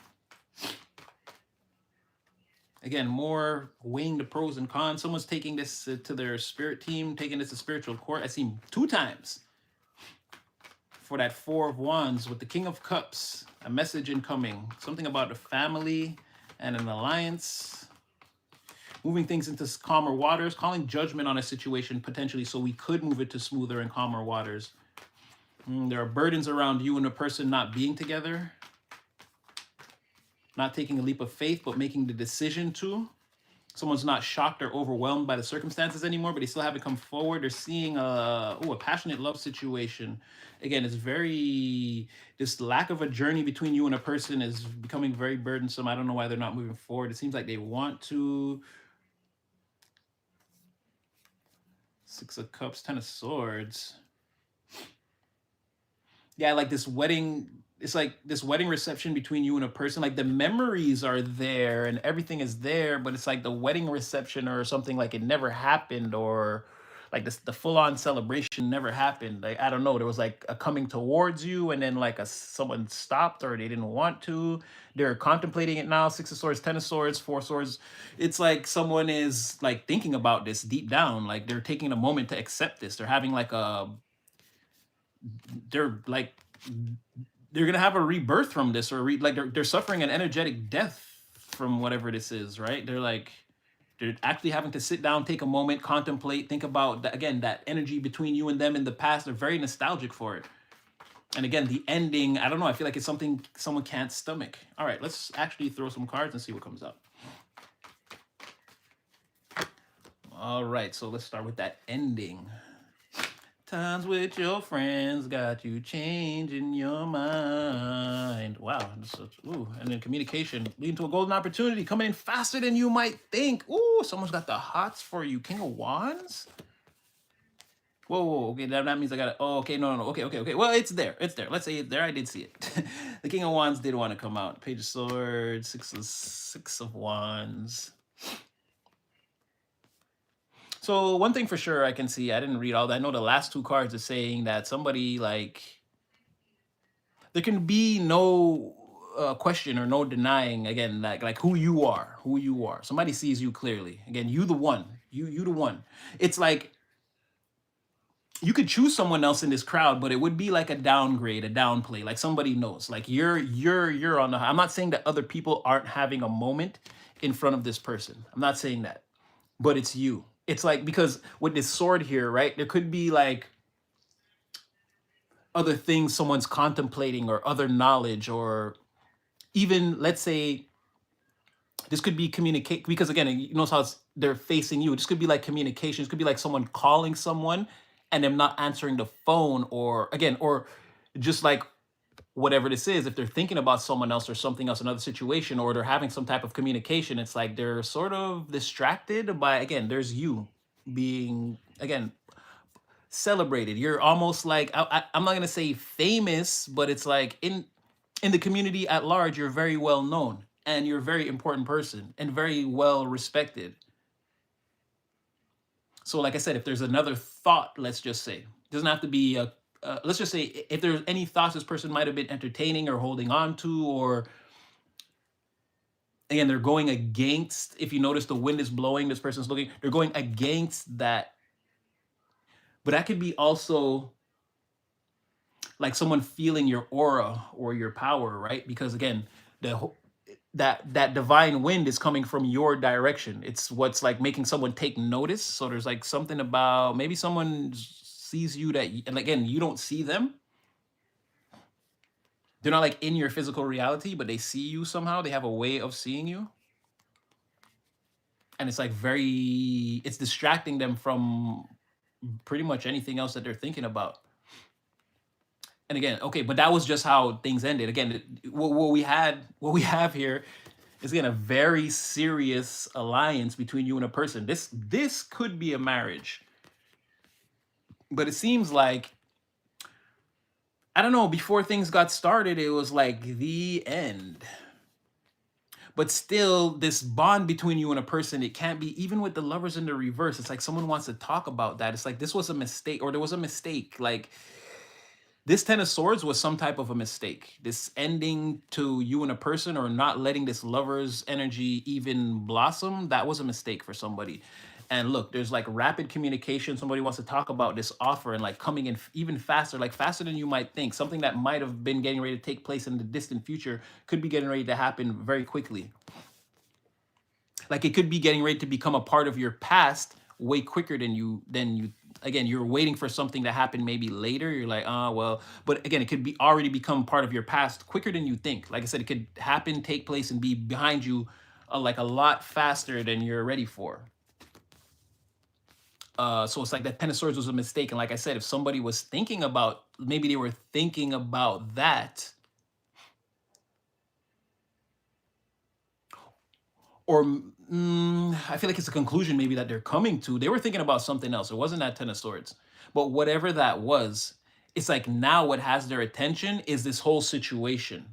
Again, more weighing the pros and cons. Someone's taking this to their spirit team, taking this to spiritual court. I see 2 times for that 4 of Wands with the King of Cups. A message incoming. Something about a family and an alliance. Moving things into calmer waters. Calling judgment on a situation potentially so we could move it to smoother and calmer waters. There are burdens around you and a person not being together. Not taking a leap of faith, but making the decision to. Someone's not shocked or overwhelmed by the circumstances anymore, but they still haven't come forward. They're seeing a passionate love situation. Again, it's this lack of a journey between you and a person is becoming very burdensome. I don't know why they're not moving forward. It seems like they want to. 6 of Cups, 10 of Swords. Yeah, like this wedding. It's like this wedding reception between you and a person. Like the memories are there and everything is there, but it's like the wedding reception or something like it never happened, or like this, the full on celebration never happened. Like, I don't know, there was like a coming towards you, and then like someone stopped or they didn't want to. They're contemplating it now. Six of Swords, Ten of Swords, Four of Swords. It's like someone is like thinking about this deep down. Like they're taking a moment to accept this. They're having like they're like they're gonna have a rebirth from this, or like they're suffering an energetic death from whatever this is, right? They're actually having to sit down, take a moment, contemplate, think about that, again, that energy between you and them in the past. They're very nostalgic for it. And again, the ending, I don't know, I feel like it's something someone can't stomach. All right, let's actually throw some cards and see what comes up. All right, so let's start with that ending. Times with your friends got you changing your mind. Wow. Ooh, and then communication leading to a golden opportunity coming in faster than you might think. Ooh, someone's got the hots for you. King of Wands? Whoa, okay, that means I got to, oh, okay, no. Okay. Well, it's there. Let's say it's there. I did see it. The King of Wands did want to come out. Page of Swords, Six of Wands. So one thing for sure I can see, I didn't read all that. I know the last two cards are saying that somebody like, there can be no question or no denying, again, like who you are. Somebody sees you clearly. Again, you the one. You the one. It's like you could choose someone else in this crowd, but it would be like a downgrade, a downplay. Like somebody knows. Like you're on the high. I'm not saying that other people aren't having a moment in front of this person. I'm not saying that. But it's you. It's like, because with this sword here, right? There could be like other things someone's contemplating, or other knowledge, or even, let's say, this could be communicate, because again, you notice how they're facing you. This could be like communication. This could be like someone calling someone and them not answering the phone, or again, or just like whatever this is, if they're thinking about someone else or something else, another situation, or they're having some type of communication, it's like they're sort of distracted by, again, there's you being, again, celebrated. You're almost like, I'm not gonna say famous, but it's like in the community at large, you're very well known, and you're a very important person and very well respected. So like I said, if there's another thought, let's just say, it doesn't have to be a, let's just say, if there's any thoughts this person might have been entertaining or holding on to, or again, they're going against, if you notice the wind is blowing, this person's looking, they're going against that. But that could be also like someone feeling your aura or your power, right? Because again, that divine wind is coming from your direction. It's what's like making someone take notice. So there's like something about, maybe someone sees you that, and again, you don't see them. They're not like in your physical reality, but they see you somehow. They have a way of seeing you. And it's like it's distracting them from pretty much anything else that they're thinking about. And again, okay, but that was just how things ended. Again, what we have here is, again, a very serious alliance between you and a person. This could be a marriage, but it seems like, I don't know, before things got started, it was like the end. But still, this bond between you and a person, it can't be, even with the Lovers in the reverse. It's like someone wants to talk about that. It's like this was a mistake, or there was a mistake. Like this Ten of Swords was some type of a mistake. This ending to you and a person, or not letting this lover's energy even blossom, that was a mistake for somebody. And look, there's like rapid communication. Somebody wants to talk about this offer, and like coming in even faster, like faster than you might think. Something that might have been getting ready to take place in the distant future could be getting ready to happen very quickly. Like it could be getting ready to become a part of your past way quicker than you again, you're waiting for something to happen maybe later. You're like, well, but again, it could be already become part of your past quicker than you think. Like I said, it could happen, take place, and be behind you like a lot faster than you're ready for. So it's like that Ten of Swords was a mistake. And like I said, if somebody was thinking about, maybe they were thinking about that, or I feel like it's a conclusion maybe that they're coming to. They were thinking about something else. It wasn't that Ten of Swords. But whatever that was, it's like now what has their attention is this whole situation.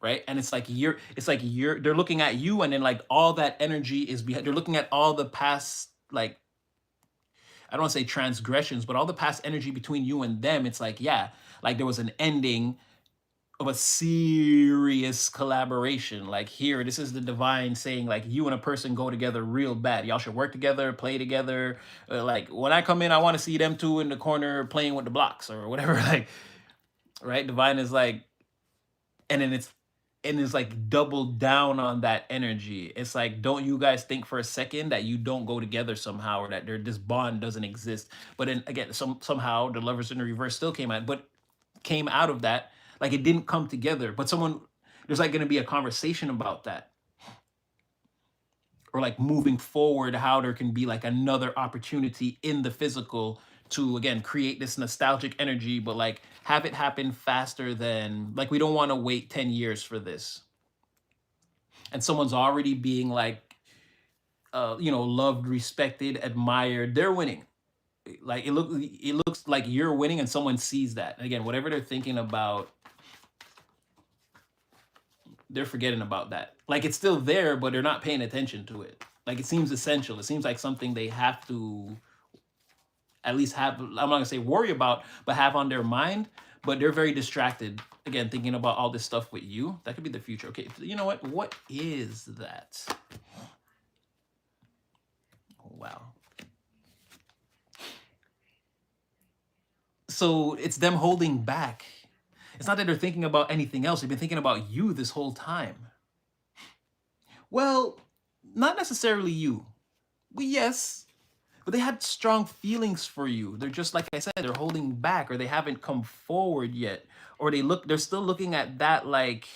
Right? And it's like they're looking at you, and then like all that energy is behind. They're looking at all the past, like, I don't want to say transgressions, but all the past energy between you and them, it's like, yeah, like there was an ending of a serious collaboration. Like here, this is the divine saying, like, you and a person go together real bad. Y'all should work together, play together. Like when I come in, I want to see them two in the corner playing with the blocks or whatever. Like, right? Divine is like, and then it's like doubled down on that energy. It's like, don't you guys think for a second that you don't go together somehow, or that this bond doesn't exist? But then again, somehow the lovers in the reverse still came out, but came out of that, like it didn't come together. But there's like going to be a conversation about that, or like moving forward, how there can be like another opportunity in the physical to again create this nostalgic energy, but like have it happen faster than, like, we don't want to wait 10 years for this. And someone's already being like loved, respected, admired. They're winning. Like it looks like you're winning, and someone sees that. Again, whatever they're thinking about, they're forgetting about that. Like it's still there, but they're not paying attention to it. Like it seems essential. It seems like something they have to at least have, I'm not gonna say worry about, but have on their mind. But they're very distracted, again, thinking about all this stuff with you. That could be the future. Okay, you know what is that? Wow. So it's them holding back. It's not that they're thinking about anything else. They've been thinking about you this whole time. Well, not necessarily you. Well, yes, but they had strong feelings for you. They're just, like I said, they're holding back, or they haven't come forward yet, or they're still looking at that like,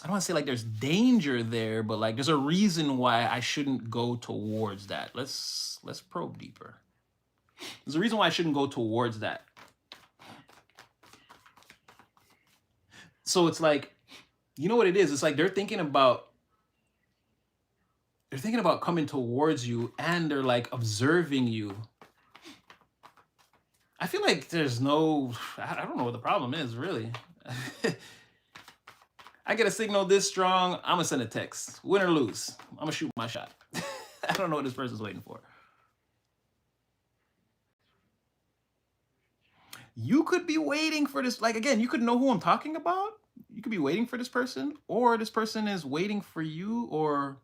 I don't want to say like there's danger there, but like there's a reason why I shouldn't go towards that. Let's probe deeper. There's a reason why I shouldn't go towards that. So it's like, you know what it is? It's like they're thinking about coming towards you, and they're like observing you. I feel like there's no, I don't know what the problem is, really. I get a signal this strong, I'm gonna send a text. Win or lose, I'm gonna shoot my shot. I don't know what this person's waiting for. You could be waiting for this, like, again, you could know who I'm talking about. You could be waiting for this person, or this person is waiting for you, or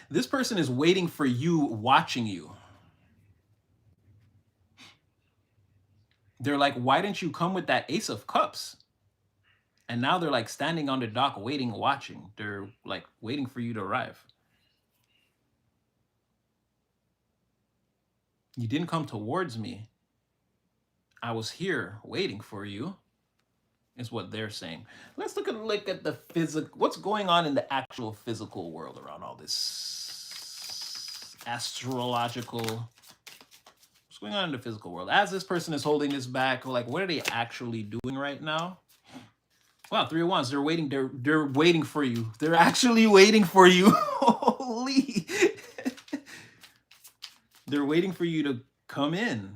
this person is waiting for you, watching you. They're like, why didn't you come with that Ace of Cups? And now they're like standing on the dock, waiting, watching. They're like waiting for you to arrive. You didn't come towards me. I was here waiting for you, is what they're saying. Let's look at the physical, what's going on in the actual physical world around all this astrological. What's going on in the physical world? As this person is holding this back, like, what are they actually doing right now? Wow, 3 of Wands. They're waiting. They're waiting for you. They're actually waiting for you. Holy. They're waiting for you to come in.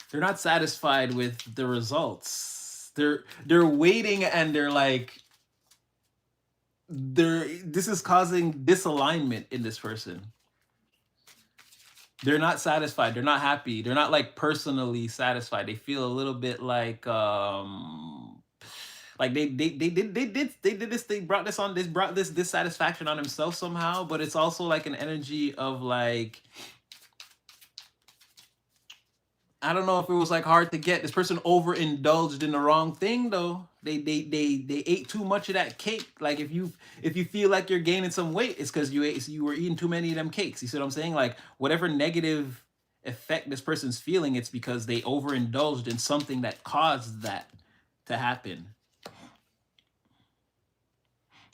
They're not satisfied with the results. They're waiting, and they're like, this is causing disalignment in this person. They're not satisfied. They're not happy. They're not like personally satisfied. They feel a little bit like they did this. They brought this dissatisfaction on themselves somehow. But it's also like an energy of like, I don't know if it was like hard to get. This person overindulged in the wrong thing though. They ate too much of that cake. Like if you feel like you're gaining some weight, it's because you were eating too many of them cakes. You see what I'm saying? Like whatever negative effect this person's feeling, it's because they overindulged in something that caused that to happen.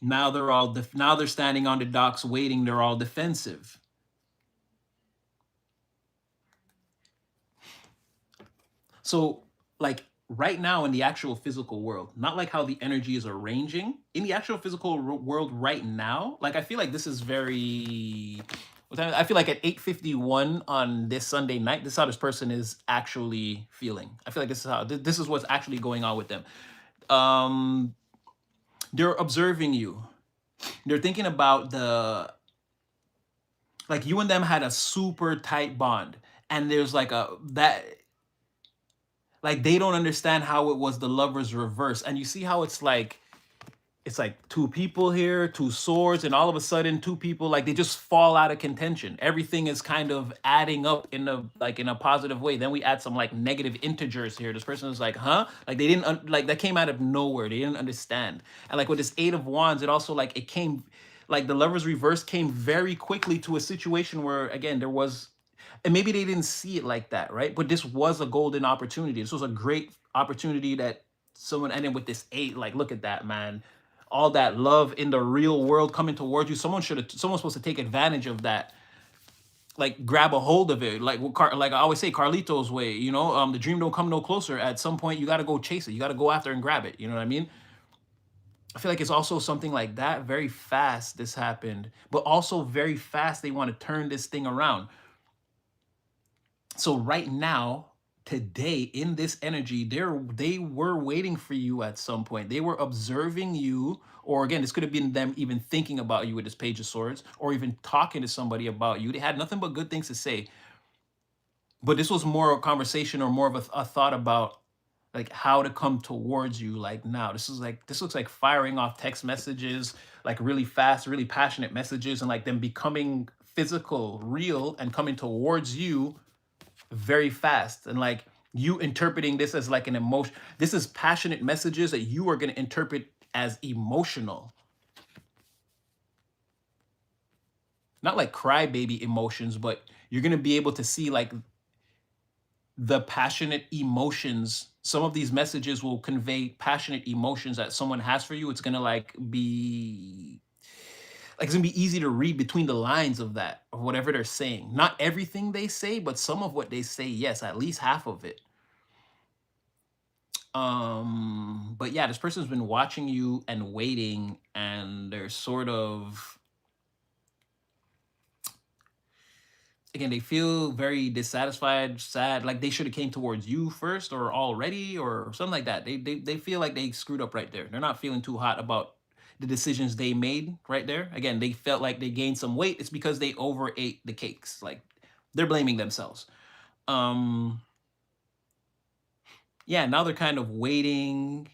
Now they're standing on the docks waiting. They're all defensive. So like right now in the actual physical world, not like how the energy is arranging, in the actual physical world right now, like I feel like this is very I feel like at 8:51 on this Sunday night, this is how this person is actually feeling. I feel like this is what's actually going on with them. Um, they're observing you. They're thinking about the like you and them had a super tight bond, and there's like a that like they don't understand how it was the lovers reverse, and you see how it's like two people here, two swords, and all of a sudden two people like they just fall out of contention. Everything is kind of adding up in a like in a positive way. Then we add some like negative integers here. This person is like, huh? Like they didn't like that came out of nowhere. They didn't understand. And like with this Eight of Wands, it also like it came like the lovers reverse came very quickly to a situation where again there was and maybe they didn't see it like that, right? But this was a golden opportunity. This was a great opportunity that someone ended with this eight. Like, look at that, man. All that love in the real world coming towards you. Someone's supposed to take advantage of that. Like, grab a hold of it. Like I always say, Carlito's way. The dream don't come no closer. At some point, you got to go chase it. You got to go after and grab it. You know what I mean? I feel like it's also something like that. Very fast this happened, but also very fast they want to turn this thing around. So right now, today, in this energy, they were waiting for you at some point. They were observing you, or again, this could have been them even thinking about you with this Page of Swords, or even talking to somebody about you. They had nothing but good things to say. But this was more a conversation or more of a thought about like how to come towards you like now. This looks like firing off text messages, like really fast, really passionate messages, and like them becoming physical, real, and coming towards you very fast, and like you interpreting this as like an emotion. This is passionate messages that you are going to interpret as emotional, not like crybaby emotions, but you're going to be able to see like the passionate emotions. Some of these messages will convey passionate emotions that someone has for you. It's going to it's gonna be easy to read between the lines of that, of whatever they're saying. Not everything they say, but some of what they say, yes, at least half of it. But yeah, this person's been watching you and waiting, and they're sort of again, they feel very dissatisfied, sad, like they should have came towards you first or already or something like that. They feel like they screwed up right there. They're not feeling too hot about the decisions they made right there. Again, they felt like they gained some weight. It's because they overate the cakes. Like they're blaming themselves. Um yeah, now they're kind of waiting,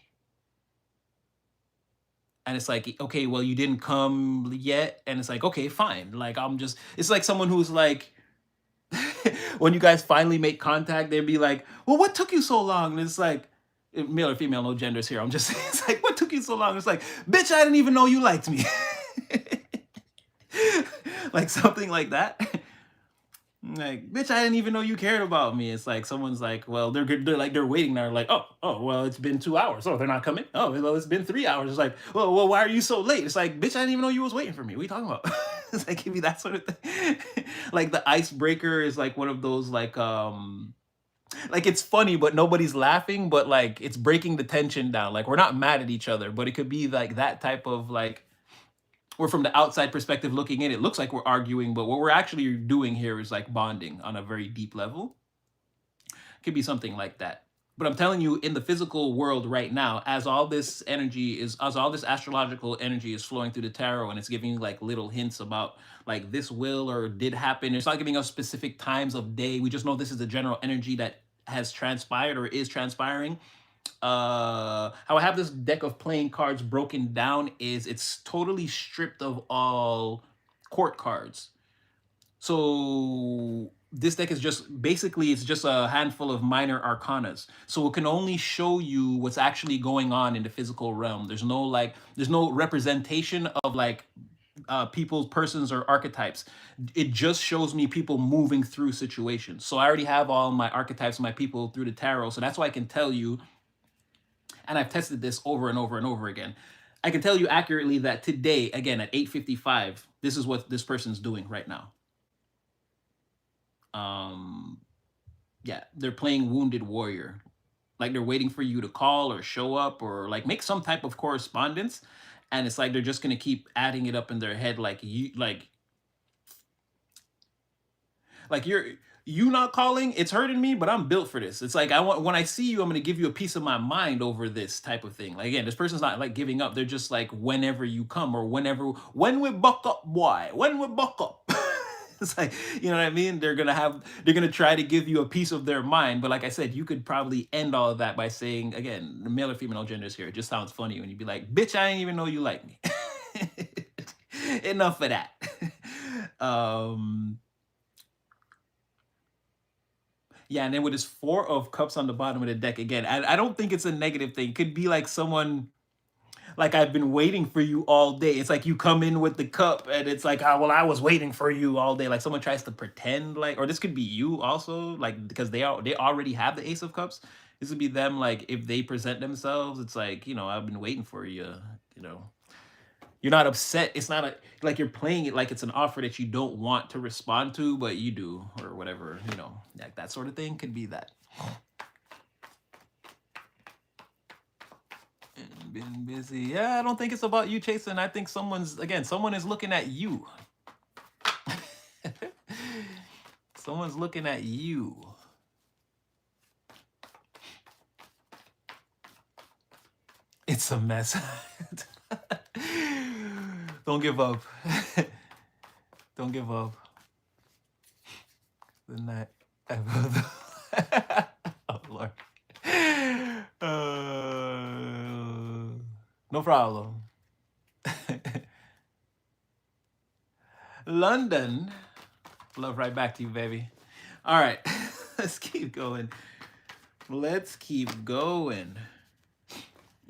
and it's like, okay, well, you didn't come yet, and it's like, okay, fine. Like it's like someone who's like when you guys finally make contact, they'd be like, well, what took you so long? And it's like, male or female, no genders here. I'm just saying, it's like, what took you so long? It's like, bitch, I didn't even know you liked me. Like something like that. Like, bitch, I didn't even know you cared about me. It's like someone's like, well, they're good. They're waiting now. Like, oh, well, it's been 2 hours. Oh, they're not coming. Oh, well, it's been 3 hours. It's like, well, why are you so late? It's like, bitch, I didn't even know you was waiting for me. What are you talking about? It's like, give me that sort of thing. Like the icebreaker is like one of those like it's funny, but nobody's laughing, but like it's breaking the tension down. Like we're not mad at each other, but it could be like that type of like we're from the outside perspective looking in, it looks like we're arguing, but what we're actually doing here is like bonding on a very deep level. It could be something like that. But I'm telling you, in the physical world right now, as all this astrological energy is flowing through the tarot, and it's giving you like little hints about like this will or did happen. It's not giving us specific times of day. We just know this is the general energy that has transpired or is transpiring. How I have this deck of playing cards broken down is it's totally stripped of all court cards. So this deck is just basically it's just a handful of minor arcanas. So it can only show you what's actually going on in the physical realm. There's no representation of like people, persons, or archetypes. It just shows me people moving through situations. So I already have all my archetypes, my people through the tarot. So that's why I can tell you, and I've tested this over and over and over again. I can tell you accurately that today, again at 8:55, this is what this person's doing right now. Yeah, they're playing Wounded Warrior. Like they're waiting for you to call or show up or like make some type of correspondence, and it's like they're just gonna keep adding it up in their head, like Like you not calling, it's hurting me, but I'm built for this. It's like I want when I see you, I'm gonna give you a piece of my mind over this type of thing. Like again, this person's not like giving up. They're just like whenever you come or when we buck up, boy, when we buck up. It's like, you know what I mean? They're gonna try to give you a piece of their mind. But like I said, you could probably end all of that by saying, again, the male or female genders here. It just sounds funny when you be like, bitch, I ain't even know you like me. Enough of that. um Yeah, and then with his four of cups on the bottom of the deck again, I don't think it's a negative thing. Could be like someone like I've been waiting for you all day. It's like you come in with the cup and it's like, oh well, I was waiting for you all day. Like someone tries to pretend like, or this could be you also, like because they already have the Ace of Cups. This would be them like if they present themselves, it's like, I've been waiting for you, you know. You're not upset. It's not like you're playing it like it's an offer that you don't want to respond to, but you do, or whatever, like that sort of thing could be that. Been busy. Yeah, I don't think it's about you chasing. I think someone is looking at you. Someone's looking at you. It's a mess. Don't give up. Don't give up. The night. Oh Lord. No problem. London. Love right back to you, baby. All right. Let's keep going. Let's keep going.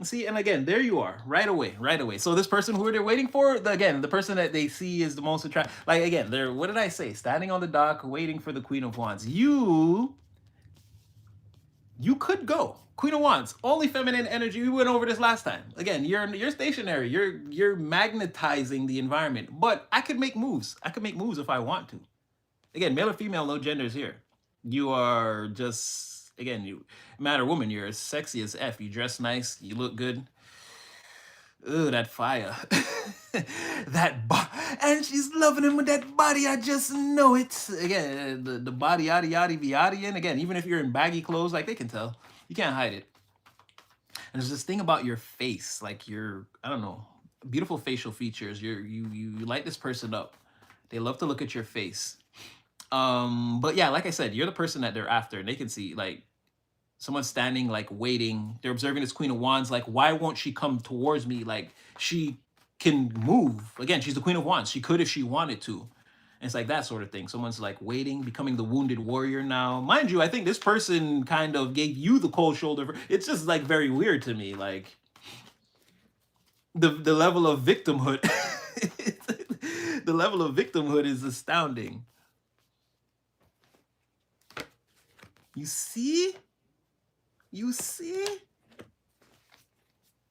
See, and again, there you are, right away. So this person who they're waiting for, the person that they see is the most attractive. Like again, they're what did I say? Standing on the dock, waiting for the Queen of Wands. You could go. Queen of Wands, only feminine energy. We went over this last time. Again, you're stationary. You're magnetizing the environment. But I could make moves. I could make moves if I want to. Again, male or female, no genders here. You are just, again, you man or woman, you're as sexy as F. You dress nice, you look good. Ooh, that fire. And she's loving him with that body. I just know it. Again, the body, yada, yada, yada. And again, even if you're in baggy clothes, like they can tell. You can't hide it. And there's this thing about your face, like I don't know, beautiful facial features. You light this person up. They love to look at your face. But yeah, like I said, you're the person that they're after, and they can see like someone's standing, like waiting. They're observing this Queen of Wands. Like, why won't she come towards me? Like, she can move. Again, she's the Queen of Wands. She could if she wanted to. And it's like that sort of thing. Someone's like waiting, becoming the wounded warrior now. Mind you, I think this person kind of gave you the cold shoulder. It's just like very weird to me. Like the level of victimhood. The level of victimhood is astounding. You see? You see?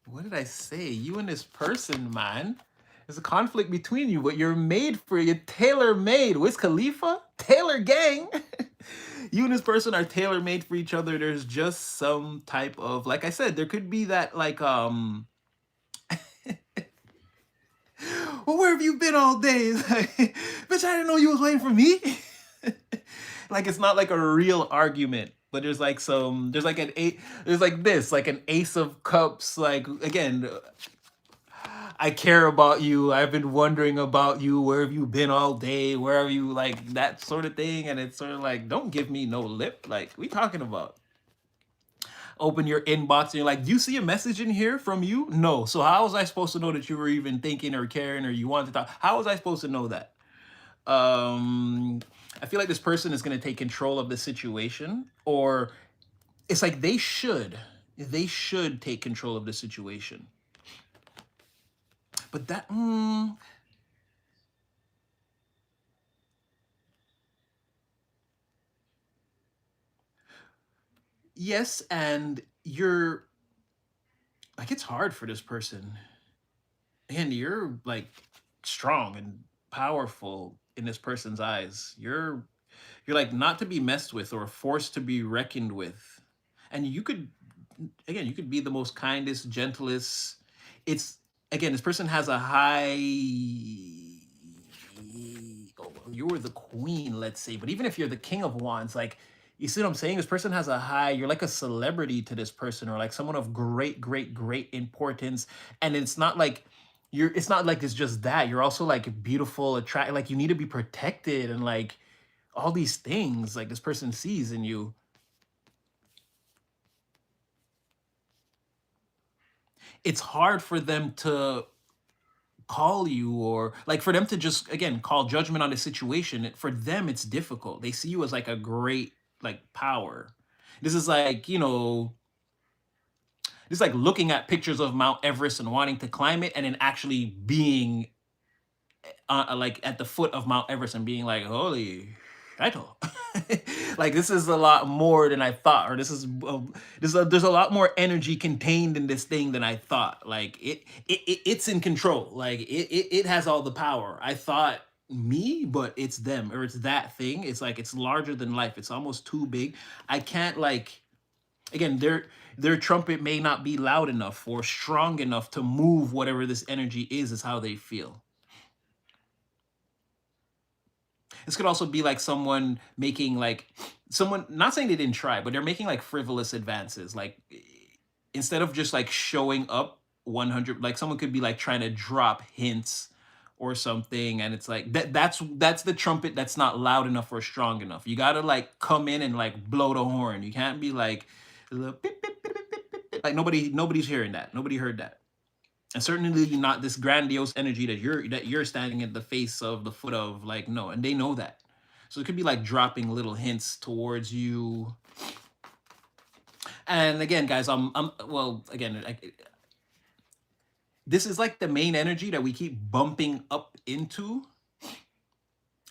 What did I say? You and this person, man. There's a conflict between you, but you're made for you. Tailor-made. Wiz Khalifa? Taylor gang. You and this person are tailor-made for each other. There's just some type of, like I said, there could be that like, well, where have you been all day? Like, bitch, I didn't know you was waiting for me. Like it's not like a real argument, but there's like an Ace of Cups. Like again, I care about you. I've been wondering about you. Where have you been all day? Where are you? Like that sort of thing. And it's sort of like, don't give me no lip. Like, we talking about? Open your inbox and you're like, do you see a message in here from you? No. So how was I supposed to know that you were even thinking or caring or you wanted to talk? How was I supposed to know that? I feel like this person is going to take control of the situation, or it's like they should take control of the situation. But that, yes, and you're like, it's hard for this person, and you're like strong and powerful in this person's eyes. You're like not to be messed with or forced to be reckoned with. And you could, again, you could be the most kindest, gentlest. It's, again, this person has a high, you're the queen, let's say, but even if you're the king of wands, like, you see what I'm saying? This person has a high, you're like a celebrity to this person, or like someone of great, great, great importance. And it's not like it's not like it's just that. You're also like beautiful, attract, like you need to be protected and like all these things like this person sees in you. It's hard for them to call you, or like for them to just again call judgment on the situation. For them it's difficult. They see you as like a great like power. This is like, this is like looking at pictures of Mount Everest and wanting to climb it, and then actually being like at the foot of Mount Everest and being like, holy shito. Like this is a lot more than I thought, or there's a lot more energy contained in this thing than I thought. Like it's in control. Like it has all the power. I thought me, but it's them, or it's that thing. It's like it's larger than life. It's almost too big. I can't like, again, their trumpet may not be loud enough or strong enough to move whatever this energy is how they feel. This could also be like someone making like, someone, not saying they didn't try, but they're making like frivolous advances. Like instead of just like showing up 100, like someone could be like trying to drop hints or something, and it's like that's the trumpet that's not loud enough or strong enough. You got to like come in and like blow the horn. You can't be like like nobody's hearing that. Nobody heard that. And certainly not this grandiose energy that you're standing at the face of the foot of, like, no, and they know that. So it could be like dropping little hints towards you. And again, guys, I'm well, again, this is like the main energy that we keep bumping up into.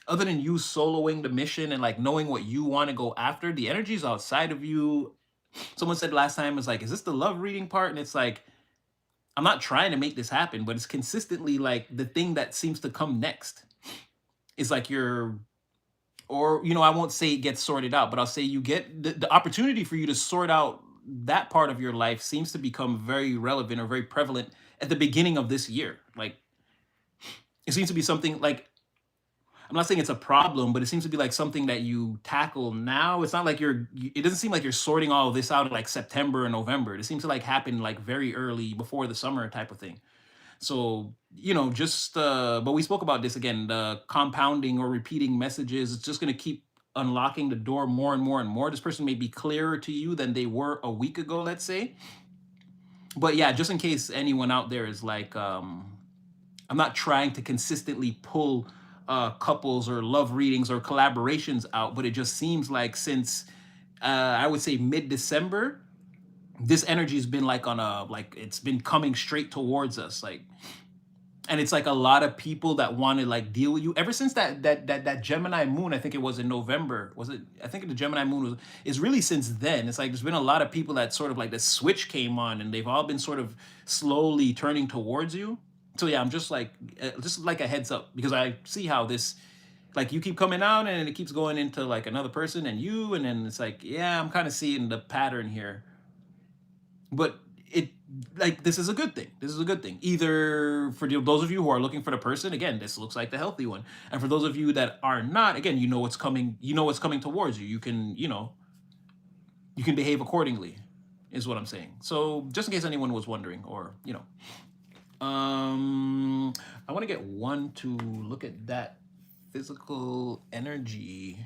Other than you soloing the mission and like knowing what you want to go after, the energy's outside of you. Someone said last time, is like, is this the love reading part? And it's like, I'm not trying to make this happen, but it's consistently like the thing that seems to come next is like or I won't say it gets sorted out, but I'll say you get the opportunity for you to sort out that part of your life seems to become very relevant or very prevalent at the beginning of this year. Like it seems to be something like, I'm not saying it's a problem, but it seems to be like something that you tackle now. It's not like it doesn't seem like you're sorting all of this out in like September and November. It seems to like happen like very early before the summer type of thing. So, just, but we spoke about this again, the compounding or repeating messages. It's just going to keep unlocking the door more and more and more. This person may be clearer to you than they were a week ago, let's say. But yeah, just in case anyone out there is like, I'm not trying to consistently pull couples or love readings or collaborations out, but it just seems like since I would say mid-December, this energy has been like it's been coming straight towards us, like, and it's like a lot of people that want to like deal with you ever since that Gemini moon. I think it was in November. Was it? I think the Gemini moon is really since then. It's like there's been a lot of people that sort of like the switch came on, and they've all been sort of slowly turning towards you. So yeah, I'm just like a heads up, because I see how this, like, you keep coming out and it keeps going into like another person and you, and then it's like, yeah, I'm kind of seeing the pattern here. But it, like, this is a good thing. This is a good thing. Either for those of you who are looking for the person, again, this looks like the healthy one. And for those of you that are not, again, you know what's coming. You know what's coming towards you. You can, you can behave accordingly, is what I'm saying. So just in case anyone was wondering, or I want to get one to look at that physical energy.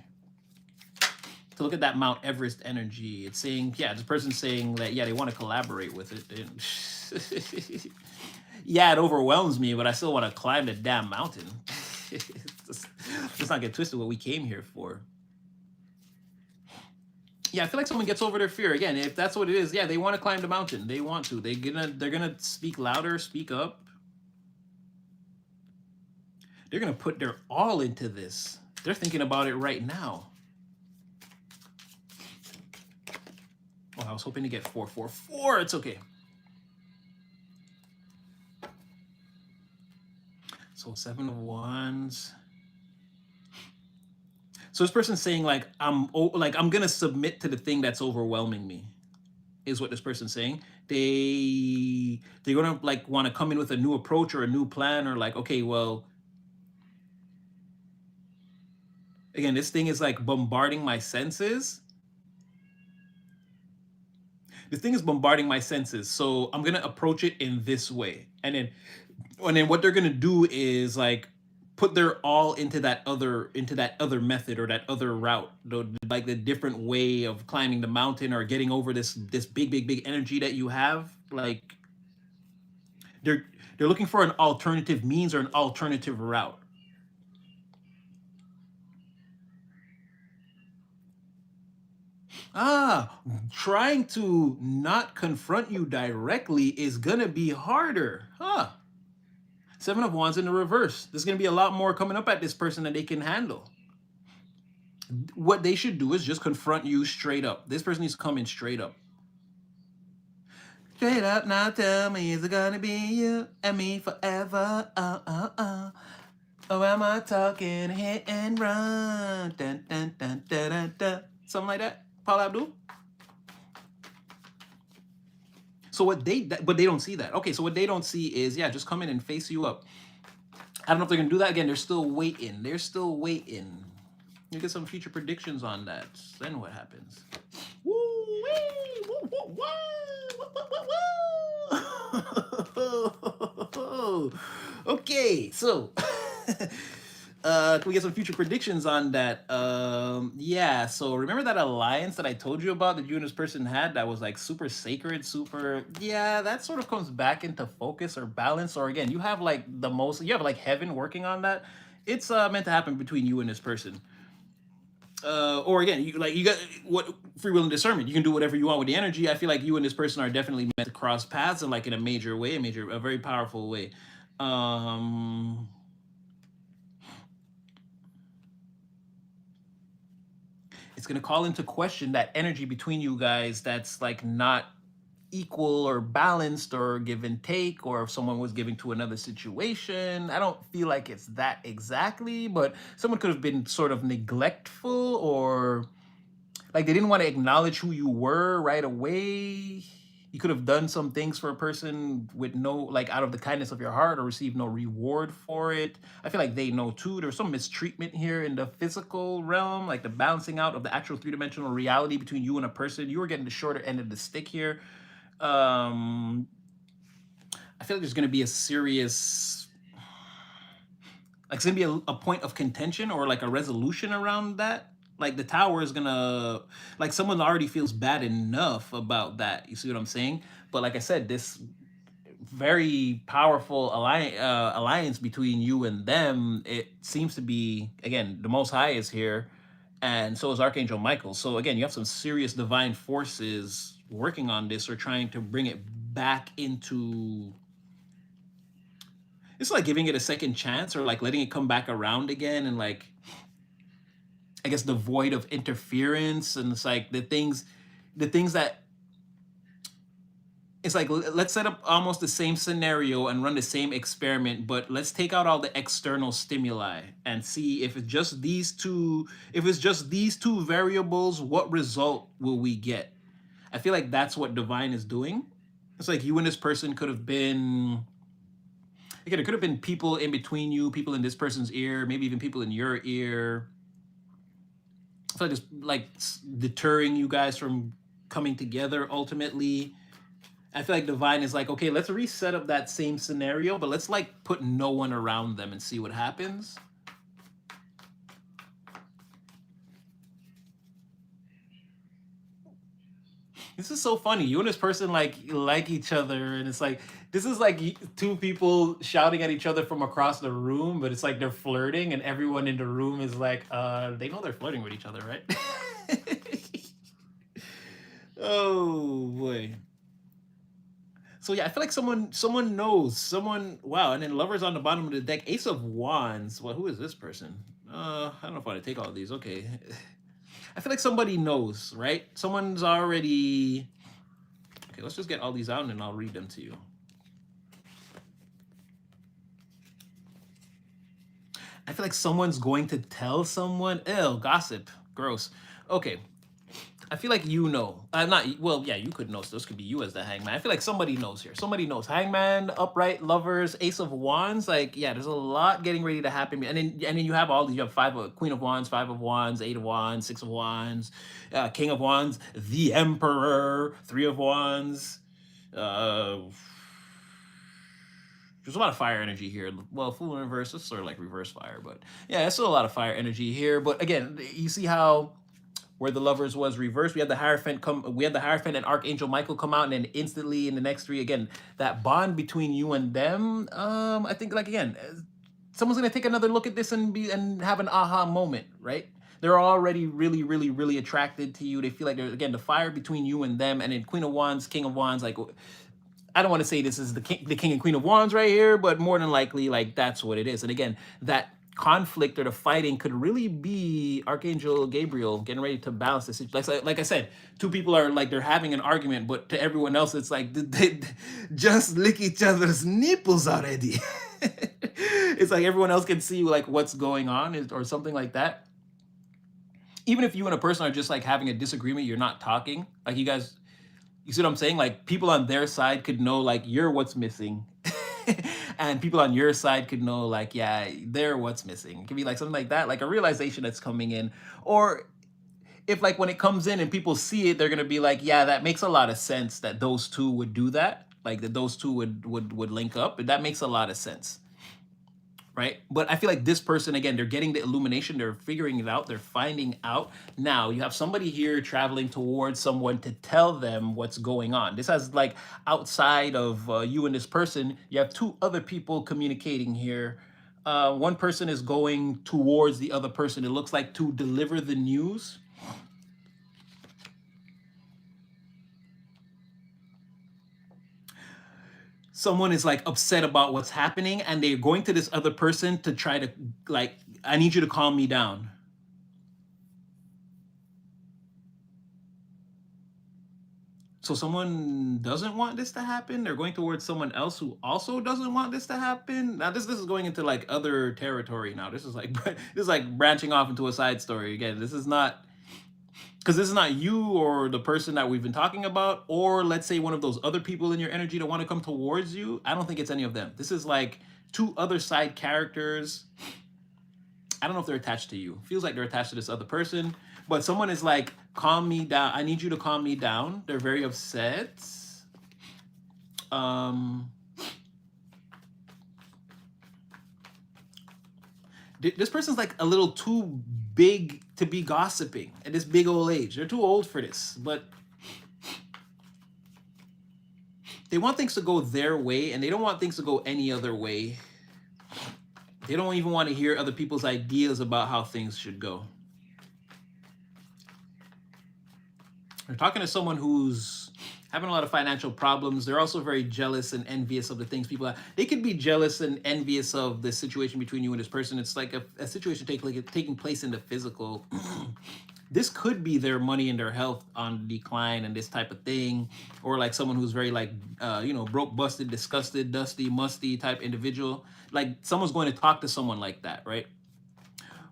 To look at that Mount Everest energy. It's saying, yeah, this person's saying that, yeah, they want to collaborate with it. Yeah, it overwhelms me, but I still want to climb the damn mountain. Let's not get twisted what we came here for. Yeah, I feel like someone gets over their fear. Again, if that's what it is, yeah, they want to climb the mountain. They want to. They're gonna speak louder, speak up. They're gonna put their all into this. They're thinking about it right now. Oh, I was hoping to get 444. It's okay. So 7 of Wands. So this person's saying like, I'm gonna submit to the thing that's overwhelming me, is what this person's saying. They're gonna like want to come in with a new approach or a new plan, or like, okay, well, Again, this thing is like bombarding my senses. This thing is bombarding my senses. So I'm gonna approach it in this way. And then what they're gonna do is like put their all into that other method or that other route, like the different way of climbing the mountain or getting over this big energy that you have. Like they're they're looking for an alternative means or an alternative route. Ah, trying to not confront you directly is gonna be harder, huh? Seven of Wands in the reverse. There's gonna be a lot more coming up at this person that they can handle. What they should do is just confront you straight up. This person needs to come in straight up. Straight up now, tell me, is it gonna be you and me forever? Or am I talking hit and run? Dun, dun, dun, dun, dun, dun. Something like that. Paul Abdul. So but they don't see that. Okay, so what they don't see is, yeah, just come in and face you up. I don't know if they're gonna do that again. They're still waiting. They're still waiting. You get some future predictions on that. Then what happens? Woo wee! Woo woo woo! Okay, so can we get some future predictions on that? Yeah, so remember that alliance that I told you about that you and this person had that was like super sacred, super, yeah, that sort of comes back into focus or balance. Or again, you have like you have like heaven working on that. It's meant to happen between you and this person. Or again, you got what free will and discernment. You can do whatever you want with the energy. I feel like you and this person are definitely meant to cross paths in like in a major way, a very powerful way. Um it's going to call into question that energy between you guys that's like not equal or balanced or give and take, or if someone was giving to another situation. I don't feel like it's that exactly, but someone could have been sort of neglectful, or like they didn't want to acknowledge who you were right away. You could have done some things for a person with no, like out of the kindness of your heart, or received no reward for it. I feel like they know too. There's some mistreatment here in the physical realm, like the balancing out of the actual three-dimensional reality between you and a person. You were getting the shorter end of the stick here. I feel like there's going to be a serious, like it's going to be a point of contention or like a resolution around that. Like the tower is gonna, like someone already feels bad enough about that. You see what I'm saying? But like I said, this very powerful alliance between you and them, it seems to be, again, the Most High is here, and so is Archangel Michael. So again, you have some serious divine forces working on this or trying to bring it back into. It's like giving it a second chance or like letting it come back around again, and like I guess the void of interference, and it's like the things that it's like let's set up almost the same scenario and run the same experiment, but let's take out all the external stimuli and see if it's just these two variables, what result will we get? I feel like that's what divine is doing. It's like you and this person could have been, again, it could have been people in between you, people in this person's ear, maybe even people in your ear. I feel like it's like deterring you guys from coming together ultimately. I feel like divine is like, okay, let's reset up that same scenario, but let's like put no one around them and see what happens. This is so funny. You and this person like each other, and it's like this is like two people shouting at each other from across the room, but it's like they're flirting, and everyone in the room is like, they know they're flirting with each other, right? Oh boy. So yeah, I feel like someone knows. Wow, and then lovers on the bottom of the deck, Ace of Wands. Well, who is this person? I don't know if I want to take all of these. Okay. I feel like somebody knows, right? Someone's already. Okay, let's just get all these out and then I'll read them to you. I feel like someone's going to tell someone. Ew, gossip. Gross. Okay. I feel like you know. Not well, yeah, you could know. So this could be you as the hangman. I feel like somebody knows here. Somebody knows. Hangman, upright, lovers, ace of wands. Like, yeah, there's a lot getting ready to happen. And then you have all these. You have five of queen of wands, five of wands, eight of wands, six of wands, king of wands, the emperor, three of wands. Uh, there's a lot of fire energy here. Well, Fool in reverse, it's sort of like reverse fire, but yeah, it's still a lot of fire energy here. But again, you see how where the lovers was reversed. We had the Hierophant come. We had the Hierophant and Archangel Michael come out, and then instantly in the next three, again, that bond between you and them. I think like again, someone's gonna take another look at this and have an aha moment, right? They're already really, really, really attracted to you. They feel like there's again the fire between you and them, and then Queen of Wands, King of Wands, like I don't want to say this is the king and queen of wands right here, but more than likely, like that's what it is. And again, that conflict or the fighting could really be Archangel Gabriel getting ready to balance the situation. Like I said, two people are like they're having an argument, but to everyone else, it's like they just lick each other's nipples already. It's like everyone else can see like what's going on or something like that. Even if you and a person are just like having a disagreement, you're not talking. Like you see what I'm saying? Like people on their side could know like you're what's missing. And people on your side could know like, yeah, they're what's missing. It could be like something like that, like a realization that's coming in. Or if like when it comes in and people see it, they're gonna be like, yeah, that makes a lot of sense that those two would do that. Like that those two would link up. That makes a lot of sense, right? But I feel like this person, again, they're getting the illumination, they're figuring it out, they're finding out. Now you have somebody here traveling towards someone to tell them what's going on. This has like outside of you and this person, you have two other people communicating here. One person is going towards the other person, it looks like, to deliver the news. Someone is like upset about what's happening and they're going to this other person to try to like, I need you to calm me down. So someone doesn't want this to happen. They're going towards someone else who also doesn't want this to happen. Now this is going into like other territory. Now this is like this is like branching off into a side story again. This is not because this is not you or the person that we've been talking about, or let's say one of those other people in your energy that want to come towards you. I don't think it's any of them. This is like two other side characters. I don't know if they're attached to you. Feels like they're attached to this other person, but someone is like, calm me down. I need you to calm me down. They're very upset. Um, this person's like a little too big to be gossiping at this big old age. They're too old for this, but they want things to go their way and they don't want things to go any other way. They don't even want to hear other people's ideas about how things should go. They're talking to someone who's having a lot of financial problems. They're also very jealous and envious of the things people have. They could be jealous and envious of the situation between you and this person. It's like a situation taking place in the physical. This could be their money and their health on decline and this type of thing, or like someone who's very like broke, busted, disgusted, dusty, musty type individual. Like someone's going to talk to someone like that, right?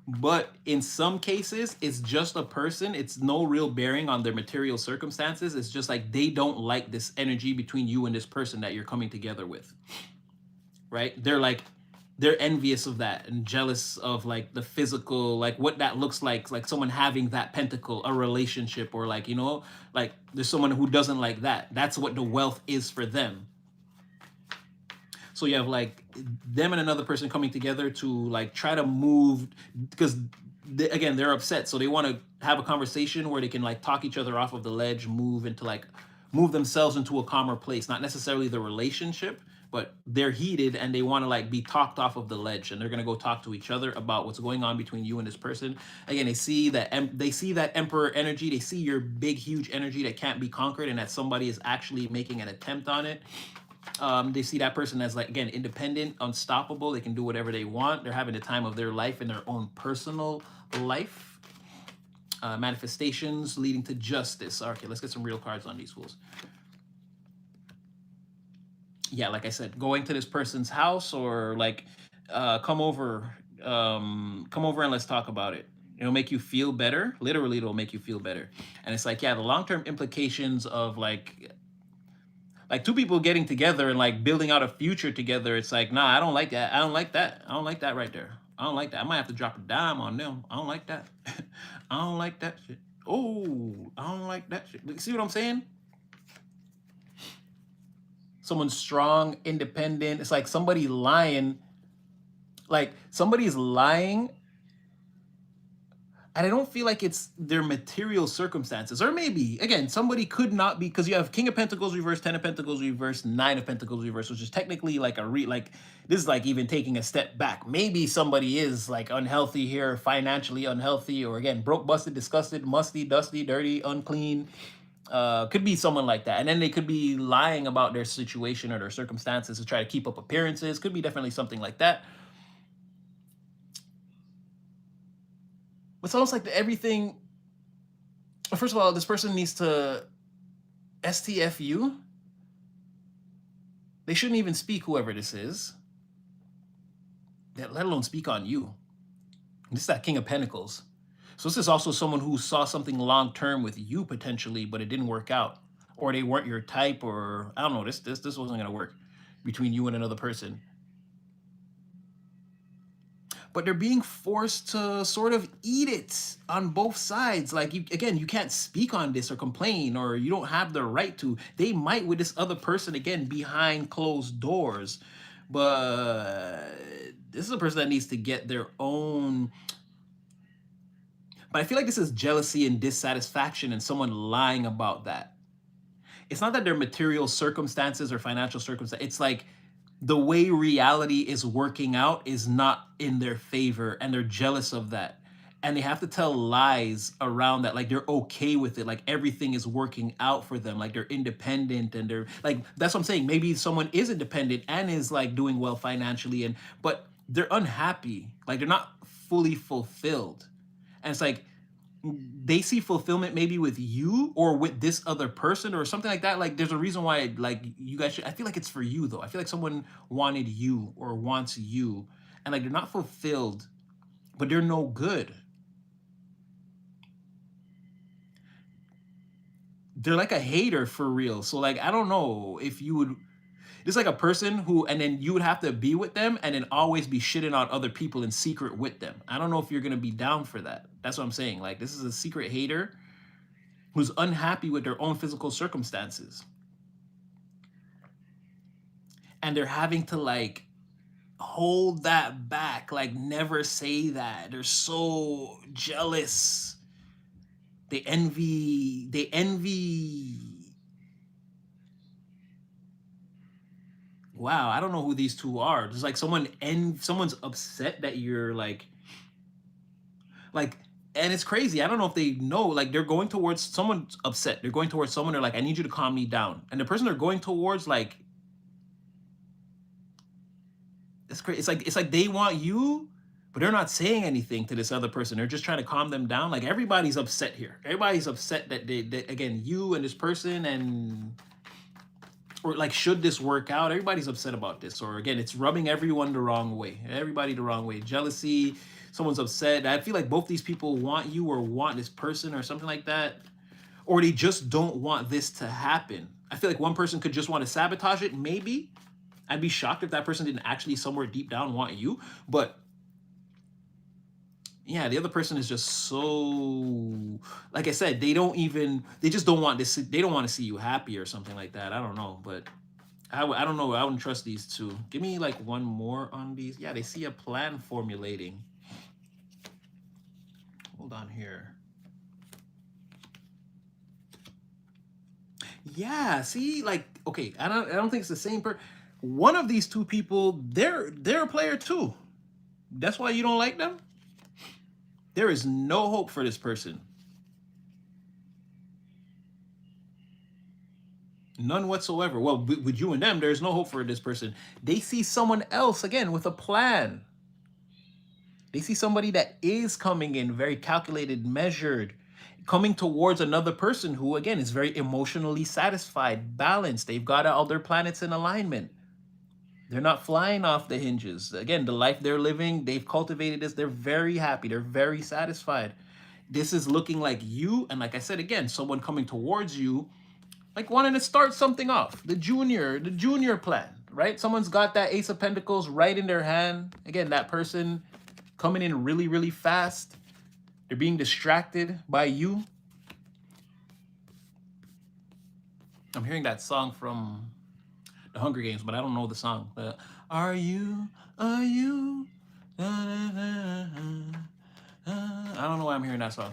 But in some cases it's just a person. It's no real bearing on their material circumstances. It's just like they don't like this energy between you and this person that you're coming together with, right? They're envious of that and jealous of like the physical, like what that looks like someone having that pentacle, a relationship, or like like there's someone who doesn't like that. That's what the wealth is for them. So you have like them and another person coming together to like try to move, because again they're upset, so they want to have a conversation where they can like talk each other off of the ledge, move themselves into a calmer place. Not necessarily the relationship, but they're heated and they want to like be talked off of the ledge, and they're going to go talk to each other about what's going on between you and this person. Again, they see that emperor energy. They see your big huge energy that can't be conquered, and that somebody is actually making an attempt on it. They see that person as like, again, independent, unstoppable. They can do whatever they want. They're having the time of their life in their own personal life. Manifestations leading to justice. Okay, let's get some real cards on these fools. Yeah, like I said, going to this person's house, or like come over and let's talk about it. It'll make you feel better. Literally, it'll make you feel better. And it's like, yeah, the long-term implications of like two people getting together and like building out a future together. It's like, nah, I don't like that. I don't like that. I don't like that right there. I don't like that. I might have to drop a dime on them. I don't like that. I don't like that shit. Oh, I don't like that shit. See what I'm saying? Someone's strong, independent. It's like somebody lying. Like somebody's lying, and I don't feel like it's their material circumstances. Or maybe, again, somebody could not be, because you have King of Pentacles reverse, Ten of Pentacles reverse, Nine of Pentacles reverse, which is technically like like this is like even taking a step back. Maybe somebody is like unhealthy here, financially unhealthy, or again, broke, busted, disgusted, musty, dusty, dirty, unclean. Could be someone like that. And then they could be lying about their situation or their circumstances to try to keep up appearances. Could be definitely something like that. It's almost like everything. First of all, this person needs to STFU. They shouldn't even speak, whoever this is, let alone speak on you. This is that King of Pentacles. So this is also someone who saw something long term with you potentially, but it didn't work out, or they weren't your type, or I don't know. This wasn't gonna work between you and another person. But they're being forced to sort of eat it on both sides. Like, again, you can't speak on this or complain, or you don't have the right to. They might with this other person, again, behind closed doors. But this is a person that needs to get their own. But I feel like this is jealousy and dissatisfaction and someone lying about that. It's not that their material circumstances or financial circumstances. It's like the way reality is working out is not in their favor, and they're jealous of that. And they have to tell lies around that, like they're okay with it, like everything is working out for them, like they're independent, and they're like, that's what I'm saying. Maybe someone is independent and is like doing well financially, and but they're unhappy, like they're not fully fulfilled. And it's like they see fulfillment maybe with you or with this other person or something like that. Like there's a reason why like you guys should, I feel like it's for you though. I feel like someone wanted you or wants you, and like they're not fulfilled, but they're no good. They're like a hater for real. So like I don't know if you would, it's like a person who, and then you would have to be with them and then always be shitting on other people in secret with them. I don't know if you're gonna be down for that. That's what I'm saying. Like this is a secret hater who's unhappy with their own physical circumstances. And they're having to like hold that back, like never say that. They're so jealous. They envy. Wow, I don't know who these two are. It's like someone's upset that you're like, and it's crazy. I don't know if they know, like they're going towards someone's upset. They're going towards someone. They're like, I need you to calm me down. And the person they're going towards, like, it's crazy. It's like they want you, but they're not saying anything to this other person. They're just trying to calm them down. Like everybody's upset here. Everybody's upset that that again, you and this person, and or like, should this work out? Everybody's upset about this. Or again, it's rubbing everyone the wrong way. Everybody the wrong way. Jealousy, someone's upset. I feel like both these people want you or want this person or something like that. Or they just don't want this to happen. I feel like one person could just want to sabotage it, maybe. I'd be shocked if that person didn't actually somewhere deep down want you. But yeah, the other person is just so, like I said, they just don't want this. They don't want to see you happy or something like that. I don't know, but I don't know. I wouldn't trust these two. Give me like one more on these. Yeah, they see a plan formulating. Hold on here. Yeah, see, like, okay, I don't think it's the same person. One of these two people, they're a player too. That's why you don't like them. There is no hope for this person. None whatsoever. Well, with you and them, there's no hope for this person. They see someone else, again, with a plan. They see somebody that is coming in very calculated, measured, coming towards another person who, again, is very emotionally satisfied, balanced. They've got all their planets in alignment. They're not flying off the hinges. Again, the life they're living, they've cultivated this. They're very happy. They're very satisfied. This is looking like you. And like I said, again, someone coming towards you, like wanting to start something off. The junior plan, right? Someone's got that Ace of Pentacles right in their hand. Again, that person coming in really, really fast. They're being distracted by you. I'm hearing that song from the Hunger Games, but I don't know the song. Are you? I don't know why I'm hearing that song.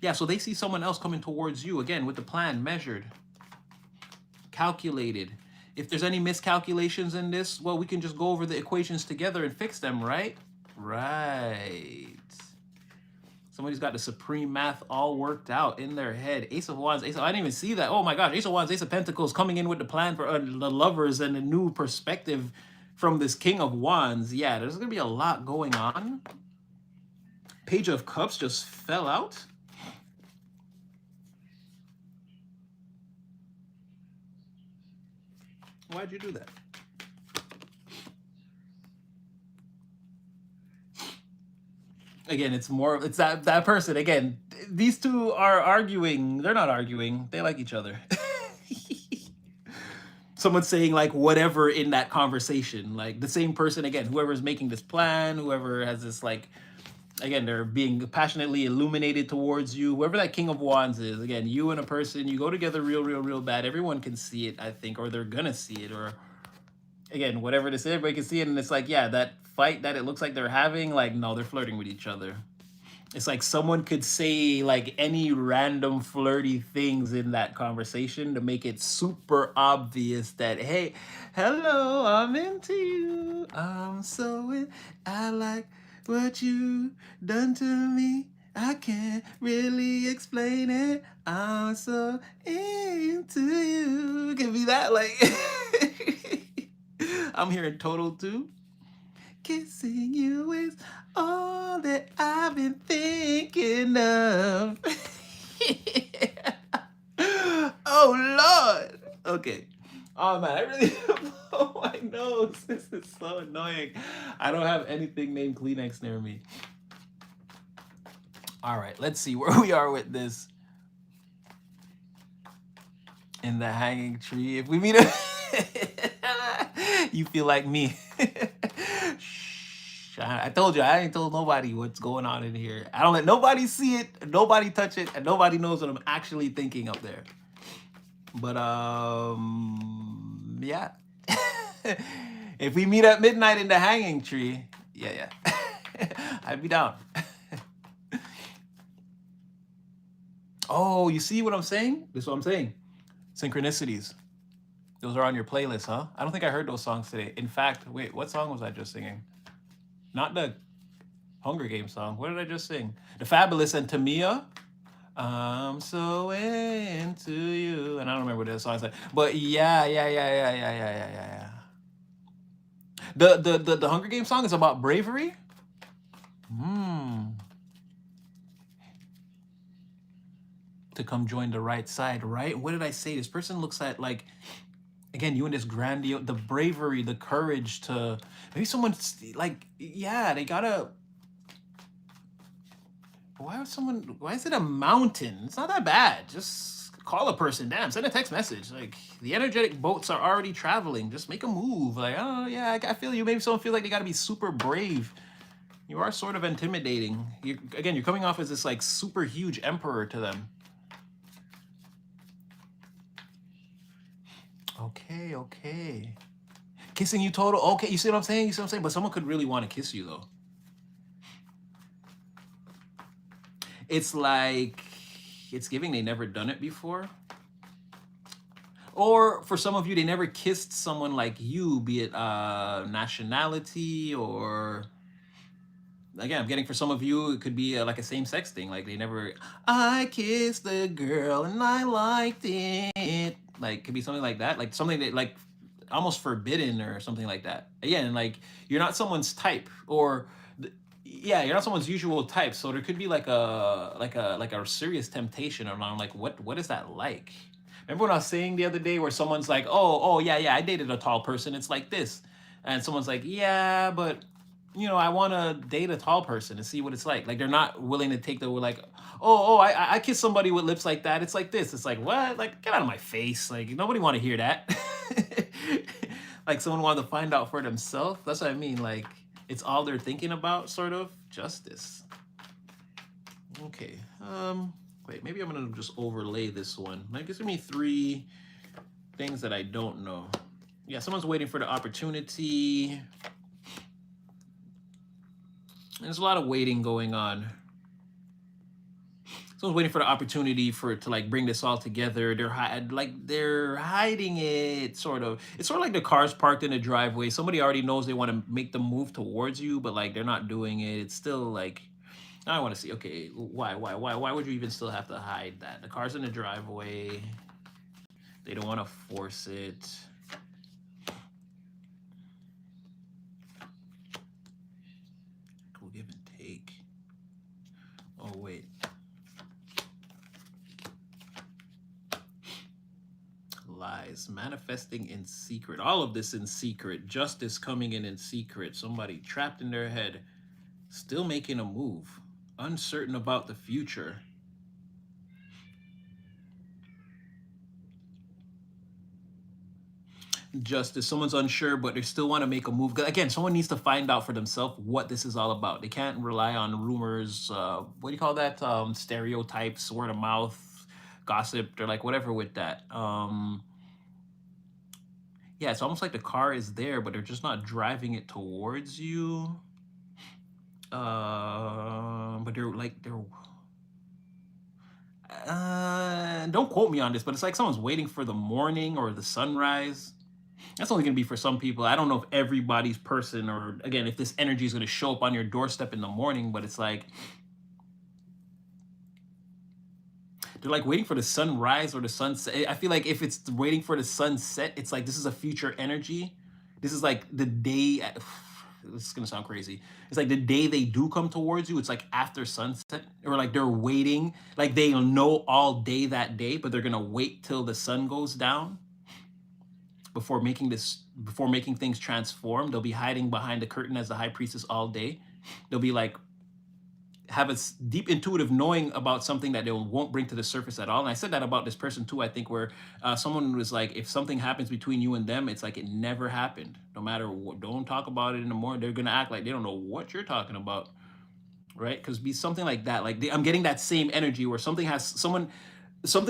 Yeah, so they see someone else coming towards you, again, with the plan, measured, calculated. If there's any miscalculations in this, well, we can just go over the equations together and fix them, right? Right. Somebody's got the supreme math all worked out in their head. Ace of Wands, I didn't even see that. Oh my gosh, Ace of Wands, Ace of Pentacles coming in with the plan for the lovers and a new perspective from this King of Wands. Yeah, there's going to be a lot going on. Page of Cups just fell out. Why'd you do that? Again, it's that person. Again, these two are arguing. They're not arguing. They like each other. Someone's saying like whatever in that conversation. Like the same person, again, whoever's making this plan, whoever has this like, again, they're being passionately illuminated towards you. Whoever that King of Wands is, again, you and a person, you go together real bad. Everyone can see it, I think, or they're gonna see it, or again, whatever this is, everybody can see it, and it's like, yeah, that fight that it looks like they're having, like, no, they're flirting with each other. It's like someone could say like any random flirty things in that conversation to make it super obvious that, hey, hello, I'm into you. I'm so in, I like what you done to me. I can't really explain it. I'm so into you. Give me that, like, I'm hearing total too. Kissing you is all that I've been thinking of. Oh, Lord. Okay. Oh, man, I really blow my nose. This is so annoying. I don't have anything named Kleenex near me. All right, let's see where we are with this. In the hanging tree. If we meet a... You feel like me. I told you, I ain't told nobody what's going on in here. I don't let nobody see it, nobody touch it, and nobody knows what I'm actually thinking up there. But, yeah. If we meet at midnight in the hanging tree, yeah. I'd be down. Oh, you see what I'm saying? This is what I'm saying. Synchronicities. Those are on your playlist, huh? I don't think I heard those songs today. In fact, wait, what song was I just singing? Not the Hunger Games song. What did I just sing? The Fabulous and Tamia. I'm so into you. And I don't remember what that song said. But yeah. The Hunger Games song is about bravery. To come join the right side, right? What did I say? This person looks at like, again, you and this grandiose, the bravery, the courage to, maybe someone's like, yeah, they gotta, why is it a mountain? It's not that bad. Just call a person, damn, send a text message. Like, the energetic boats are already traveling. Just make a move. Like, oh yeah, I feel you. Maybe someone feel like they gotta be super brave. You are sort of intimidating. Again, you're coming off as this like super huge emperor to them. Okay. Kissing you total. Okay, you see what I'm saying? But someone could really want to kiss you though. It's like, it's giving they never done it before. Or for some of you, they never kissed someone like you, be it nationality or, again, I'm getting for some of you, it could be like a same-sex thing. Like they never, I kissed the girl and I liked it. Like, it could be something like that. Like something that like almost forbidden or something like that. Again, like you're not someone's type, or yeah, you're not someone's usual type. So there could be like a serious temptation around like what is that like? Remember what I was saying the other day where someone's like, oh, yeah, yeah, I dated a tall person. It's like this. And someone's like, yeah, but I want to date a tall person and see what it's like. Like they're not willing to take the like, I kiss somebody with lips like that. It's like this. It's like, what? Like, get out of my face. Like nobody want to hear that. Like someone wanted to find out for themselves. That's what I mean. Like it's all they're thinking about, sort of. Justice. Okay. Wait, maybe I'm gonna just overlay this one. Like, give me 3 things that I don't know. Yeah, someone's waiting for the opportunity. There's a lot of waiting going on. Someone's waiting for the opportunity for it to like bring this all together. They're hiding it, sort of. It's sort of like the car's parked in the driveway. Somebody already knows they want to make the move towards you, but like they're not doing it. It's still like, I want to see. Okay, why would you even still have to hide that? The car's in the driveway. They don't want to force it. Cool, give and take. Oh wait. Lies, manifesting in secret. All of this in secret. Justice coming in secret. Somebody trapped in their head, still making a move, uncertain about the future. Justice, someone's unsure, but they still want to make a move. Again, someone needs to find out for themselves what this is all about. They can't rely on rumors. What do you call that? Stereotypes, word of mouth, gossip, or like whatever with that. Yeah, it's almost like the car is there, but they're just not driving it towards you. But don't quote me on this, but it's like someone's waiting for the morning or the sunrise. That's only going to be for some people. I don't know if everybody's person, or again, if this energy is going to show up on your doorstep in the morning, but it's like they're like waiting for the sunrise or the sunset. I feel like if it's waiting for the sunset, it's like this is a future energy. This is like the day. This is gonna sound crazy. It's like the day they do come towards you. It's like after sunset, or like they're waiting. Like they'll know all day that day, but they're gonna wait till the sun goes down before making things transform. They'll be hiding behind the curtain as the high priestess all day. They'll be like have a deep intuitive knowing about something that they won't bring to the surface at all. And I said that about this person too, I think, where someone was like, if something happens between you and them, it's like it never happened. No matter what, don't talk about it in the morning. They're gonna act like they don't know what you're talking about, right? Because be something like that. Like I'm getting that same energy where something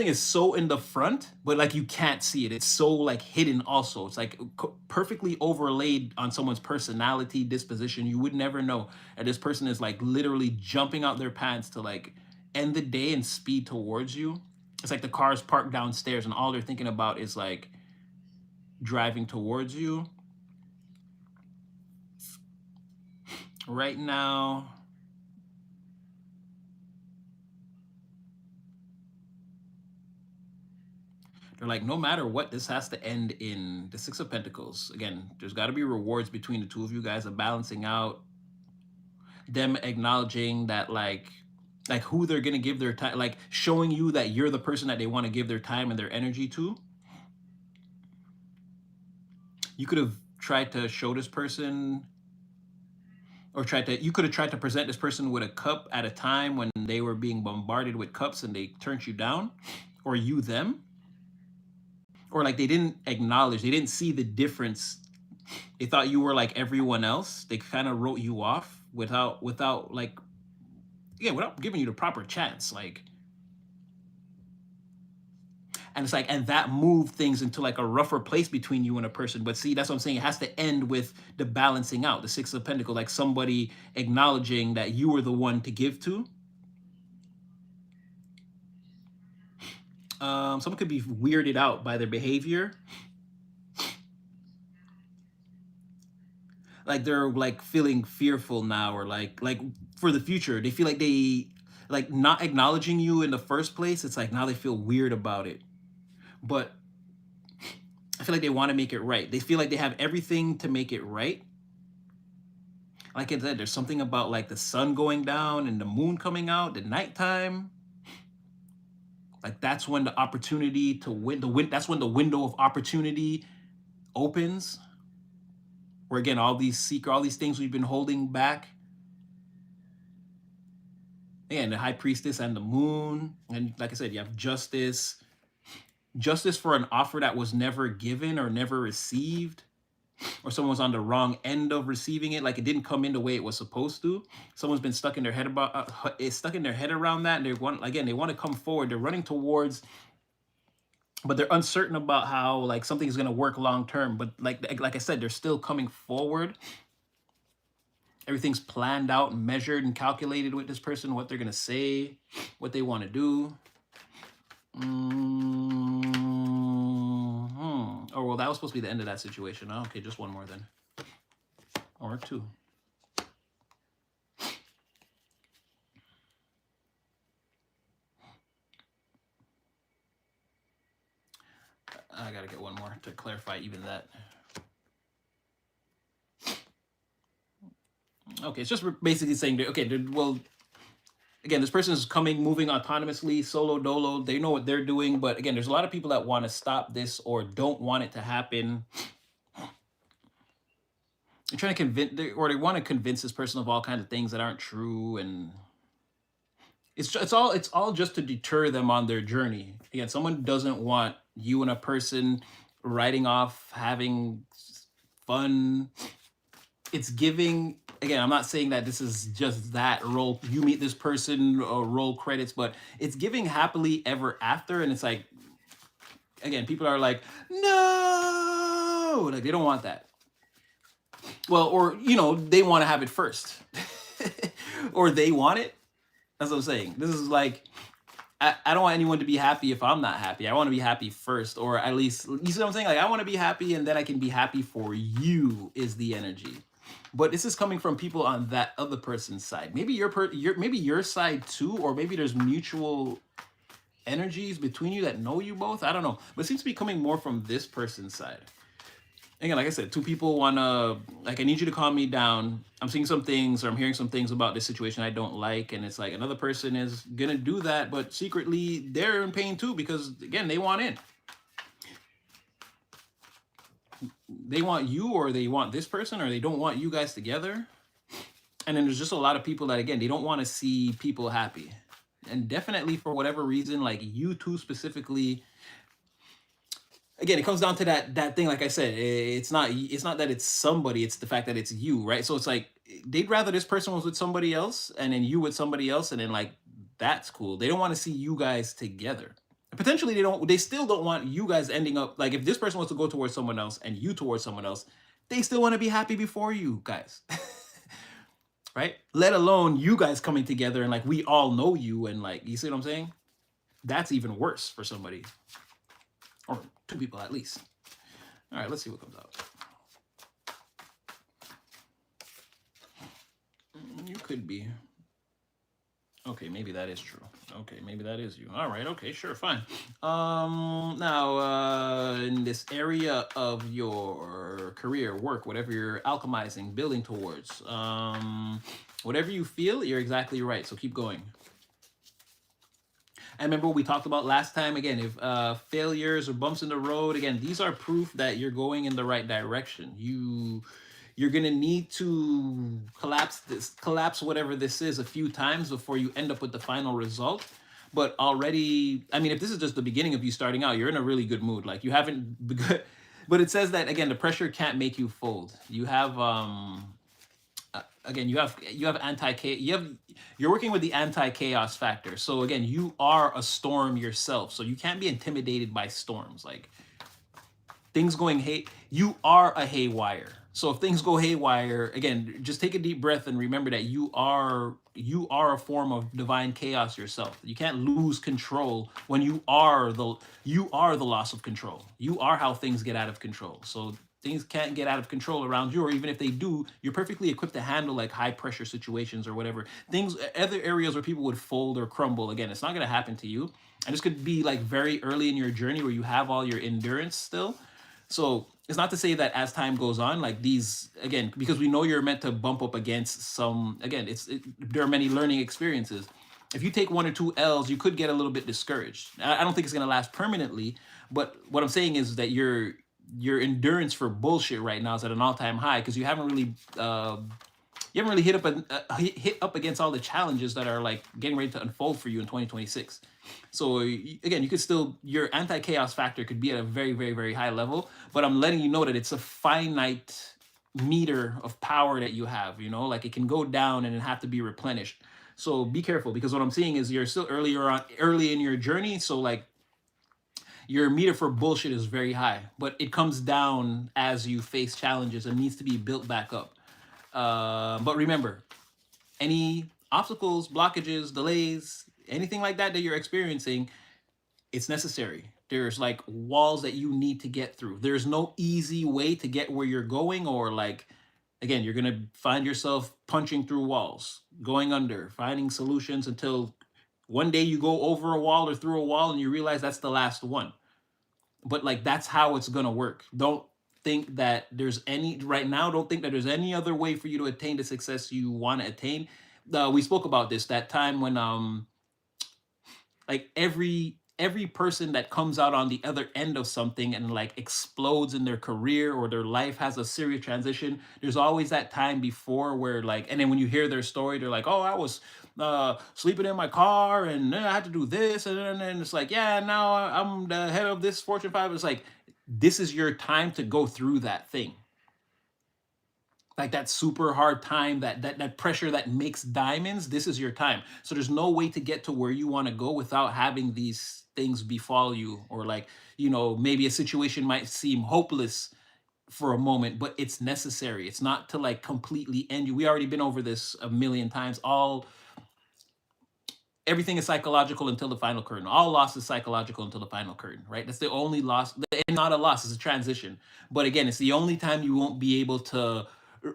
is so in the front, but like you can't see it. It's so like hidden also. It's like perfectly overlaid on someone's personality, disposition. You would never know. And this person is like literally jumping out their pants to like end the day and speed towards you. It's like the car's parked downstairs and all they're thinking about is like driving towards you. Right now, they're like, no matter what, this has to end in the Six of Pentacles. Again, there's got to be rewards between the two of you guys of balancing out, them acknowledging that like who they're going to give their time, like showing you that you're the person that they want to give their time and their energy to. You could have tried to show this person, or you could have tried to present this person with a cup at a time when they were being bombarded with cups and they turned you down, or you them. Or like they didn't acknowledge, they didn't see the difference. They thought you were like everyone else. They kind of wrote you off without giving you the proper chance. Like, and it's like, and that moved things into like a rougher place between you and a person. But see, that's what I'm saying. It has to end with the balancing out, the Six of Pentacles, like somebody acknowledging that you were the one to give to. Someone could be weirded out by their behavior. Like they're like feeling fearful now, or like for the future. They feel like they like not acknowledging you in the first place. It's like now they feel weird about it. But I feel like they want to make it right. They feel like they have everything to make it right. Like I said, there's something about like the sun going down and the moon coming out, the nighttime. Like that's when the opportunity to win that's when the window of opportunity opens. Where again, all these things we've been holding back. And the high priestess and the moon. And like I said, you have justice. Justice for an offer that was never given or never received, or someone's on the wrong end of receiving it, like it didn't come in the way it was supposed to. Someone's been stuck in their head stuck in their head around that, and they want to come forward. They're running towards, but they're uncertain about how like something is going to work long term. But like I said, they're still coming forward. Everything's planned out and measured and calculated with this person, what they're going to say, what they want to do. Oh, well, that was supposed to be the end of that situation. Oh, okay, just one more then. Or two. I gotta get one more to clarify even that. Okay, it's just basically saying, okay, well, again, this person is moving autonomously, solo dolo. They know what they're doing, but again, there's a lot of people that want to stop this or don't want it to happen. They're trying to convince, they want to convince this person of all kinds of things that aren't true, and it's all just to deter them on their journey. Again, someone doesn't want you and a person riding off, having fun. It's giving, again, I'm not saying that this is just that role, you meet this person, roll credits, but it's giving happily ever after. And it's like, again, people are like, no, like they don't want that. Well, or, they want to have it first. Or they want it. That's what I'm saying. This is like, I don't want anyone to be happy if I'm not happy. I want to be happy first, or at least, you see what I'm saying? Like, I want to be happy and then I can be happy for you is the energy. But this is coming from people on that other person's side. Maybe maybe your side too, or maybe there's mutual energies between you that know you both. I don't know. But it seems to be coming more from this person's side. Again, like I said, two people want to, like, I need you to calm me down. I'm seeing some things, or I'm hearing some things about this situation I don't like. And it's like another person is going to do that, but secretly they're in pain too, because again, they want in. They want you, or they want this person, or they don't want you guys together. And then there's just a lot of people that, again, they don't want to see people happy. And definitely for whatever reason, like you two specifically, again, it comes down to that thing. Like I said, it's not that it's somebody, it's the fact that it's you, right? So it's like they'd rather this person was with somebody else and then you with somebody else, and then like that's cool. They don't want to see you guys together. Potentially they still don't want you guys ending up, like if this person wants to go towards someone else and you towards someone else, they still want to be happy before you guys. Right? Let alone you guys coming together and like we all know you, and like, you see what I'm saying? That's even worse for somebody, or two people at least. All right, let's see what comes out. You could be. Okay, maybe that is true. Okay, maybe that is you. All right, okay, sure, fine. Now, in this area of your career, work, whatever you're alchemizing, building towards, whatever you feel, you're exactly right. So keep going. And remember what we talked about last time. Again, if failures or bumps in the road, again, these are proof that you're going in the right direction. You're gonna need to collapse whatever this is a few times before you end up with the final result. But already, I mean, if this is just the beginning of you starting out, you're in a really good mood. Like you haven't begun, but it says that again, the pressure can't make you fold. You have again, you have you're working with the anti-chaos factor. So again, you are a storm yourself. So you can't be intimidated by storms. Like things going you are a haywire. So if things go haywire, again, just take a deep breath and remember that you are a form of divine chaos yourself. You can't lose control when you are the loss of control. You are how things get out of control. So things can't get out of control around you, or even if they do, you're perfectly equipped to handle like high pressure situations or whatever. Things, other areas where people would fold or crumble, again, it's not going to happen to you. And this could be like very early in your journey where you have all your endurance still. So it's not to say that as time goes on, like these, again, because we know you're meant to bump up against some, again, there are many learning experiences. if you take 1 or 2 L's, you could get a little bit discouraged. I don't think it's going to last permanently, but what I'm saying is that your endurance for bullshit right now is at an all-time high because you haven't really hit up against all the challenges that are like getting ready to unfold for you in 2026. So again, you could still, your anti-chaos factor could be at a very, very, very high level, but I'm letting you know that it's a finite meter of power that you have, like it can go down and it have to be replenished. So be careful, because what I'm seeing is you're still early in your journey. So like your meter for bullshit is very high, but it comes down as you face challenges and needs to be built back up. But remember, any obstacles, blockages, delays, anything like that you're experiencing, it's necessary. There's like walls that you need to get through. There's no easy way to get where you're going, or like, again, you're going to find yourself punching through walls, going under, finding solutions until one day you go over a wall or through a wall and you realize that's the last one. But like, that's how it's going to work. Don't think that there's any right now. Don't think that there's any other way for you to attain the success you want to attain. We spoke about this that time when like every person that comes out on the other end of something and like explodes in their career or their life has a serious transition, there's always that time before where like, and then when you hear their story, they're like, oh, I was sleeping in my car and I had to do this, and then it's like, yeah, now I'm the head of this Fortune 5. It's like, this is your time to go through that thing, like that super hard time, that pressure that makes diamonds. This is your time. So there's no way to get to where you want to go without having these things befall you, or like, maybe a situation might seem hopeless for a moment, but it's necessary. It's not to like completely end you. We already been over this a million times. Everything is psychological until the final curtain. All loss is psychological until the final curtain, right? That's the only loss. And not a loss, it's a transition. But again, it's the only time you won't be able to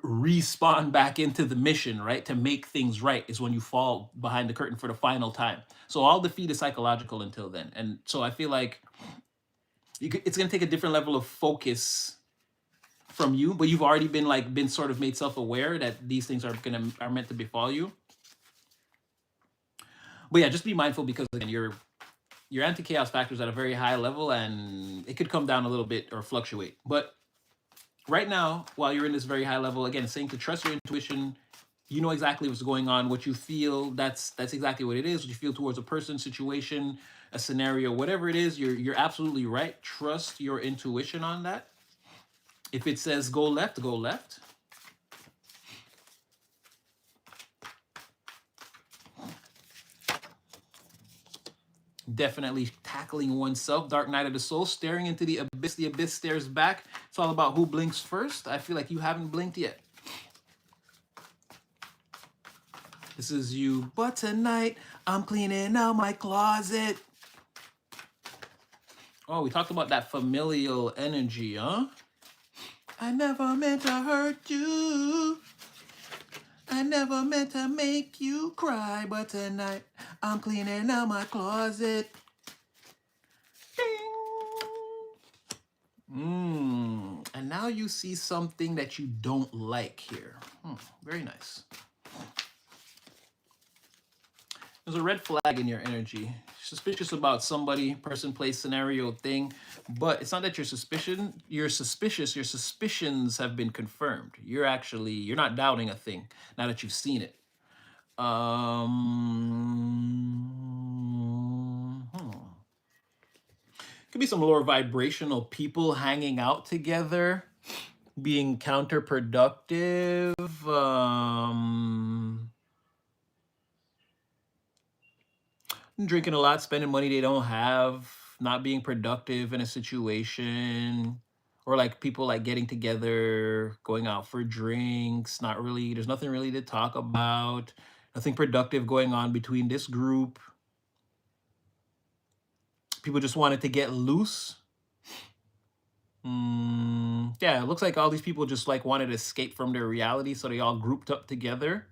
respawn back into the mission, right? To make things right is when you fall behind the curtain for the final time. So all defeat is psychological until then. And so I feel like it's going to take a different level of focus from you, but you've already been sort of made self-aware that these things are meant to befall you. But yeah, just be mindful, because again, your anti-chaos factor is at a very high level and it could come down a little bit or fluctuate. But right now, while you're in this very high level, again, it's saying to trust your intuition. You know exactly what's going on, what you feel. That's exactly what it is. What you feel towards a person, situation, a scenario, whatever it is, you're absolutely right. Trust your intuition on that. If it says go left, go left. Definitely tackling oneself. Dark night of the soul, staring into the abyss. The abyss stares back. It's all about who blinks first. I feel like you haven't blinked yet. This is you. But tonight, I'm cleaning out my closet. Oh, we talked about that familial energy, huh? I never meant to hurt you. I never meant to make you cry, but tonight I'm cleaning out my closet. And now you see something that you don't like here. Very nice. There's a red flag in your energy. Suspicious about somebody, person, place, scenario, thing. But it's not that you're suspicious. Your suspicions have been confirmed. You're not doubting a thing now that you've seen it. Could be some lower vibrational people hanging out together, being counterproductive. Drinking a lot, spending money they don't have, not being productive in a situation, or like people like getting together, going out for drinks, there's nothing really to talk about, nothing productive going on between this group. People just wanted to get loose. Yeah, it looks like all these people just like wanted to escape from their reality, so they all grouped up together.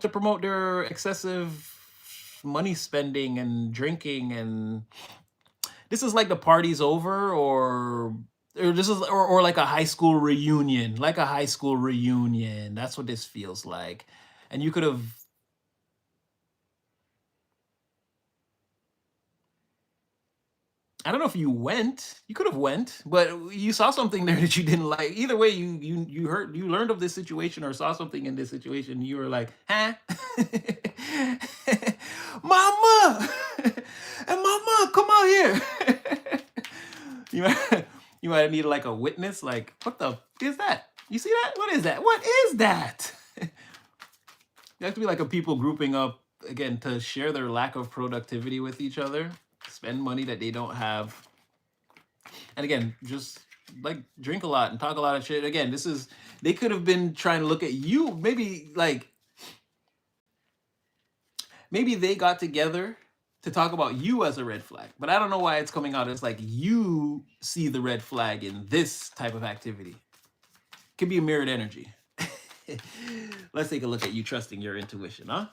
To promote their excessive money spending and drinking, and this is like the party's over, or this is or like a high school reunion, That's what this feels like. And you could have, I don't know if you went. You could have went, but you saw something there that you didn't like. Either way, you heard, you learned of this situation or saw something in this situation. You were like, huh, mama, and mama, come out here. you might, you might have needed like a witness. Like, what the is that? You see that? What is that? What is that? You have to be like a people grouping up again to share their lack of productivity with each other, spend money that they don't have, and again, just like drink a lot and talk a lot of shit. Again, this is, they could have been trying to look at you. Maybe like, maybe they got together to talk about you as a red flag, but I don't know why it's coming out as like you see the red flag in this type of activity. Could be a mirrored energy. Let's take a look at you trusting your intuition, huh?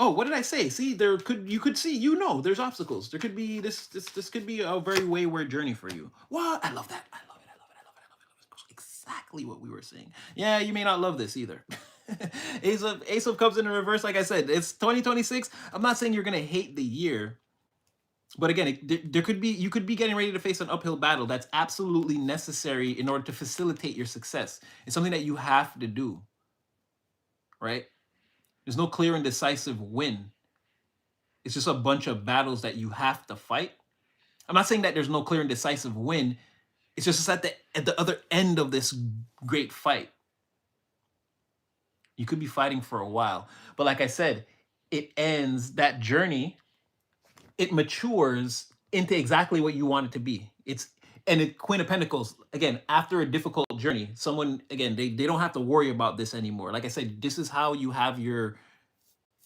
Oh, what did I say? See, there could, you could see, you know, there's obstacles. There could be this could be a very wayward journey for you. What? I love that. I love it. I love it. I love it. I love it. I love it. Exactly what we were saying. Yeah, you may not love this either. Ace of Cups in reverse. Like I said, it's 2026. I'm not saying you're gonna hate the year, but again, there could be, you could be getting ready to face an uphill battle that's absolutely necessary in order to facilitate your success. It's something that you have to do, right? There's no clear and decisive win. It's just a bunch of battles that you have to fight. I'm not saying that there's no clear and decisive win. It's just at the other end of this great fight. You could be fighting for a while, but like I said, it ends, that journey, it matures into exactly what you want it to be. It's, and it, Queen of Pentacles, again, after a difficult journey, someone, again, they don't have to worry about this anymore. Like I said, this is how you have your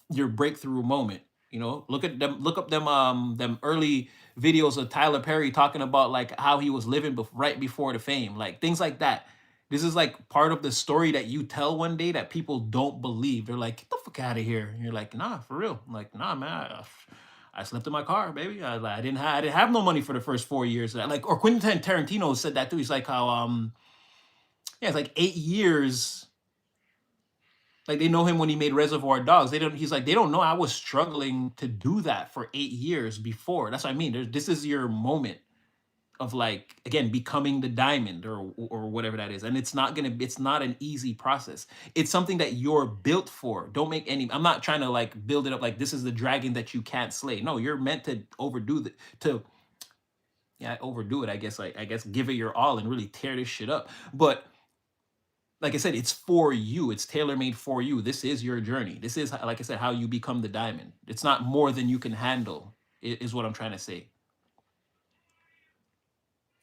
breakthrough moment. You know, look at them, look up them early videos of Tyler Perry talking about like how he was living right before the fame, like things like that. This is like part of the story that you tell one day that people don't believe. They're like, get the fuck out of here. And you're like, nah, for real. I'm like, nah, man, I slept in my car, baby. I didn't have no money for the first 4 years. Like, or Quentin Tarantino said that too. He's like how yeah, it's like 8 years. Like they know him when he made Reservoir Dogs. They don't. He's like, they don't know I was struggling to do that for 8 years before. That's what I mean. This is your moment of like, again, becoming the diamond or whatever that is. And it's not an easy process. It's something that you're built for. Don't make any, I'm not trying to like build it up like this is the dragon that you can't slay. No, you're meant to overdo overdo it, I guess. Like, I guess give it your all and really tear this shit up. But like I said, it's for you. It's tailor-made for you. This is your journey. This is, like I said, how you become the diamond. It's not more than you can handle, is what I'm trying to say.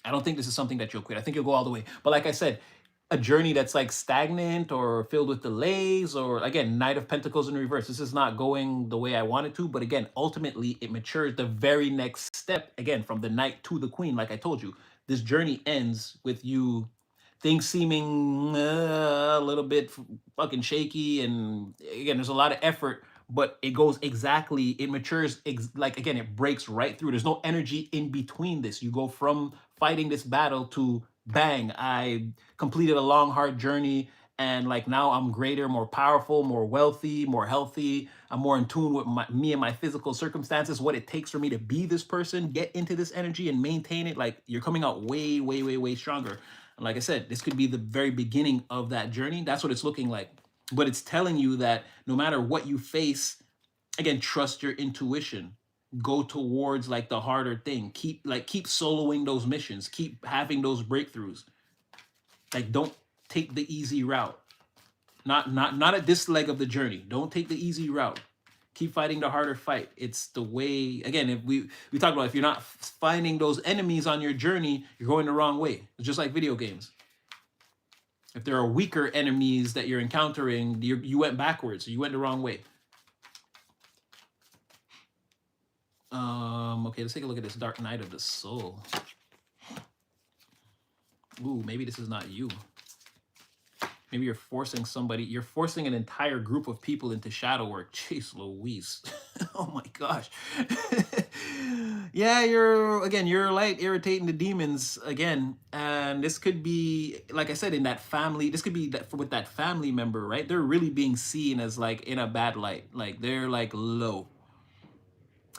I don't think this is something that you'll quit. I think you'll go all the way. But like I said, a journey that's like stagnant or filled with delays, or again, Knight of Pentacles in reverse. This is not going the way I wanted to. But again, ultimately, it matures the very next step. Again, from the Knight to the Queen, like I told you, this journey ends with you, things seeming a little bit fucking shaky. And again, there's a lot of effort, but it goes exactly, it matures, like, again, it breaks right through. There's no energy in between this. You go from fighting this battle to bang, I completed a long, hard journey. And like now I'm greater, more powerful, more wealthy, more healthy. I'm more in tune with me and my physical circumstances, what it takes for me to be this person, get into this energy and maintain it. Like you're coming out way, way, way, way stronger. And like I said, this could be the very beginning of that journey. That's what it's looking like. But it's telling you that no matter what you face, again, trust your intuition. Go towards like the harder thing. Keep soloing those missions. Keep having those breakthroughs. Like don't take the easy route. Not at this leg of the journey. Don't take the easy route. Keep fighting the harder fight. It's the way, again, if we talked about, if you're not finding those enemies on your journey, you're going the wrong way. It's just like video games. If there are weaker enemies that you're encountering, you went backwards. You went the wrong way. Okay, let's take a look at this Dark Night of the Soul. Ooh, maybe this is not you. Maybe you're forcing somebody, you're forcing an entire group of people into shadow work. Jeez Louise. Oh my gosh. Yeah, you're like irritating the demons again. And this could be, like I said, in that family, this could be that with that family member, right? They're really being seen as like in a bad light. Like they're like low.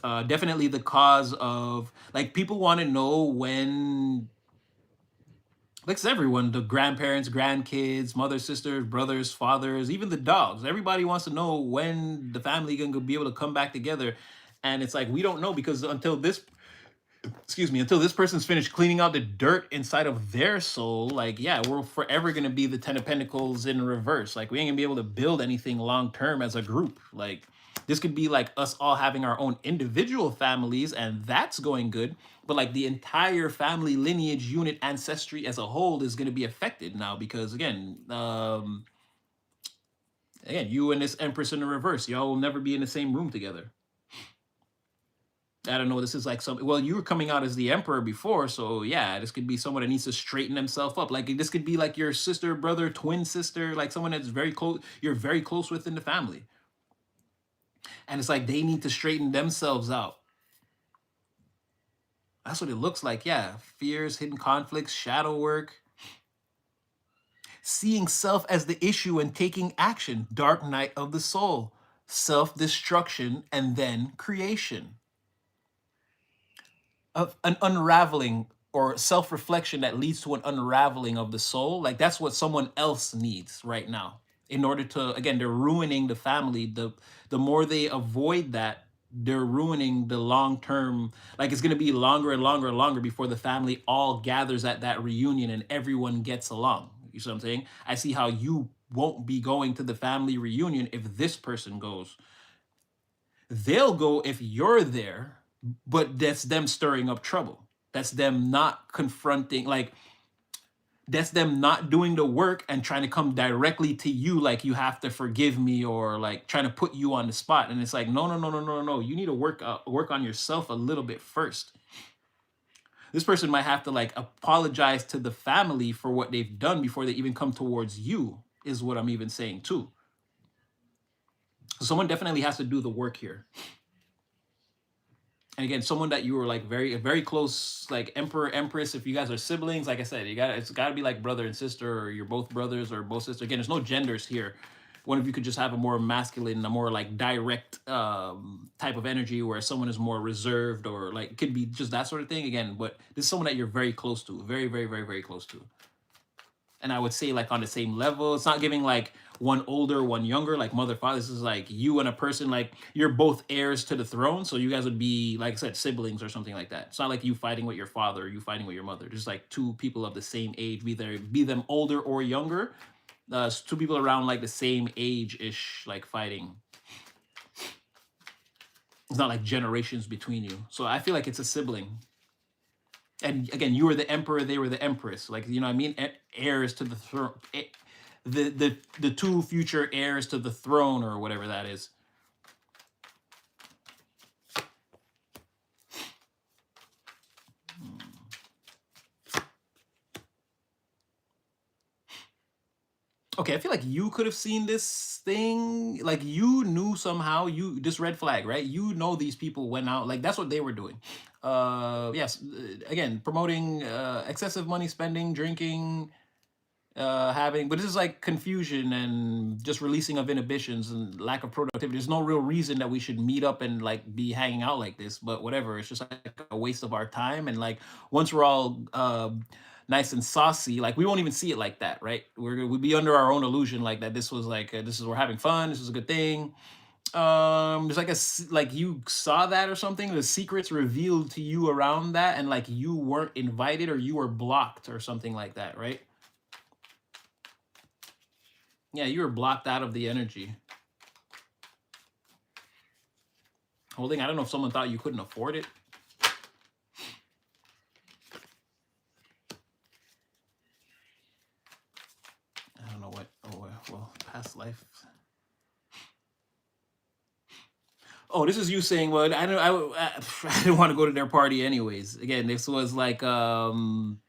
Definitely the cause of, like, people want to know when, like, it's everyone, the grandparents, grandkids, mothers, sisters, brothers, fathers, even the dogs, everybody wants to know when the family gonna be able to come back together. And it's like we don't know, because until this, excuse me, until this person's finished cleaning out the dirt inside of their soul, like, yeah, we're forever gonna be the Ten of Pentacles in reverse. Like, we ain't gonna be able to build anything long term as a group. Like, this could be like us all having our own individual families, and that's going good. But like the entire family lineage unit ancestry as a whole is gonna be affected now, because again, you and this Empress in the reverse, y'all will never be in the same room together. I don't know. This is like some. Well, you were coming out as the emperor before, so yeah, this could be someone that needs to straighten themselves up. Like, this could be like your sister, brother, twin sister, like someone that's very close. You're very close with in the family, and it's like they need to straighten themselves out. That's what it looks like. Yeah, fears, hidden conflicts, shadow work, seeing self as the issue and taking action. Dark night of the soul, self-destruction, and then creation. Of an unraveling or self-reflection that leads to an unraveling of the soul. Like, that's what someone else needs right now in order to, again, they're ruining the family. The more they avoid that, they're ruining the long term. Like, it's going to be longer and longer and longer before the family all gathers at that reunion and everyone gets along. You see what I'm saying? I see how you won't be going to the family reunion if this person goes. They'll go if you're there, but that's them stirring up trouble. That's them not confronting, like, that's them not doing the work and trying to come directly to you, like, you have to forgive me, or like trying to put you on the spot. And it's like, no, no, no, no, no, no. You need to work on yourself a little bit first. This person might have to like apologize to the family for what they've done before they even come towards you, is what I'm even saying too. So someone definitely has to do the work here. And again, someone that you were like very close, like emperor, empress. If you guys are siblings, like I said, it's got to be like brother and sister, or you're both brothers or both sisters. Again, there's no genders here. One of you could just have a more masculine, a more like direct type of energy, where someone is more reserved, or like could be just that sort of thing. Again, but this is someone that you're very close to, very, very, very, very close to. And I would say like on the same level. It's not giving like one older, one younger, like mother, father. This is like you and a person, like you're both heirs to the throne. So you guys would be, like I said, siblings or something like that. It's not like you fighting with your father or you fighting with your mother. Just like two people of the same age, be them older or younger. Two people around like the same age-ish, like fighting. It's not like generations between you. So I feel like it's a sibling. And again, you were the emperor, they were the empress. Like, you know what I mean? Heirs to the throne. The two future heirs to the throne, or whatever that is. Okay, I feel like you could have seen this thing. Like, you knew somehow, this red flag, right? You know these people went out, like that's what they were doing. Yes, again, promoting excessive money spending, drinking, but this is like confusion and just releasing of inhibitions and lack of productivity. There's no real reason that we should meet up and like be hanging out like this, but whatever. It's just like a waste of our time. And like, once we're all nice and saucy, like we won't even see it like that, right? We'll be under our own illusion, like that this was like we're having fun, this is a good thing. There's like like you saw that or something, the secrets revealed to you around that, and like you weren't invited or you were blocked or something like that, right? Yeah, you were blocked out of the energy. Holding, I don't know if someone thought you couldn't afford it. I don't know what, well, past life. Oh, this is you saying, well, I didn't want to go to their party anyways. Again, this was like, somebody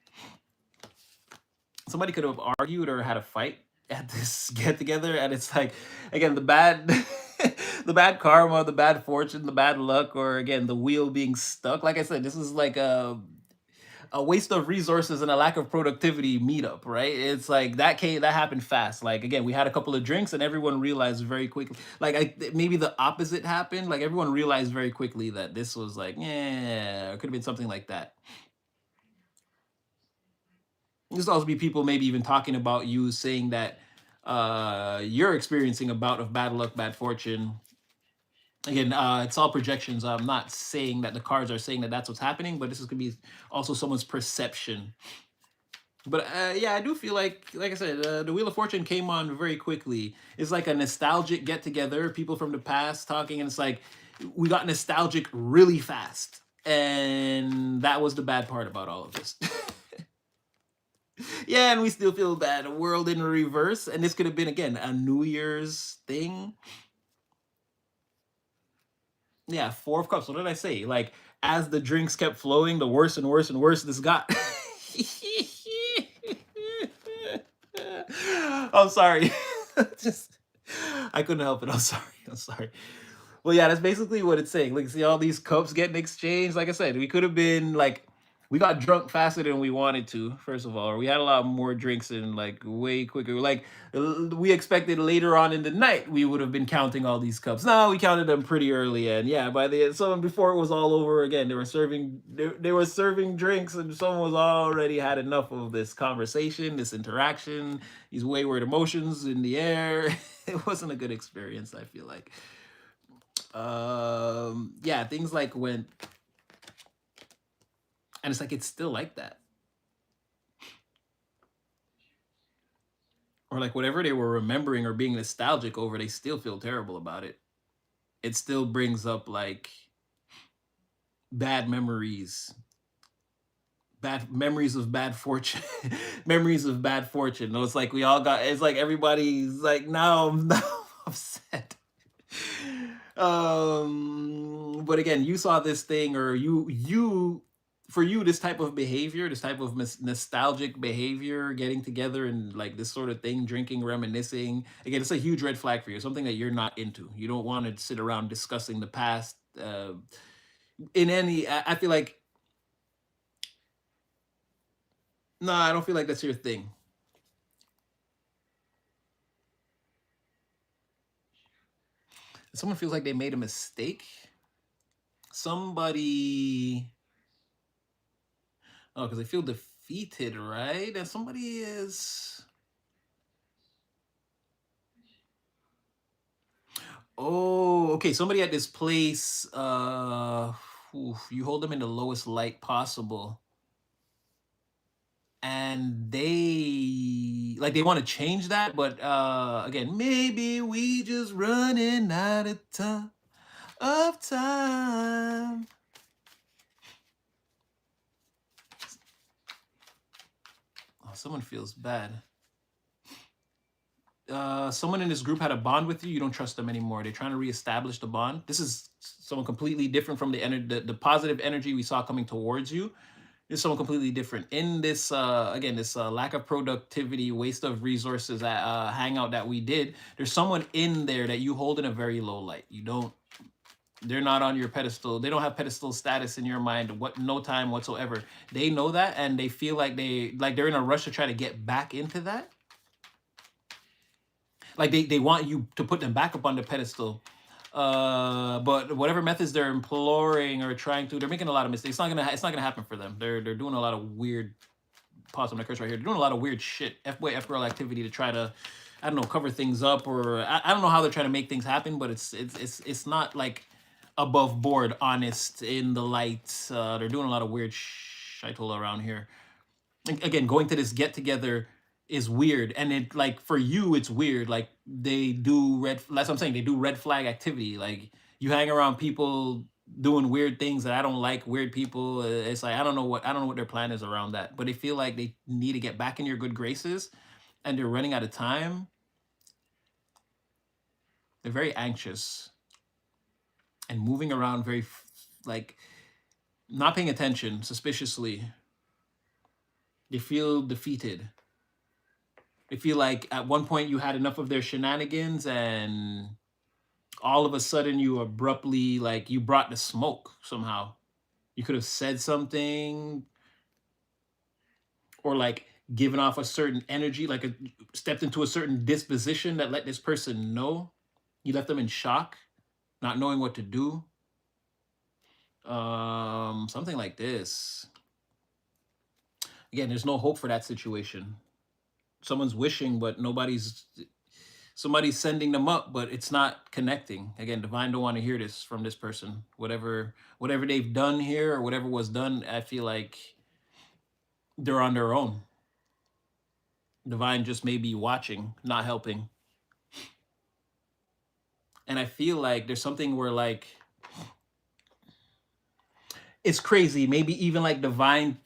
could have argued or had a fight at this get together, and it's like, again, the bad the bad karma, the bad fortune, the bad luck, or again the wheel being stuck. Like I said, this is like a waste of resources and a lack of productivity meetup, right? It's like that happened fast. Like again, we had a couple of drinks and everyone realized very quickly. Like maybe the opposite happened. Like everyone realized very quickly that this was like, yeah, it could have been something like that. There's also be people maybe even talking about you, saying that you're experiencing a bout of bad luck, bad fortune. Again, it's all projections. I'm not saying that the cards are saying that that's what's happening, but this is gonna be also someone's perception. But yeah, I do feel like I said, the Wheel of Fortune came on very quickly. It's like a nostalgic get together, people from the past talking, and it's like we got nostalgic really fast, and that was the bad part about all of this. Yeah, and we still feel bad. A world in reverse, and this could have been again a New Year's thing. Yeah, Four of Cups. What did I say? Like as the drinks kept flowing, the worse and worse and worse this got. I'm sorry. Just I couldn't help it. I'm sorry. I'm sorry. Well, yeah, that's basically what it's saying. Like, see all these cups getting exchanged. Like I said, we could have been like, we got drunk faster than we wanted to. First of all, or we had a lot more drinks and like way quicker. Like we expected later on in the night, we would have been counting all these cups. No, we counted them pretty early, and yeah, by the end, someone before it was all over again, they were serving drinks, and someone was already had enough of this conversation, this interaction, these wayward emotions in the air. It wasn't a good experience. I feel like yeah, things like went, and it's like it's still like that, or like whatever they were remembering or being nostalgic over, they still feel terrible about it. It still brings up like bad memories, bad memories of bad fortune. Memories of bad fortune. No, it's like we all got, it's like everybody's like now I'm now upset. But again, you saw this thing, or you for you, this type of behavior, this type of nostalgic behavior, getting together and like this sort of thing, drinking, reminiscing, again, it's a huge red flag for you, something that you're not into. You don't want to sit around discussing the past in any I feel like, no, I don't feel like that's your thing. Someone feels like they made a mistake, somebody, oh, because they feel defeated, right? And somebody is, oh, okay. Somebody at this place, oof, you hold them in the lowest light possible. And they like they want to change that, but again, maybe we just running out of time. Oh, someone feels bad. Someone in this group had a bond with you. You don't trust them anymore. They're trying to reestablish the bond. This is someone completely different from the positive energy we saw coming towards you. There's someone completely different in this again, this lack of productivity, waste of resources hangout that we did. There's someone in there that you hold in a very low light. You don't, they're not on your pedestal. They don't have pedestal status in your mind, what, no time whatsoever. They know that, and they feel like they're in a rush to try to get back into that. Like they want you to put them back up on the pedestal. But whatever methods they're imploring or trying to, they're making a lot of mistakes. It's not gonna happen for them. They're doing a lot of weird, pause on the curse right here. They're doing a lot of weird shit, F-boy, F-girl activity to try to, I don't know, cover things up, or I don't know how they're trying to make things happen, but it's not like above board, honest, in the light. They're doing a lot of weird shitole around here. Again, going to this get together is weird, and it, like, for you it's weird. Like they do that's what I'm saying, they do red flag activity. Like you hang around people doing weird things that I don't like, weird people. It's like I don't know what their plan is around that, but they feel like they need to get back in your good graces, and they're running out of time. They're very anxious and moving around very like not paying attention, suspiciously. They feel defeated. I feel like at one point you had enough of their shenanigans, and all of a sudden you abruptly, like, you brought the smoke somehow. You could have said something, or like given off a certain energy, like stepped into a certain disposition that let this person know. You left them in shock, not knowing what to do. Something like this. Again, there's no hope for that situation. Someone's wishing, but somebody's sending them up, but it's not connecting. Again, divine don't want to hear this from this person. Whatever they've done here, or whatever was done, I feel like they're on their own. Divine just may be watching, not helping. And I feel like there's something where, like, it's crazy. Maybe even like divine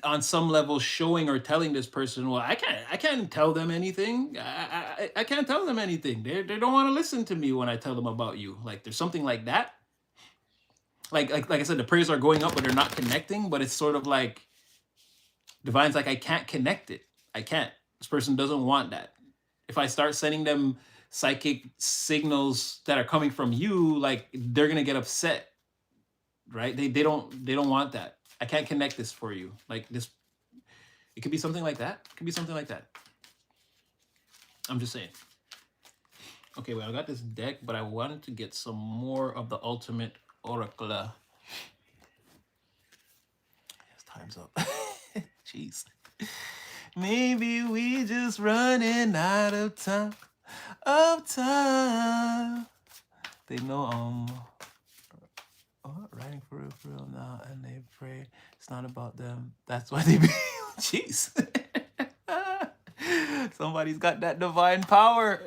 on some level showing or telling this person, well, I can't tell them anything. I can't tell them anything. They don't want to listen to me when I tell them about you. Like, there's something like that. Like I said, the prayers are going up, but they're not connecting. But it's sort of like divine's like, I can't connect it. I can't. This person doesn't want that. If I start sending them psychic signals that are coming from you, like, they're gonna get upset, right? They don't want that. I can't connect this for you. Like this, it could be something like that. It could be something like that. I'm just saying. Okay, well, I got this deck, but I wanted to get some more of the ultimate oracle. Yes, time's up. Jeez. Maybe we just running out of time. They know writing for real now, and they pray. It's not about them. That's why they be. Jeez. Somebody's got that divine power.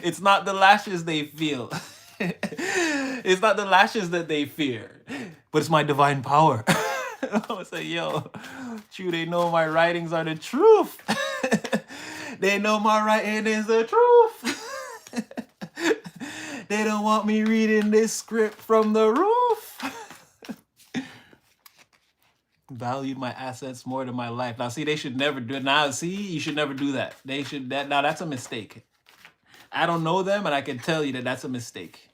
It's not the lashes they feel. It's not the lashes that they fear, but it's my divine power. I would say, yo, true, they know my writings are the truth. They know my writing is the truth. They don't want me reading this script from the roof. Valued my assets more than my life. Now, see, they should never do it. Now, see, you should never do that. They should, that, now that's a mistake. I don't know them, and I can tell you that that's a mistake.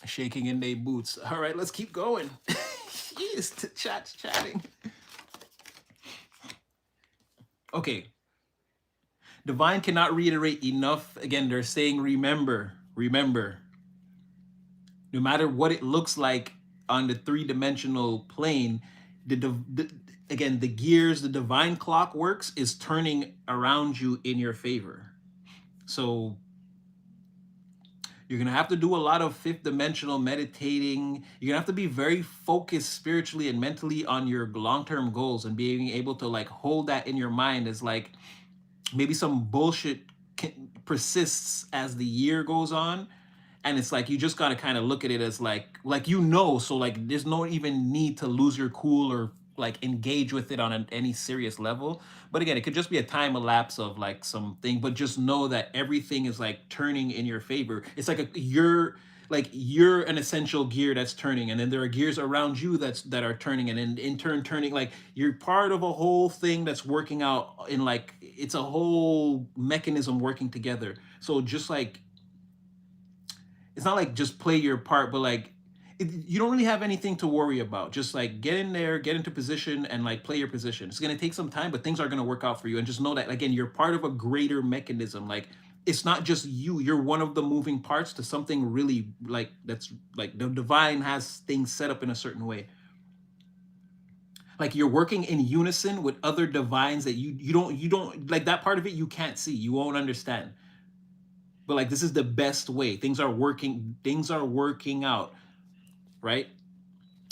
Shaking in their boots. All right, let's keep going. Jeez, chatting. Okay. Divine cannot reiterate enough. Again, they're saying, remember. No matter what it looks like on the three-dimensional plane, again, the gears, the divine clock works is turning around you in your favor. So you're going to have to do a lot of fifth dimensional meditating. You're going to have to be very focused spiritually and mentally on your long-term goals, and being able to like hold that in your mind as like maybe some bullshit persists as the year goes on. And it's like, you just got to kind of look at it as like, so like, there's no even need to lose your cool or like engage with it on any serious level. But again, it could just be a time elapse of like something, but just know that everything is like turning in your favor. It's like you're an essential gear that's turning, and then there are gears around you that are turning, and in turn turning, like you're part of a whole thing that's working out in like, it's a whole mechanism working together. So just like, it's not like just play your part, but like you don't really have anything to worry about. Just like get in there, get into position, and like play your position. It's gonna take some time, but things are gonna work out for you. And just know that again, you're part of a greater mechanism. Like it's not just you. You're one of the moving parts to something really like that's like the divine has things set up in a certain way. Like you're working in unison with other divines that you don't like, that part of it you can't see. You won't understand. But like this is the best way. Things are working out, right?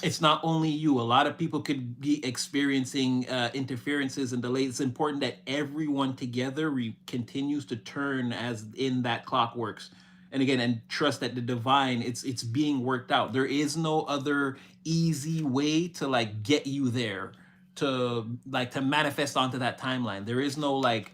It's not only you. A lot of people could be experiencing interferences and delays. It's important that everyone together continues to turn as in that clock works. And again, and trust that the divine, it's being worked out. There is no other easy way to like get you there, to manifest onto that timeline. There is no like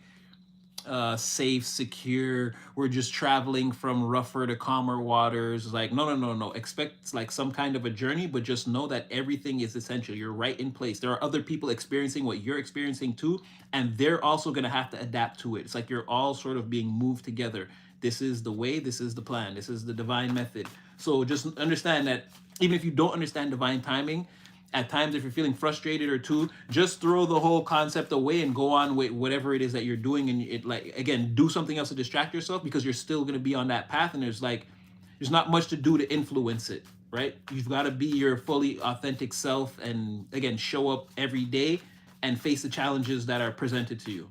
safe, secure. We're just traveling from rougher to calmer waters. Like, no, no, no, no. Expect like some kind of a journey, but just know that everything is essential. You're right in place. There are other people experiencing what you're experiencing too, and they're also gonna have to adapt to it. It's like you're all sort of being moved together. This is the way, this is the plan, this is the divine method. So just understand that even if you don't understand divine timing, at times if you're feeling frustrated or two, just throw the whole concept away and go on with whatever it is that you're doing. And it, like, again, do something else to distract yourself, because you're still going to be on that path, and there's not much to do to influence it, right? You've got to be your fully authentic self, and again, show up every day and face the challenges that are presented to you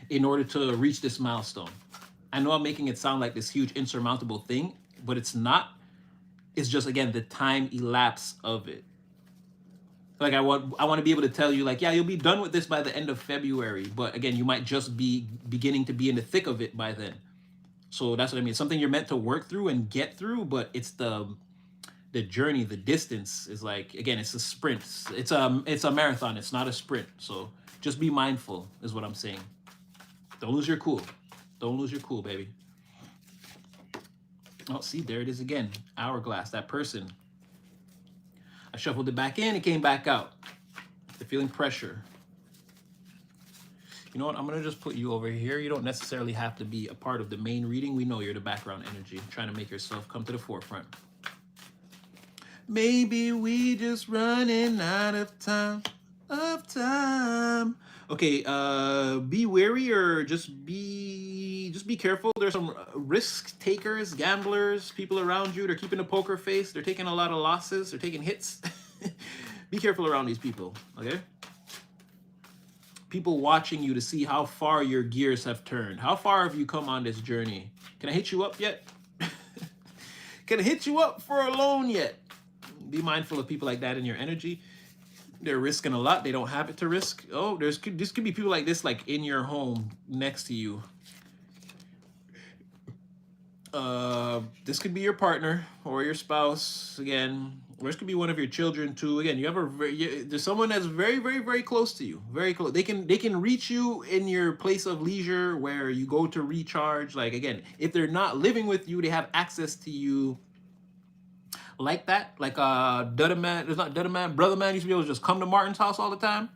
in order to reach this milestone. I know I'm making it sound like this huge insurmountable thing, but it's not. It's just, again, the time elapse of it. Like, I want to be able to tell you, like, yeah, you'll be done with this by the end of February, but again, you might just be beginning to be in the thick of it by then. So that's what I mean. It's something you're meant to work through and get through, but it's the journey, the distance is like, again, it's a sprint. It's a marathon. It's not a sprint. So just be mindful is what I'm saying. Don't lose your cool. Don't lose your cool, baby. Oh, see, there it is again. Hourglass, that person. I shuffled it back in, it came back out. They're feeling pressure. You know what? I'm going to just put you over here. You don't necessarily have to be a part of the main reading. We know you're the background energy, trying to make yourself come to the forefront. Maybe we just running out of time. Okay, be wary, or just be careful. There's some risk takers, gamblers, people around you. They're keeping a poker face. They're taking a lot of losses. They're taking hits. Be careful around these people, okay? People watching you to see how far your gears have turned. How far have you come on this journey? Can I hit you up yet? Can I hit you up for a loan yet? Be mindful of people like that in your energy. They're risking a lot. They don't have it to risk. Oh, this could be people like this, like in your home next to you. This could be your partner or your spouse again. Or this could be one of your children too. Again, you have there's someone that's very, very, very close to you. Very close. They can reach you in your place of leisure where you go to recharge. Like, again, if they're not living with you, they have access to you. Like that, like Brother Man used to be able to just come to Martin's house all the time,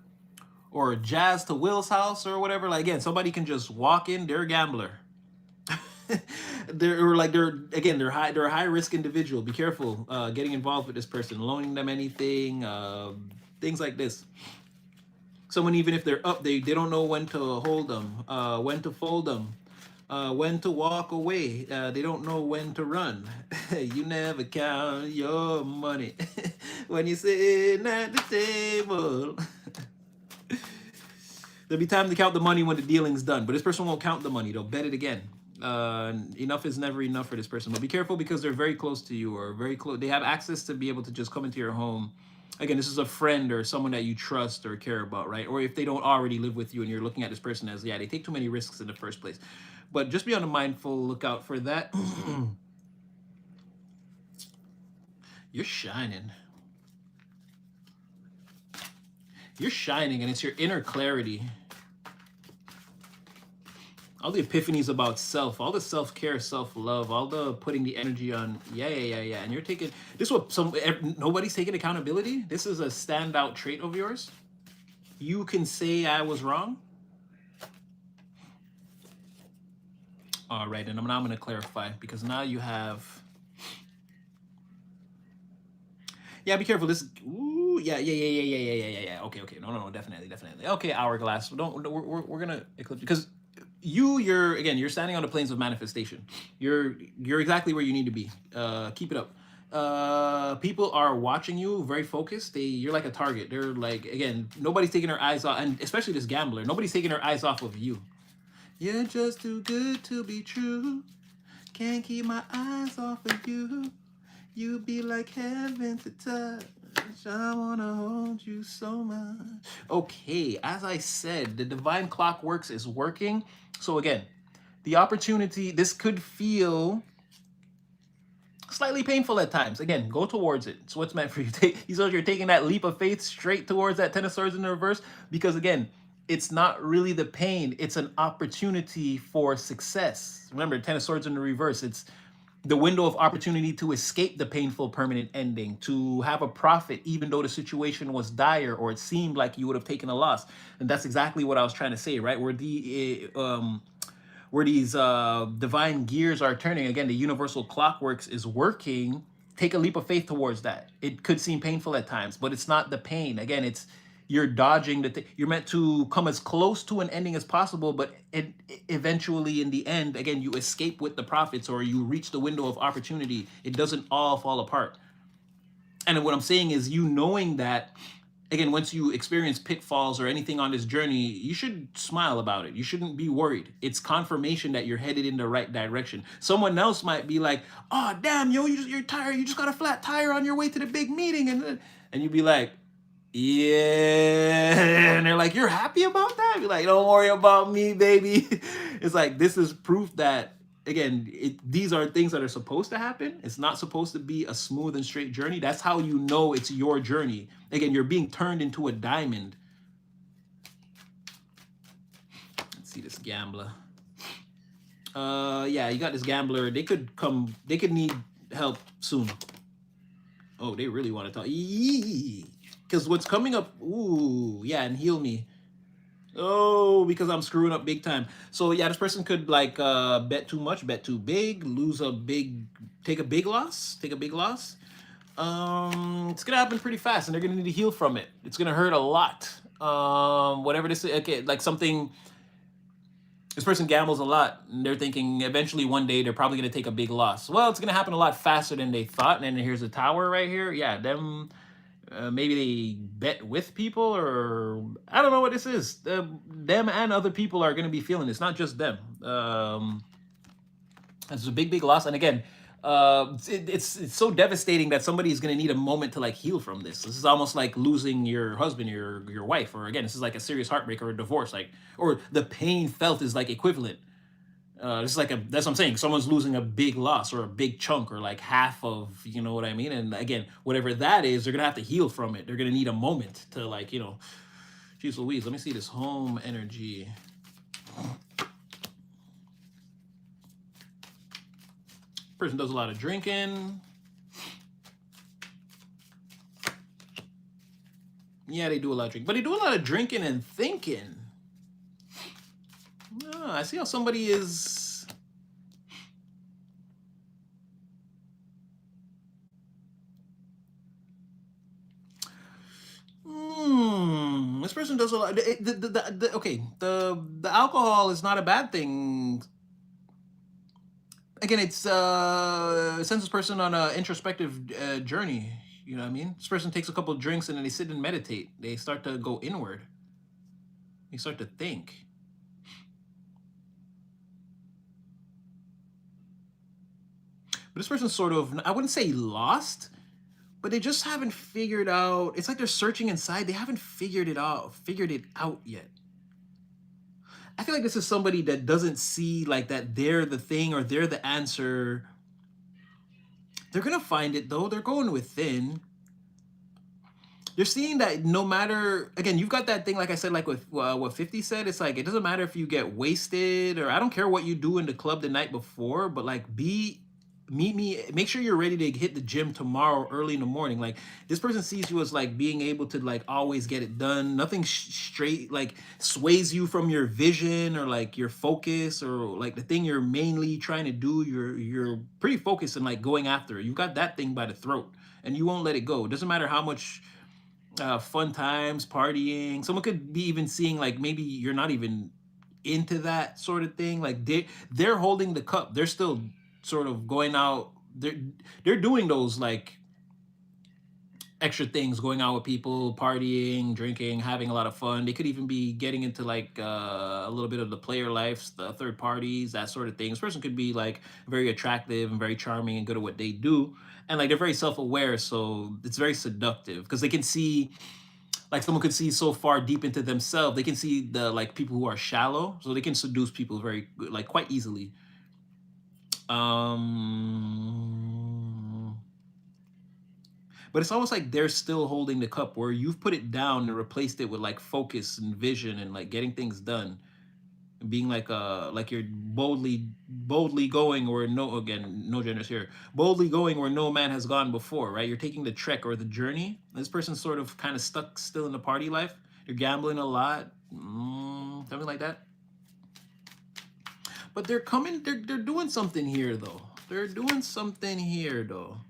or Jazz to Will's house or whatever. Like, again, somebody can just walk in. They're a gambler. They're a high risk individual. Be careful getting involved with this person, loaning them anything, things like this. Someone, even if they're up, they don't know when to hold them, when to fold them. When to walk away. They don't know when to run. You never count your money when you're sitting at the table. There'll be time to count the money when the dealing's done, but this person won't count the money. They'll bet it again. Enough is never enough for this person, but be careful, because they're very close to you, or very close. They have access to be able to just come into your home. Again, this is a friend or someone that you trust or care about, right? Or if they don't already live with you and you're looking at this person as, yeah, they take too many risks in the first place. But just be on a mindful lookout for that. You're shining. You're shining, and it's your inner clarity. All the epiphanies about self, all the self-care, self-love, all the putting the energy on, yeah. And you're taking, this is what nobody's taking accountability. This is a standout trait of yours. You can say I was wrong. All right, and now I'm going to clarify, because now you have, yeah, be careful. This, ooh, yeah. Okay. No, definitely. Okay, hourglass. We're gonna eclipse, because you're standing on the plains of manifestation. You're exactly where you need to be. Keep it up. People are watching you, very focused. You're like a target. They're like, again, nobody's taking their eyes off, and especially this gambler, nobody's taking their eyes off of you. You're just too good to be true. Can't keep my eyes off of you. You be like heaven to touch. I wanna hold you so much. Okay, as I said, the divine clockworks is working. So again, the opportunity, this could feel slightly painful at times. Again, go towards it. It's what's meant for you. You're taking that leap of faith straight towards that Ten of Swords in the reverse, because again, it's not really the pain, it's an opportunity for success. Remember, Ten of Swords in the reverse, it's the window of opportunity to escape the painful permanent ending, to have a profit even though the situation was dire or it seemed like you would have taken a loss. And that's exactly what I was trying to say, right? Where these divine gears are turning, again, the universal clockworks is working. Take a leap of faith towards that. It could seem painful at times, but it's not the pain. Again, it's you're dodging you're meant to come as close to an ending as possible, but eventually in the end, again, you escape with the profits or you reach the window of opportunity. It doesn't all fall apart. And what I'm saying is, you knowing that, again, once you experience pitfalls or anything on this journey, you should smile about it. You shouldn't be worried. It's confirmation that you're headed in the right direction. Someone else might be like, "Oh, damn, yo, you're tired. You just got a flat tire on your way to the big meeting," and you'd be like, "Yeah," and they're like, "You're happy about that?" You're like, "Don't worry about me, baby." It's like, this is proof that, again, these are things that are supposed to happen. It's not supposed to be a smooth and straight journey. That's how you know it's your journey. Again, you're being turned into a diamond. Let's see this gambler. Yeah, you got this gambler. They could need help soon. Oh, they really want to talk. Because what's coming up, ooh, yeah, and heal me. Oh, because I'm screwing up big time. So yeah, this person could like bet too much, bet too big, take a big loss. It's gonna happen pretty fast, and they're gonna need to heal from it. It's gonna hurt a lot. Whatever this is, okay, like something. This person gambles a lot, and they're thinking eventually one day they're probably gonna take a big loss. Well, it's gonna happen a lot faster than they thought. And then here's a tower right here. Yeah, them. Maybe they bet with people, or I don't know what this is. Them and other people are going to be feeling this, not just them. It's a big loss, and again, it's so devastating that somebody is going to need a moment to like heal from this. This is almost like losing your husband, your wife, or again, this is like a serious heartbreak or a divorce, like, or the pain felt is like equivalent. This is like that's what I'm saying. Someone's losing a big loss or a big chunk or like half of, you know what I mean? And again, whatever that is, they're going to have to heal from it. They're going to need a moment to like, geez Louise, let me see this home energy. Person does a lot of drinking. Yeah, they do a lot of drinking, but they do a lot of drinking and thinking. Oh, I see how somebody is. This person does a lot. Okay, the alcohol is not a bad thing. Again, it's sends this person on an introspective journey. You know what I mean? This person takes a couple of drinks and then they sit and meditate. They start to go inward. They start to think. But this person's sort of, I wouldn't say lost, but they just haven't figured out. It's like they're searching inside. They haven't figured it out yet. I feel like this is somebody that doesn't see like that they're the thing or they're the answer. They're gonna find it though. They're going within. You're seeing that no matter, again, you've got that thing, like I said, like with what 50 said, it's like, it doesn't matter if you get wasted or I don't care what you do in the club the night before, but like meet me, make sure you're ready to hit the gym tomorrow early in the morning. Like this person sees you as like being able to like always get it done. Nothing straight like sways you from your vision or like your focus or like the thing you're mainly trying to do. You're pretty focused and like going after it. You got that thing by the throat and you won't let it go. It doesn't matter how much fun times, partying. Someone could be even seeing like maybe you're not even into that sort of thing. Like they're holding the cup. They're still sort of going out. They're doing those like extra things, going out with people, partying, drinking, having a lot of fun. They could even be getting into like a little bit of the player lives, the third parties, that sort of thing. This person could be like very attractive and very charming and good at what they do. And like they're very self-aware, so it's very seductive because they can see, like someone could see so far deep into themselves. They can see the like people who are shallow, so they can seduce people very like quite easily. But it's almost like they're still holding the cup where you've put it down and replaced it with like focus and vision and like getting things done, being like you're boldly going where no, again, no genders here, boldly going where no man has gone before, right? You're taking the trek or the journey. This person's sort of kind of stuck still in the party life. You're gambling a lot, something like that. But they're coming, they're doing something here though. They're doing something here though.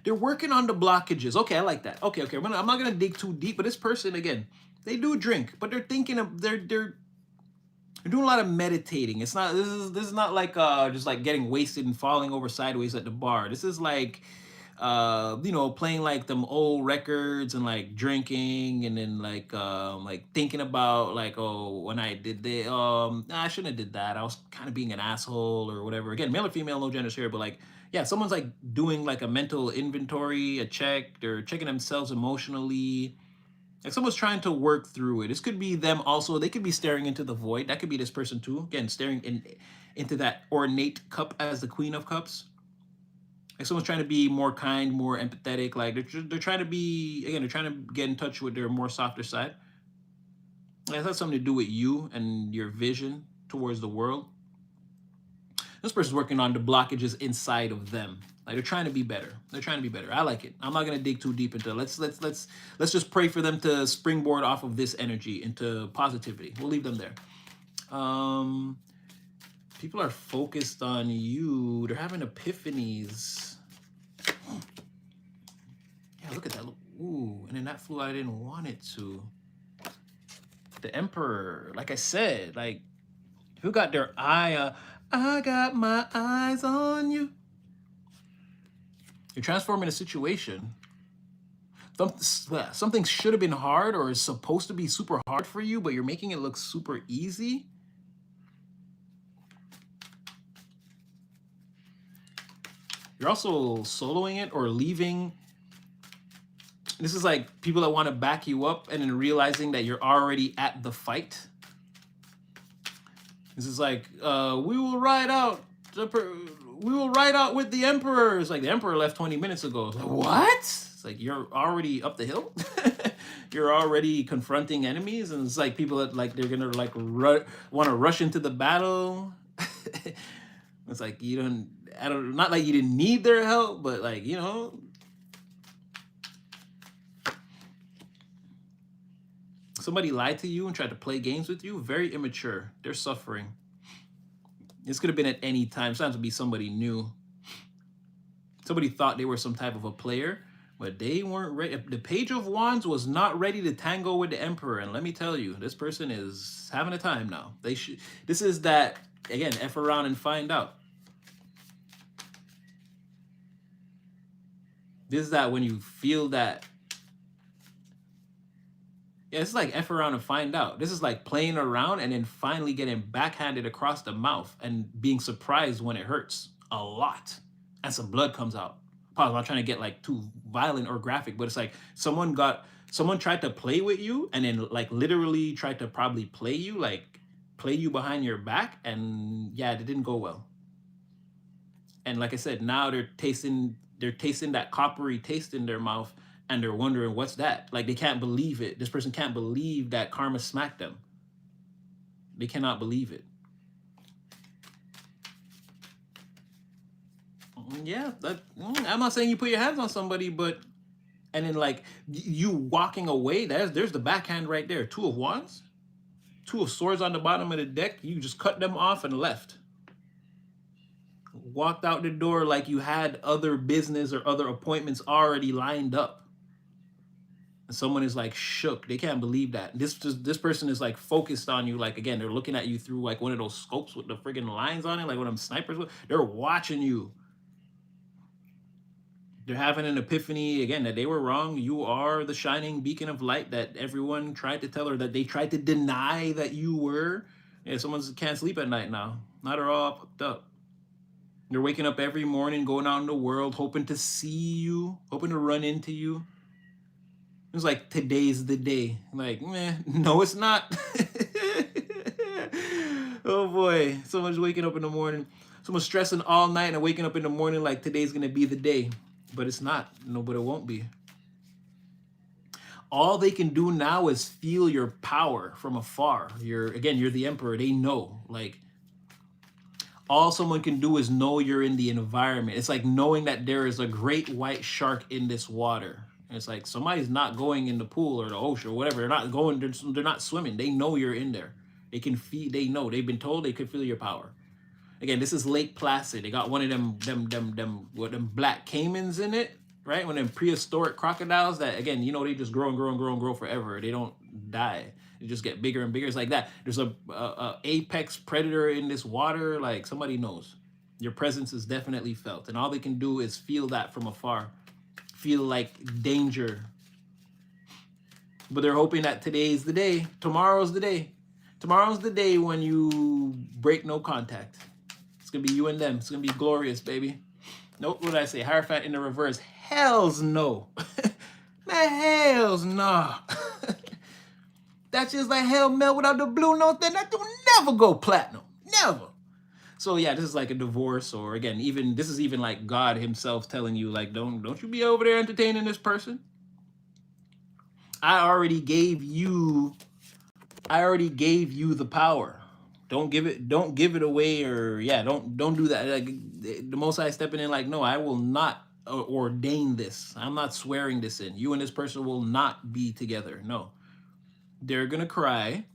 They're working on the blockages. Okay, I like that. Okay, I'm not gonna dig too deep, but this person, again, they do drink, but they're thinking of they're doing a lot of meditating. It's not, this is not like just like getting wasted and falling over sideways at the bar. This is like you know, playing like them old records and like drinking and then like thinking about like, oh, when I did the nah, I shouldn't have did that. I was kind of being an asshole or whatever. Again, male or female, no genders here, but like, yeah, someone's like doing like a mental inventory, a check. They're checking themselves emotionally. Like someone's trying to work through it. This could be them also. They could be staring into the void. That could be this person too. Again, staring into that ornate cup as the Queen of Cups. Like someone's trying to be more kind, more empathetic. Like they're trying to be, again, they're trying to get in touch with their more softer side. It has something to do with you and your vision towards the world. This person's working on the blockages inside of them. Like they're trying to be better. They're trying to be better. I like it. I'm not gonna dig too deep into it. Let's just pray for them to springboard off of this energy into positivity. We'll leave them there. People are focused on you. They're having epiphanies. Yeah, look at that. Ooh, and then that flew out. I didn't want it to. The Emperor, like I said, like who got their eye? I got my eyes on you. You're transforming a situation. Something should have been hard or is supposed to be super hard for you, but you're making it look super easy. You're also soloing it or leaving. This is like people that want to back you up and then realizing that you're already at the fight. This is like, we will ride out with the Emperor. It's like the Emperor left 20 minutes ago. It's like, what? It's like you're already up the hill. You're already confronting enemies, and it's like people that like they're gonna like want to rush into the battle. It's like not like you didn't need their help, but like, you know. Somebody lied to you and tried to play games with you. Very immature. They're suffering. This could have been at any time. It's not to be somebody new. Somebody thought they were some type of a player, but they weren't ready. The Page of Wands was not ready to tango with the Emperor. And let me tell you, this person is having a time now. This is that, again, F around and find out. This is that when you feel that. Yeah, it's like F around and find out. This is like playing around and then finally getting backhanded across the mouth and being surprised when it hurts a lot and some blood comes out. Probably not trying to get like too violent or graphic, but it's like someone tried to play with you and then like literally tried to probably play you behind your back, and yeah, it didn't go well. And like I said, now they're tasting that coppery taste in their mouth. And they're wondering, what's that? Like, they can't believe it. This person can't believe that karma smacked them. They cannot believe it. Yeah, I'm not saying you put your hands on somebody, but, and then like, you walking away, there's the backhand right there. 2 of Wands, 2 of Swords on the bottom of the deck. You just cut them off and left. Walked out the door like you had other business or other appointments already lined up. And someone is like shook. They can't believe that. This person is like focused on you. Like, again, they're looking at you through like one of those scopes with the friggin' lines on it, like one of them snipers. They're watching you. They're having an epiphany, again, that they were wrong. You are the shining beacon of light that everyone tried to tell her, that they tried to deny that you were. Yeah, someone can't sleep at night now. Now they're all hooked up. They're waking up every morning, going out in the world, hoping to see you, hoping to run into you. It's like, today's the day. Like, no, it's not. Oh boy, someone's waking up in the morning. Someone's stressing all night and waking up in the morning like today's gonna be the day. but it's not. No, but it won't be. All they can do now is feel your power from afar. You're the emperor. They know. Like, all someone can do is know you're in the environment. It's like knowing that there is a great white shark in this water. It's like somebody's not going in the pool or the ocean or whatever. They're not going. They're not swimming. They know you're in there. They can feel. They know. They've been told they could feel your power. Again, this is Lake Placid. They got one of them black caimans in it, right? One of them prehistoric crocodiles that, again, they just grow and grow and grow and grow forever. They don't die. They just get bigger and bigger. It's like that. There's a apex predator in this water. Like, somebody knows. Your presence is definitely felt. And all they can do is feel that from afar. Feel like danger. But they're hoping that today's the day. Tomorrow's the day. Tomorrow's the day when you break no contact. It's going to be you and them. It's going to be glorious, baby. Nope, what did I say? Hierophant in the reverse. Hells no. Man, hells no. That's just like Hell Mel without the blue note. Then that will never go platinum. Never. So yeah, this is like a divorce, or again, this is even like God himself telling you, like, don't you be over there entertaining this person. I already gave you the power. Don't give it away, or don't do that. Like, the Most High stepping in, like, no, I will not ordain this. I'm not swearing this in. You and this person will not be together. No. They're gonna cry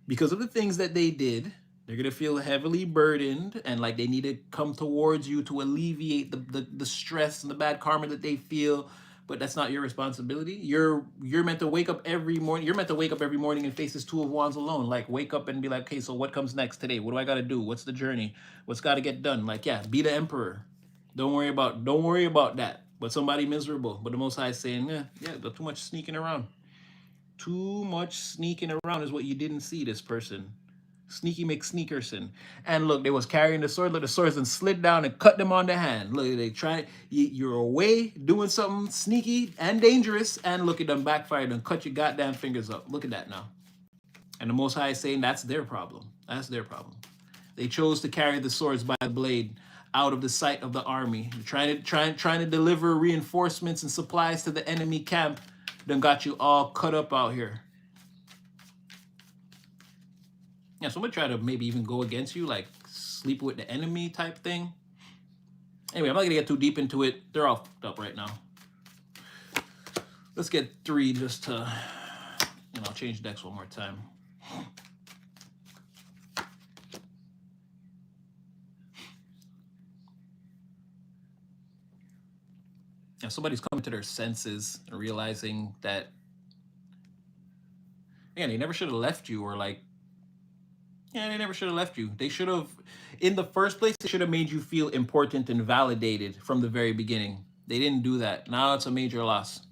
because of the things that they did. They're gonna feel heavily burdened, and like they need to come towards you to alleviate the stress and the bad karma that they feel. But that's not your responsibility. You're meant to wake up every morning. You're meant to wake up every morning and face this Two of Wands alone. Like, wake up and be like, okay, so what comes next today? What do I got to do? What's the journey? What's got to get done? Like, yeah, be the emperor. Don't worry about that. But somebody miserable. But the Most High is saying, yeah, too much sneaking around. Too much sneaking around is what you didn't see, this person. Sneaky McSneakerson. And look, they was carrying the sword. Look, the swords and slid down and cut them on the hand. Look, they try. You're away doing something sneaky and dangerous, and look at them backfired and cut your goddamn fingers up. Look at that now. And the Most High is saying that's their problem. That's their problem. They chose to carry the swords by the blade out of the sight of the army. Trying to deliver reinforcements and supplies to the enemy camp. Done got you all cut up out here. Yeah, somebody try to maybe even go against you, like sleep with the enemy type thing. Anyway, I'm not gonna get too deep into it. They're all fucked up right now. Let's get 3 just to, change decks one more time. Yeah, somebody's coming to their senses and realizing that, man, they never should have left you, or like, yeah, they never should have left you. They should have, in the first place, they should have made you feel important and validated from the very beginning. They didn't do that. Now it's a major loss.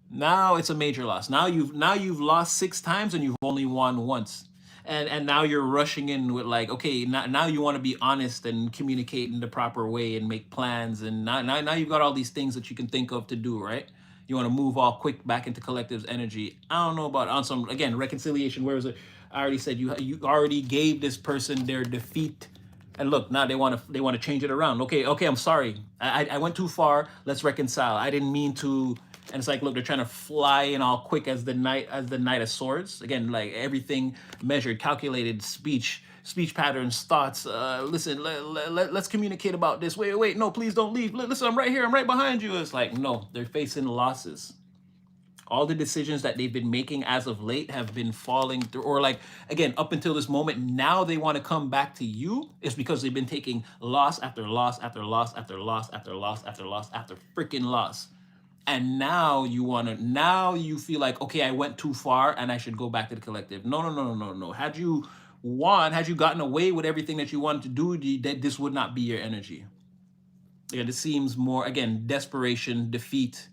Now it's a major loss. Now you've lost 6 times and you've only won once. And now you're rushing in with like, okay, now you want to be honest and communicate in the proper way and make plans. And now you've got all these things that you can think of to do, right? You want to move all quick back into collective's energy. I don't know about on some, again, reconciliation. Where was it? I already said you already gave this person their defeat. And look, now they want to change it around. Okay, I'm sorry. I went too far. Let's reconcile. I didn't mean to. And it's like, look, they're trying to fly in all quick as the Knight of Swords. Again, like everything measured, calculated, speech patterns, thoughts. Listen, let's communicate about this. Wait, no, please don't leave. Listen, I'm right here. I'm right behind you. It's like, no, they're facing losses. All the decisions that they've been making as of late have been falling through, or like, again, up until this moment, now they want to come back to you. It's because they've been taking loss after loss after loss after loss after loss after loss after freaking loss. And now you feel like, okay, I went too far and I should go back to the collective. No. Had you gotten away with everything that you wanted to do, this would not be your energy. Yeah, this seems more, again, desperation, defeat.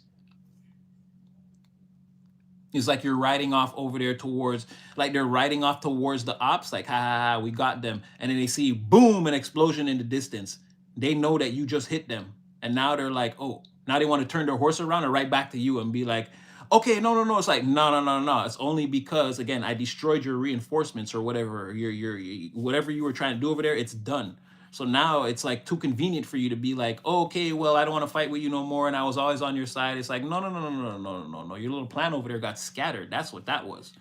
It's like you're riding off over there towards, like they're riding off towards the ops, like, ha, we got them. And then they see, boom, an explosion in the distance. They know that you just hit them. And now they're like, oh, now they want to turn their horse around and right back to you and be like, okay, no. It's like, no. It's only because, again, I destroyed your reinforcements or whatever, your whatever you were trying to do over there, it's done. So now it's like too convenient for you to be like, oh, okay, well, I don't want to fight with you no more, and I was always on your side. It's like, no, no, no, no, no, no, no, no, no. Your little plan over there got scattered. That's what that was.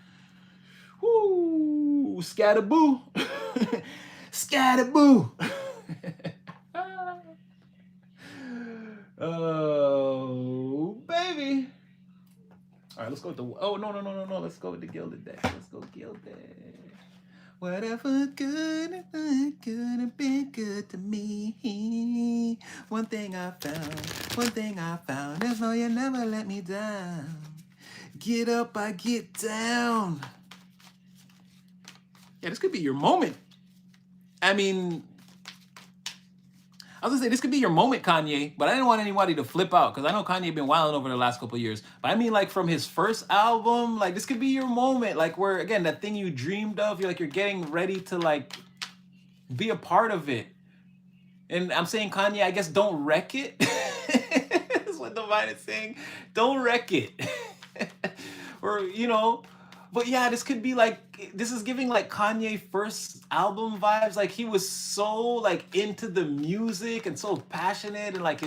Woo, scatterboo, scatterboo. Oh, baby. All right, let's go with the. Oh, no, no, no, no, no. Let's go with the Gilded Deck. Let's go Gilded. Whatever could have been good to me. One thing I found is no, you never let me down. Get up, I get down. Yeah, this could be your moment. I mean, I was gonna say this could be your moment, Kanye, but I didn't want anybody to flip out because I know Kanye been wilding over the last couple of years. But I mean, like from his first album, like this could be your moment, like where again that thing you dreamed of, you're getting ready to like be a part of it. And I'm saying, Kanye, I guess don't wreck it. That's what Divine is saying. Don't wreck it, or But yeah, this could be like this is giving like Kanye first album vibes. Like he was so like into the music and so passionate and like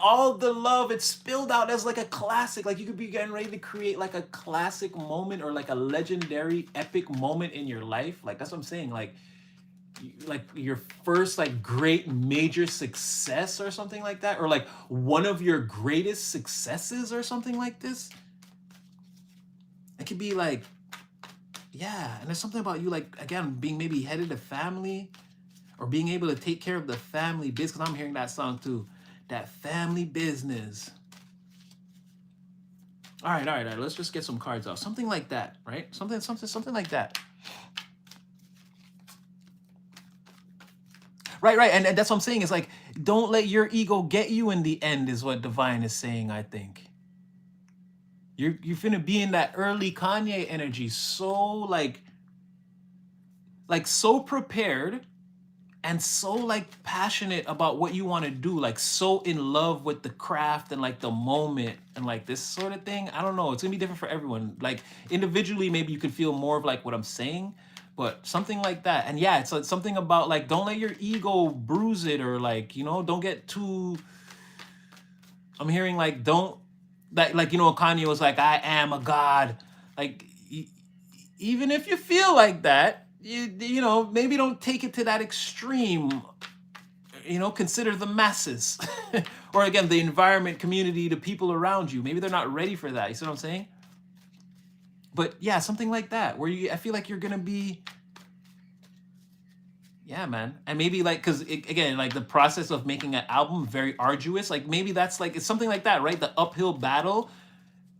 all the love it spilled out as like a classic. Like you could be getting ready to create like a classic moment or like a legendary epic moment in your life. Like that's what I'm saying. Like your first like great major success or something like that, or like one of your greatest successes or something like this. It could be like, yeah, and there's something about you, like, again, being maybe headed to family or being able to take care of the family business. Because I'm hearing that song too, that family business. All right. Let's just get some cards out. Something like that, right? Something like that. Right. And that's what I'm saying. Is like, don't let your ego get you in the end, is what Divine is saying, I think. You're finna be in that early Kanye energy, so like so prepared and so like passionate about what you want to do, like so in love with the craft and like the moment and like this sort of thing. I don't know. It's gonna be different for everyone. Like individually, maybe you could feel more of like what I'm saying, but something like that. And yeah, it's something about like don't let your ego bruise it or like don't get too. I'm hearing like don't. Like Kanye was like, I am a god. Like even if you feel like that, maybe don't take it to that extreme. Consider the masses, or again the environment, community, the people around you. Maybe they're not ready for that. You see what I'm saying? But yeah, something like that where I feel like you're gonna be. Yeah, man. And maybe like, because again, like the process of making an album, very arduous. Like maybe that's like, it's something like that, right? The uphill battle,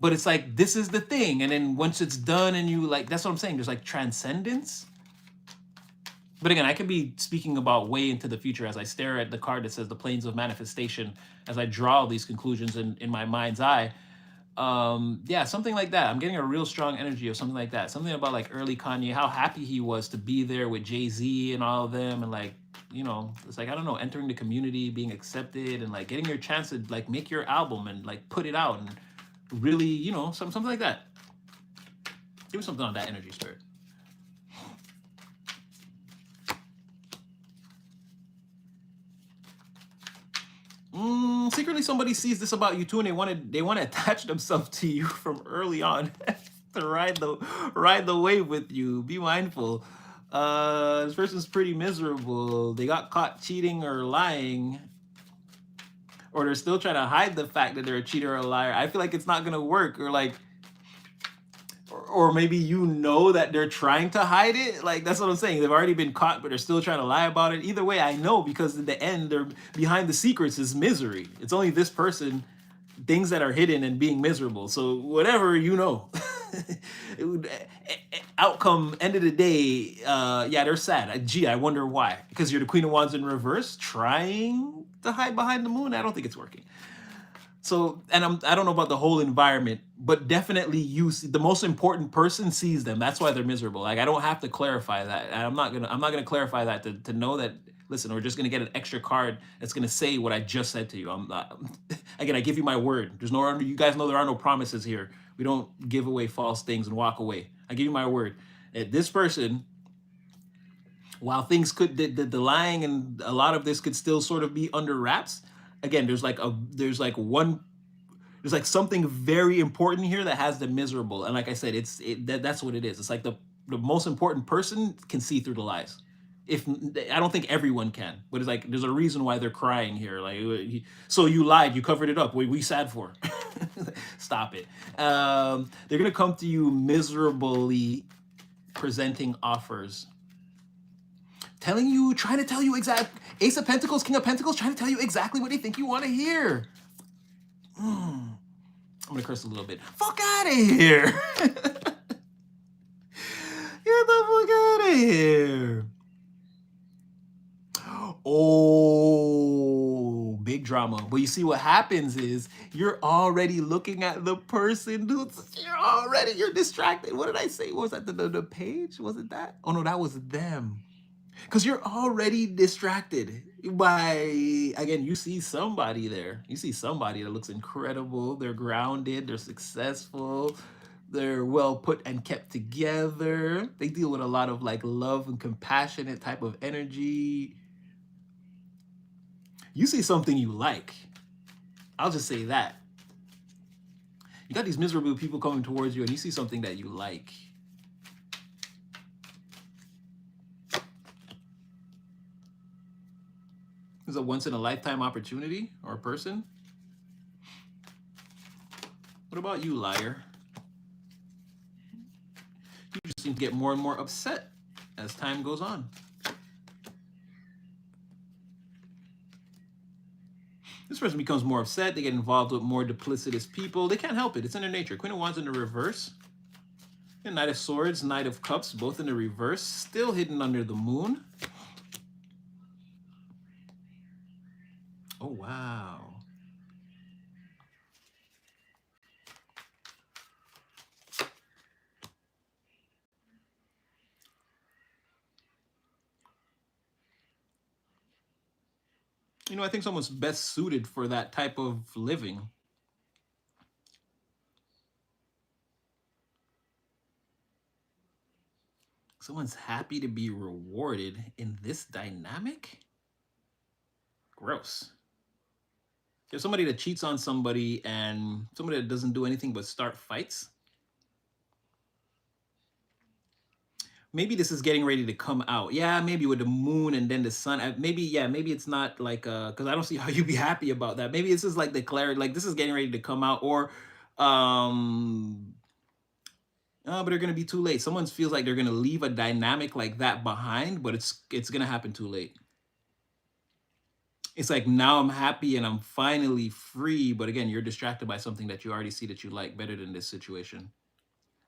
but it's like, this is the thing. And then once it's done and you like, that's what I'm saying. There's like transcendence. But again, I could be speaking about way into the future as I stare at the card that says the planes of manifestation, as I draw all these conclusions in my mind's eye. Yeah, something like that. I'm getting a real strong energy of something like that. Something about like early Kanye, how happy he was to be there with Jay-Z and all of them, and like it's like I don't know, entering the community, being accepted, and like getting your chance to like make your album and like put it out and really something like that. Give me something on that energy, Spirit. Secretly somebody sees this about you too, and they want to attach themselves to you from early on to ride the wave with you. Be mindful. This person's pretty miserable. They got caught cheating or lying, or they're still trying to hide the fact that they're a cheater or a liar. I feel like it's not gonna work, or like, or maybe that they're trying to hide it. Like that's what I'm saying. They've already been caught, but they're still trying to lie about it. Either way, I know, because in the end, they're behind the secrets is misery. It's only this person, things that are hidden and being miserable. So whatever outcome, end of the day, yeah, they're sad. Gee, I wonder why. Because you're the Queen of Wands in reverse, trying to hide behind the moon. I don't think it's working. So, and I don't know about the whole environment, but definitely the most important person sees them. That's why they're miserable. Like I don't have to clarify that. And I'm not gonna clarify that to know that. Listen, we're just gonna get an extra card that's gonna say what I just said to you. I'm not. Again, I give you my word. You guys know there are no promises here. We don't give away false things and walk away. I give you my word. This person While things could the lying and a lot of this could still sort of be under wraps, again, there's like something very important here that has them miserable. And like I said, that's what it is. It's like the most important person can see through the lies. If I don't think everyone can, but it's like there's a reason why they're crying here. Like, so you lied, you covered it up. We sad for. Stop it. They're gonna come to you miserably presenting offers, telling you, trying to tell you exact Ace of Pentacles, King of Pentacles, trying to tell you exactly what they think you want to hear. I'm gonna curse a little bit. Fuck out of here. Get the fuck out of here. Oh, big drama. But you see what happens is you're already looking at the person. You're distracted. What did I say? What was that the page? Was it that? Oh no, that was them. Because you're already distracted by, again, you see somebody there. You see somebody that looks incredible. They're grounded, they're successful, they're well put and kept together. They deal with a lot of like love and compassionate type of energy. You see something you like. I'll just say that. You got these miserable people coming towards you and you see something that you like. It's a once in a lifetime opportunity or a person. What about you, liar? You just seem to get more and more upset as time goes on. This person becomes more upset. They get involved with more duplicitous people. They can't help it. It's in their nature. Queen of Wands in the reverse. And Knight of Swords, Knight of Cups, both in the reverse. Still hidden under the moon. Oh, wow. You know, I think someone's best suited for that type of living. Someone's happy to be rewarded in this dynamic? Gross. There's somebody that cheats on somebody and somebody that doesn't do anything but start fights. Maybe this is getting ready to come out. Yeah, maybe with the moon and then the sun. Maybe, yeah, maybe it's not like, because I don't see how you'd be happy about that. Maybe this is like the clarity, like this is getting ready to come out, or, but they're gonna be too late. Someone feels like they're gonna leave a dynamic like that behind, but it's gonna happen too late. It's like now I'm happy and I'm finally free, but again, you're distracted by something that you already see that you like better than this situation.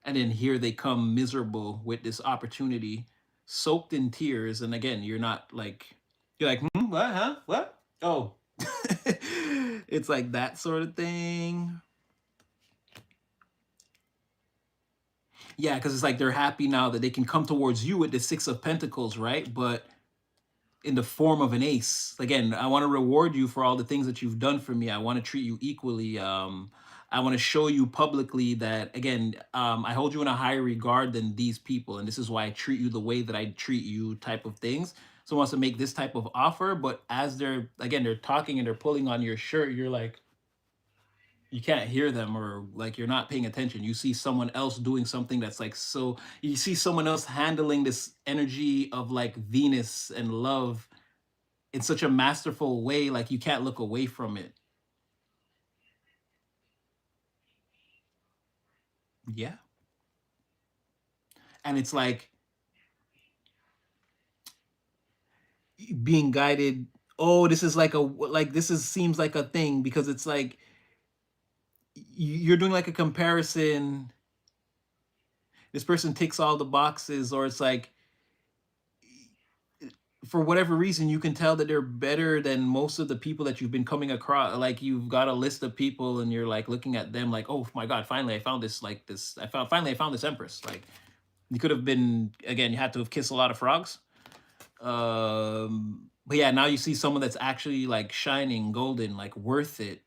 And then here they come miserable with this opportunity, soaked in tears. And again, you're not like, you're like, what, huh? What? Oh, it's like that sort of thing. Yeah, because it's like they're happy now that they can come towards you with the Six of Pentacles, right? But in the form of an ace. Again, I want to reward you for all the things that you've done for me. I want to treat you equally. I want to show you publicly that, again, I hold you in a higher regard than these people. And this is why I treat you the way that I treat you, type of things. So wants to make this type of offer. But as they're, again, they're talking and they're pulling on your shirt, you're like, you can't hear them, or like you're not paying attention. You see someone else doing something that's like, so you see someone else handling this energy of like Venus and love in such a masterful way, like you can't look away from it. Yeah. And it's like being guided. Oh, this is like this is seems like a thing, because it's like you're doing like a comparison. This person ticks all the boxes, or it's like for whatever reason you can tell that they're better than most of the people that you've been coming across. Like you've got a list of people and you're like looking at them like, oh my god, finally I found this, like this finally I found this empress. Like you could have been, again, you had to have kissed a lot of frogs. But yeah, now you see someone that's actually like shining golden, like worth it.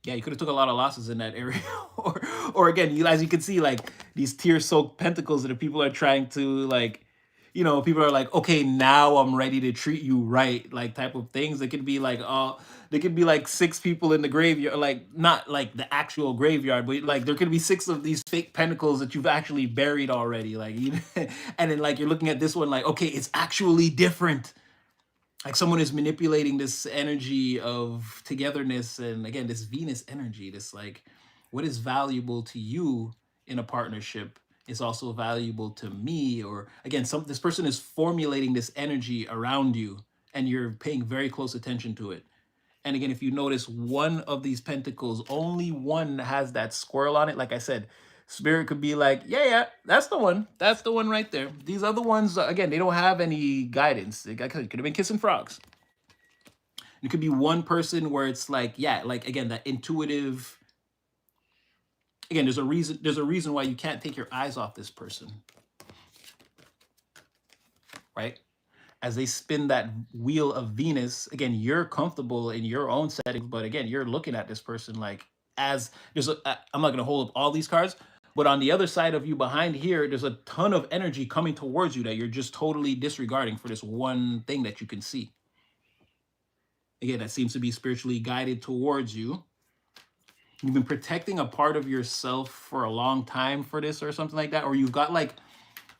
Yeah, you could have took a lot of losses in that area, or again, you as you can see, like these tear-soaked pentacles that the people are trying to like, people are like, okay, now I'm ready to treat you right, like type of things. They could be like, there could be like six people in the graveyard, like not like the actual graveyard, but like there could be six of these fake pentacles that you've actually buried already, like, and then like you're looking at this one, like, okay, it's actually different. Like someone is manipulating this energy of togetherness, and again this Venus energy, this like what is valuable to you in a partnership is also valuable to me. Or again, this person is formulating this energy around you, and you're paying very close attention to it. And again, if you notice, one of these pentacles, only one has that squirrel on it. Like I said, spirit could be like, yeah, yeah, that's the one. That's the one right there. These other ones, again, they don't have any guidance. It could have been kissing frogs. It could be one person where it's like, yeah, like again, that intuitive. Again, there's a reason. There's a reason why you can't take your eyes off this person, right? As they spin that wheel of Venus, again, you're comfortable in your own setting, but again, you're looking at this person like as there's a. I'm not gonna hold up all these cards, but on the other side of you, behind here, there's a ton of energy coming towards you that you're just totally disregarding for this one thing that you can see. Again, that seems to be spiritually guided towards you. You've been protecting a part of yourself for a long time for this or something like that, or you've got like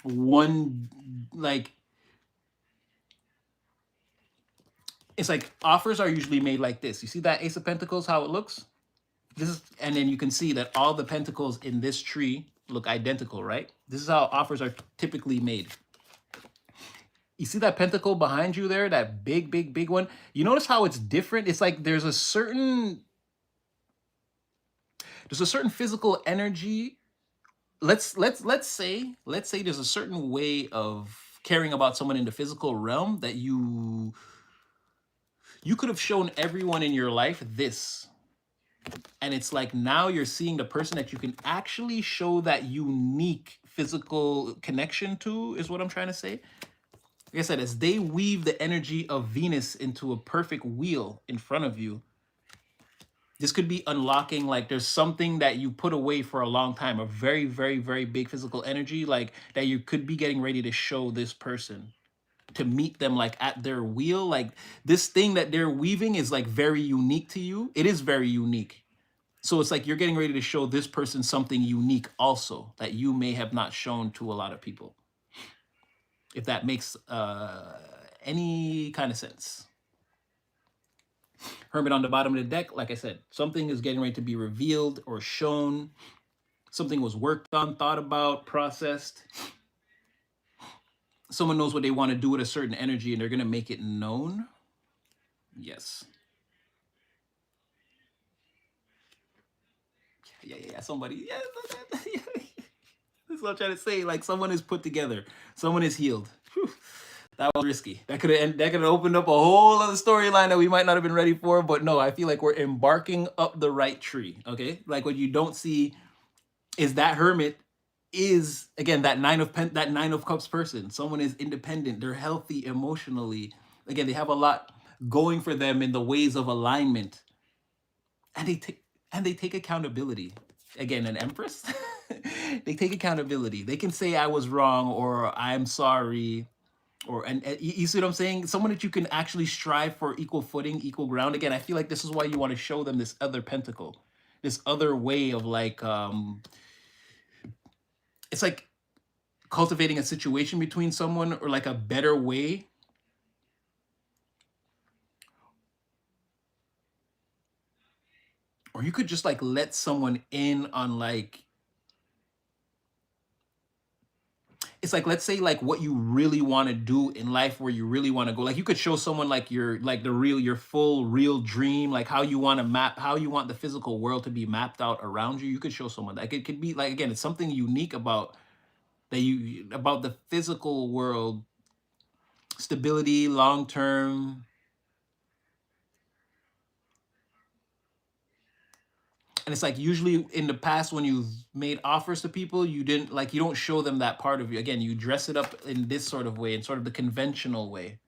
one like. It's like offers are usually made like this. You see that Ace of Pentacles, how it looks? This is, and then you can see that all the pentacles in this tree look identical, right? This is how offers are typically made. You see that pentacle behind you there, that big, big, big one? You notice how it's different? It's like there's a certain physical energy. Let's say there's a certain way of caring about someone in the physical realm that you could have shown everyone in your life this. And it's like now you're seeing the person that you can actually show that unique physical connection to, is what I'm trying to say. Like I said, as they weave the energy of Venus into a perfect wheel in front of you, this could be unlocking, like there's something that you put away for a long time, a very, very, very big physical energy, like that you could be getting ready to show this person, to meet them like at their wheel. Like this thing that they're weaving is like very unique to you. It is very unique. So it's like you're getting ready to show this person something unique also that you may have not shown to a lot of people. If that makes any kind of sense. Hermit on the bottom of the deck, like I said, something is getting ready to be revealed or shown. Something was worked on, thought about, processed. Someone knows what they want to do with a certain energy and they're going to make it known. Yes. Yeah. Somebody. Yeah. That's what I'm trying to say. Like someone is put together. Someone is healed. Whew. That was risky. That could have opened up a whole other storyline that we might not have been ready for. But no, I feel like we're embarking up the right tree. Okay, like what you don't see is that hermit is again that nine of cups person. Someone is independent. They're healthy emotionally. Again, they have a lot going for them in the ways of alignment, and they take accountability. Again, an empress. They take accountability. They can say I was wrong or I'm sorry. Or and you see what I'm saying? Someone that you can actually strive for equal footing, equal ground. Again, I feel like this is why you want to show them this other pentacle, this other way of like it's like cultivating a situation between someone, or like a better way. Or you could just like let someone in on like, it's like, let's say like what you really want to do in life, where you really want to go. Like you could show someone like your full real dream, like how you want the physical world to be mapped out around you. You could show someone that. It could be like, again, it's something unique about the physical world, stability, long term. And it's like usually in the past when you've made offers to people, you don't show them that part of you. Again, you dress it up in this sort of way, in sort of the conventional way.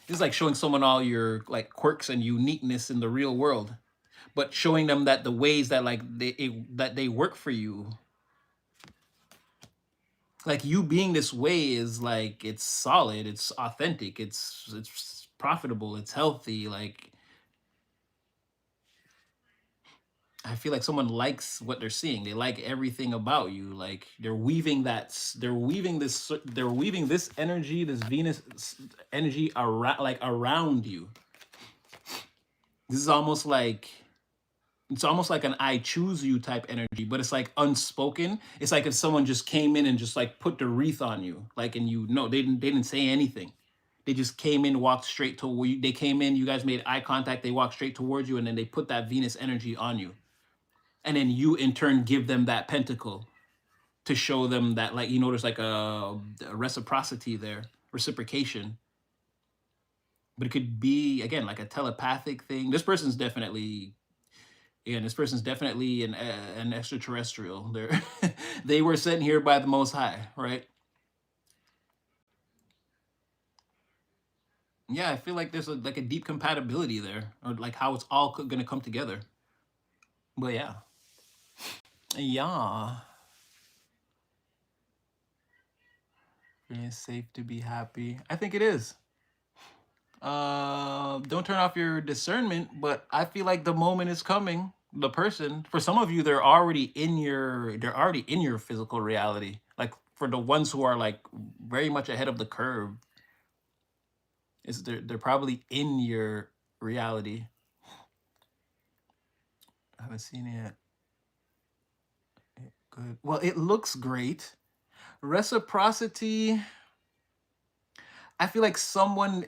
It's like showing someone all your like quirks and uniqueness in the real world, but showing them that the ways that like that they work for you, like you being this way is like it's solid, it's authentic, it's profitable, it's healthy. Like I feel like someone likes what they're seeing. They like everything about you. Like they're weaving they're weaving this energy, this Venus energy around like around you. This is almost like it's almost like an I choose you type energy, but it's like unspoken. It's like if someone just came in and just like put the wreath on you, like, and you know they didn't say anything. They just came in, walked straight to where you, they came in, you guys made eye contact, they walked straight towards you, and then they put that Venus energy on you. And then you in turn give them that pentacle to show them that, like, you know, there's like a reciprocity there, reciprocation. But it could be again like a telepathic thing. This person's definitely an extraterrestrial. They're they were sent here by the Most High, right? Yeah, I feel like there's like a deep compatibility there, or like how it's all gonna come together. But yeah, yeah, it's safe to be happy. I think it is. Don't turn off your discernment, but I feel like the moment is coming. The person, for some of you, they're already in your physical reality. Like for the ones who are like very much ahead of the curve, is they're probably in your reality. I haven't seen it yet. Good. Well, it looks great. Reciprocity. I feel like someone.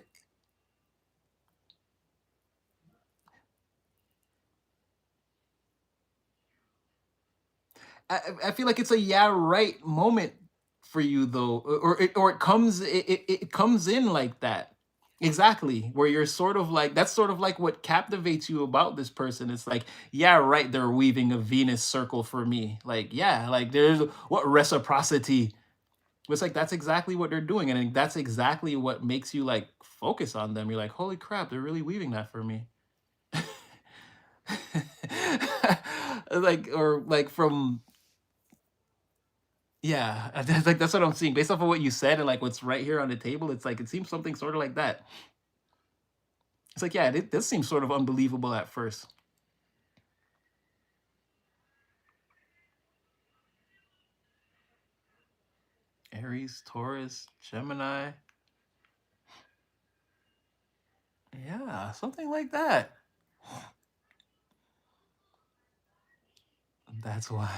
I feel like it's a yeah right moment for you though, or it comes in like that. Exactly, where you're sort of like that's sort of like what captivates you about this person. It's like, yeah, right, they're weaving a Venus circle for me. Like, yeah, like there's what reciprocity. It's like that's exactly what they're doing, and that's exactly what makes you like focus on them. You're like, holy crap, they're really weaving that for me. Like or like from yeah, that's like that's what I'm seeing based off of what you said and like what's right here on the table. It's like it seems something sort of like that. It's like yeah, this seems sort of unbelievable at first. Aries, Taurus, Gemini, yeah, something like that. That's why.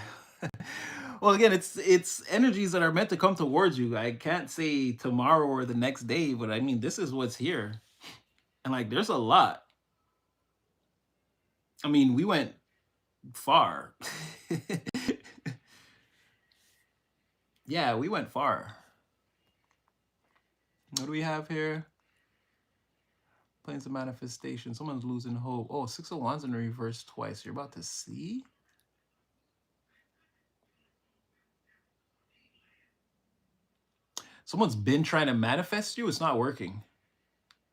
Well, again, it's energies that are meant to come towards you. I can't say tomorrow or the next day, but I mean this is what's here, and like there's a lot. I mean, we went far. Yeah, we went far. What do we have here? Planes of manifestation. Someone's losing hope. Oh, Six of Wands in reverse twice. You're about to see? Someone's been trying to manifest you. It's not working.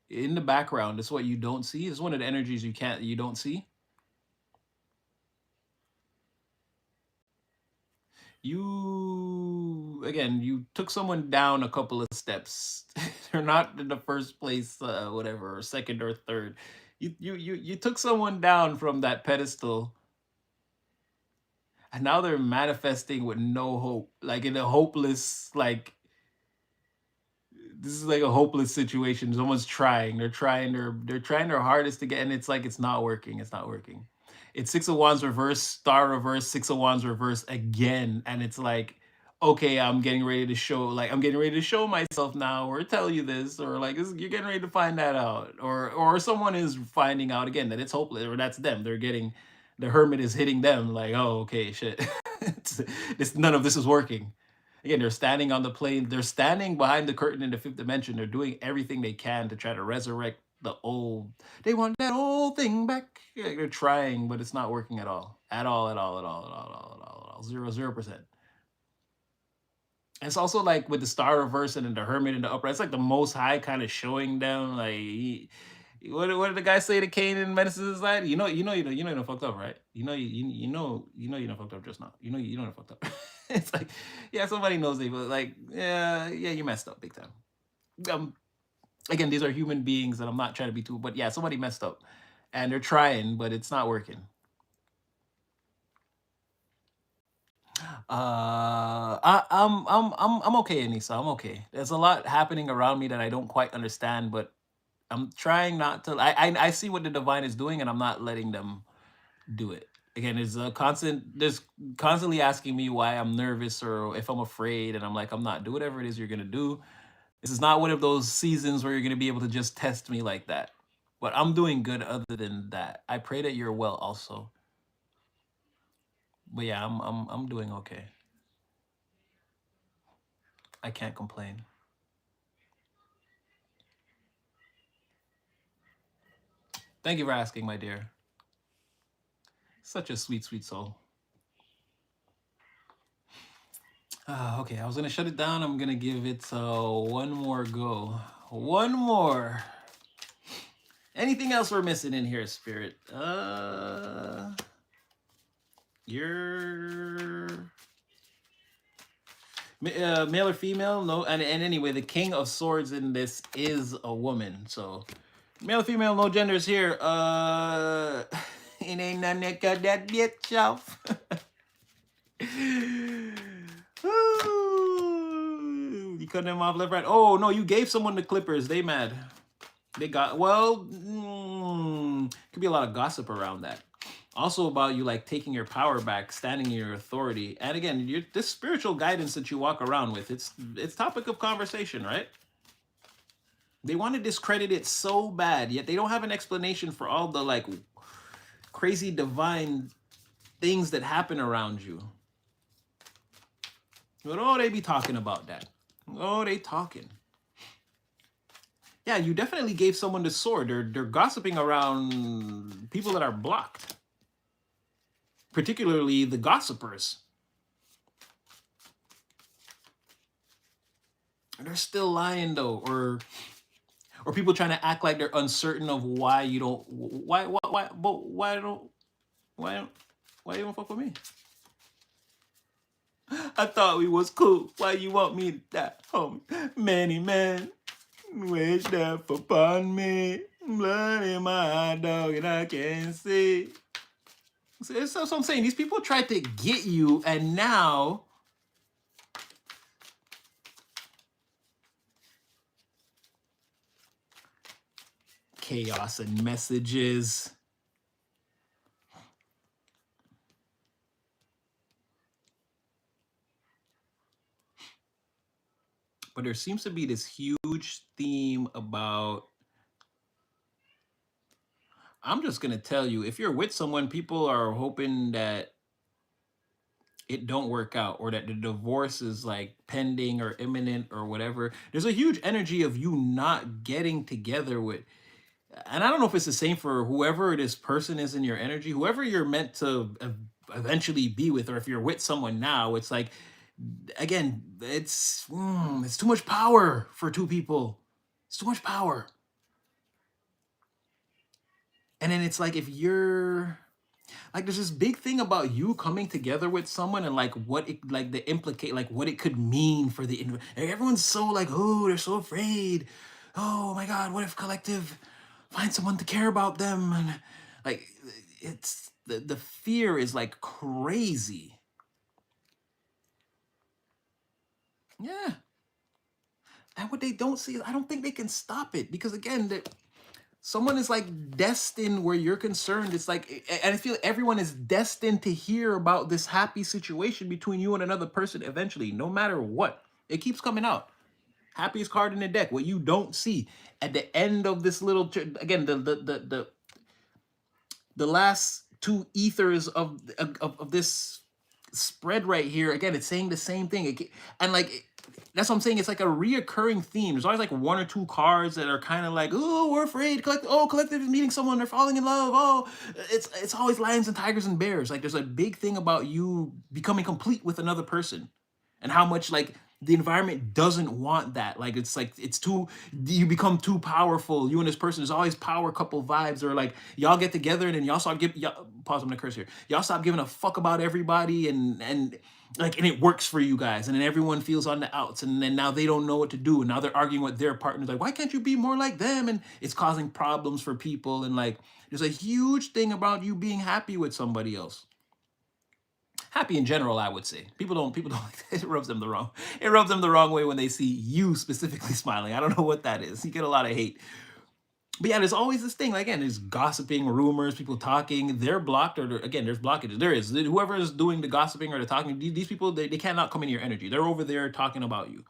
In the background, it's what you don't see. It's one of the energies you don't see. You again, you took someone down a couple of steps. They're not in the first place, whatever, or second or third. You took someone down from that pedestal, and now they're manifesting with no hope, like in a hopeless, like this is like a hopeless situation. Someone's trying. They're trying their hardest to get, and it's like it's not working. It's not working. It's Six of Wands reverse, Star reverse, Six of Wands reverse again, and it's like, okay, I'm getting ready to show myself now, or tell you this, or like you're getting ready to find that out, or someone is finding out again that it's hopeless, or that's them. They're getting the hermit is hitting them like, oh, okay, shit, none of this is working. Again, they're standing on the plane. They're standing behind the curtain in the fifth dimension. They're doing everything they can to try to resurrect the old. They want that old thing back. Yeah, they're trying, but it's not working at all. At all, at all, at all, at all, at all, at all, at all. 0%. It's also like with the star reverse and then the hermit and the upright. It's like the most high kind of showing them. Like, what did the guy say to Cain in Medicine Society? You know, fucked up, right? You know, fucked up just now. You know, you fucked up. It's like, yeah, somebody knows they, but like, yeah, you messed up big time. Um, Again, these are human beings, and I'm not trying to be too, but yeah, somebody messed up, and they're trying, but it's not working. I'm okay, Anissa. I'm okay. There's a lot happening around me that I don't quite understand, but I'm trying not to. I see what the divine is doing, and I'm not letting them do it. Again, there's constantly asking me why I'm nervous or if I'm afraid, and I'm like, I'm not. Do whatever it is you're gonna do. This is not one of those seasons where you're gonna be able to just test me like that. But I'm doing good other than that. I pray that you're well also. But yeah, I'm doing okay. I can't complain. Thank you for asking, my dear. Such a sweet, sweet soul. Okay, I was gonna shut it down. I'm gonna give it one more go. One more. Anything else we're missing in here, Spirit? You're male or female? No, and anyway, the King of Swords in this is a woman. So, male or female, no genders here. It ain't nothing that got that bitch off. You cut them off left, right. Oh no, you gave someone the Clippers. They mad. They got could be a lot of gossip around that. Also about you like taking your power back, standing in your authority, and again, this spiritual guidance that you walk around with. It's topic of conversation, right? They want to discredit it so bad, yet they don't have an explanation for all the like crazy divine things that happen around you. But oh, they be talking about that. Oh, they talking. Yeah, you definitely gave someone the sword. They're gossiping around people that are blocked. Particularly the gossipers. They're still lying though, or people trying to act like they're uncertain of why you don't why you don't fuck with me? I thought we was cool. Why you want me to die, homie? Many men wish death upon me. Blood in my dog and I can't see. So that's what I'm saying. These people tried to get you, and now chaos and messages. But there seems to be this huge theme about, I'm just going to tell you, if you're with someone, people are hoping that it don't work out or that the divorce is like pending or imminent or whatever. There's a huge energy of you not getting together with, and I don't know if it's the same for whoever this person is in your energy, whoever you're meant to eventually be with, or if you're with someone now, it's like, again, it's too much power for two people. It's too much power. And then it's like, if you're like, there's this big thing about you coming together with someone and like what it like the implicate like what it could mean for the everyone's so like, oh, they're so afraid. Oh my god, what if collective find someone to care about them? And like, it's the fear is like crazy. Yeah. And what they don't see is, I don't think they can stop it, because again, someone is like destined where you're concerned. It's like, and I feel everyone is destined to hear about this happy situation between you and another person eventually, no matter what. It keeps coming out. Happiest card in the deck. What you don't see at the end of this little, again, the last two ethers of this spread right here. Again, it's saying the same thing. And like, that's what I'm saying. It's like a reoccurring theme. There's always like one or two cards that are kind of like, oh, we're afraid. Collective is meeting someone. They're falling in love. Oh, it's always lions and tigers and bears. Like, there's a big thing about you becoming complete with another person, and how much like The environment doesn't want that. Like it's too, you become too powerful. You and this person, there's always power couple vibes, or like y'all get together and then y'all start giving, y'all, pause, I'm gonna curse here. Y'all stop giving a fuck about everybody, and like, and it works for you guys, and then everyone feels on the outs, and then now they don't know what to do, and now they're arguing with their partners like, why can't you be more like them? And it's causing problems for people. And like, there's a huge thing about you being happy with somebody else. Happy in general, I would say. People don't it rubs them the wrong. It rubs them the wrong way when they see you specifically smiling. I don't know what that is. You get a lot of hate. But yeah, there's always this thing. Like, again, there's gossiping, rumors, people talking. They're blocked, or again, there's blockages. There is. Whoever is doing the gossiping or the talking, these people, they cannot come in your energy. They're over there talking about you,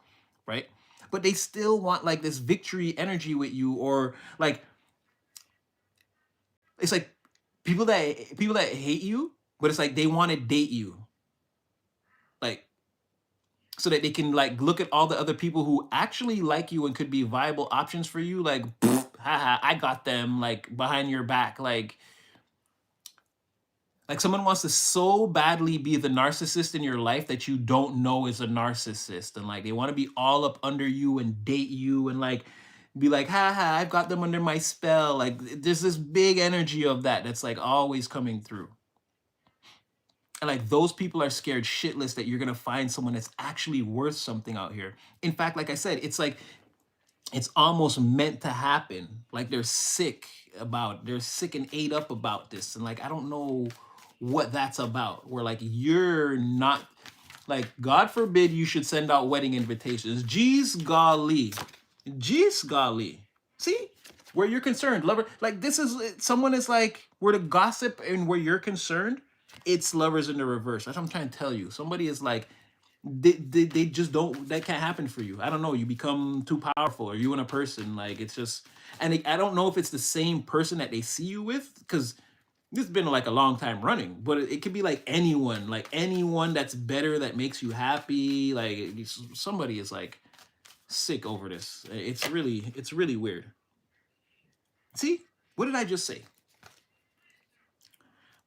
right? But they still want like this victory energy with you, or like, it's like people that hate you, but it's like they want to date you. Like, so that they can like look at all the other people who actually like you and could be viable options for you, like, haha, I got them, like, behind your back. Like someone wants to so badly be the narcissist in your life that you don't know is a narcissist, and like they want to be all up under you and date you and like be like, haha, I've got them under my spell. Like, there's this big energy of that that's like always coming through. And like those people are scared shitless that you're gonna find someone that's actually worth something out here. In fact, like I said, it's like it's almost meant to happen. Like they're sick and ate up about this. And like I don't know what that's about. Where like you're not, like, God forbid you should send out wedding invitations. Jeez golly. Jeez golly. See? Where you're concerned, lover, like this is someone is like where the gossip and where you're concerned, it's lovers in the reverse. That's what I'm trying to tell you. Somebody is like, they just don't, that can't happen for you. I don't know. You become too powerful, or you and a person, like it's just, and I don't know if it's the same person that they see you with, because this has been like a long time running, but it could be like anyone that's better, that makes you happy. Like somebody is like sick over this. It's really weird. See, what did I just say?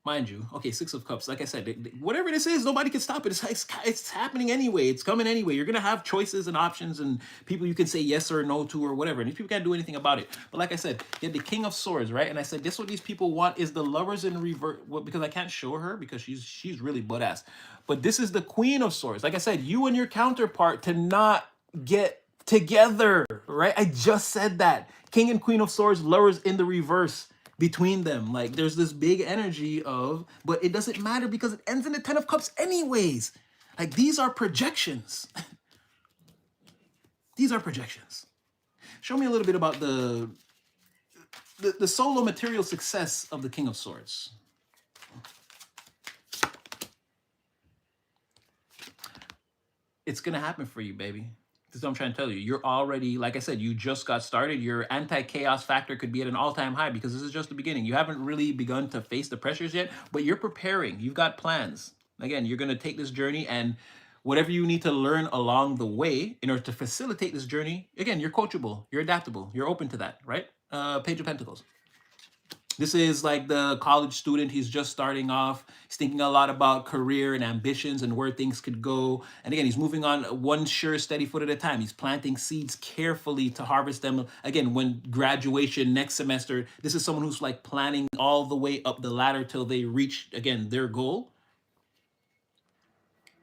Mind you, okay, Six of Cups. Like I said, whatever this is, nobody can stop it. It's happening anyway. It's coming anyway. You're gonna have choices and options, and people you can say yes or no to, or whatever. And these people can't do anything about it. But like I said, you have the King of Swords, right? And I said, this what these people want is the Lovers in reverse. Well, because I can't show her because she's really butt ass. But this is the Queen of Swords. Like I said, you and your counterpart to not get together, right? I just said that. King and Queen of Swords, Lovers in the reverse between them. Like there's this big energy of, but it doesn't matter because it ends in the Ten of Cups anyways. Like these are projections. These are projections. Show me a little bit about the solo material success of the King of Swords. It's gonna happen for you, baby. This is what I'm trying to tell you. You're already, like I said, you just got started. Your anti-chaos factor could be at an all-time high because this is just the beginning. You haven't really begun to face the pressures yet, but you're preparing. You've got plans. Again, you're going to take this journey, and whatever you need to learn along the way in order to facilitate this journey, again, you're coachable, you're adaptable, you're open to that, right? Page of Pentacles. This is like the college student. He's just starting off. He's thinking a lot about career and ambitions and where things could go. And again, he's moving on one sure, steady foot at a time. He's planting seeds carefully to harvest them. Again, when graduation next semester, this is someone who's like planning all the way up the ladder till they reach, again, their goal.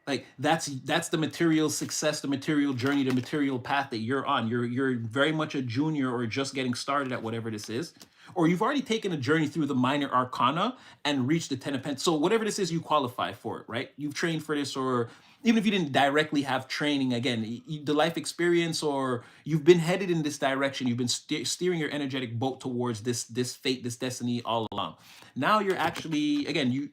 Like that's the material success, the material journey, the material path that you're on. You're very much a junior or just getting started at whatever this is. Or you've already taken a journey through the minor arcana and reached the Ten of Pentacles. So whatever this is, you qualify for it, right? You've trained for this, or even if you didn't directly have training, again, the life experience, or you've been headed in this direction. You've been steering your energetic boat towards this fate, this destiny all along. Now you're actually, again,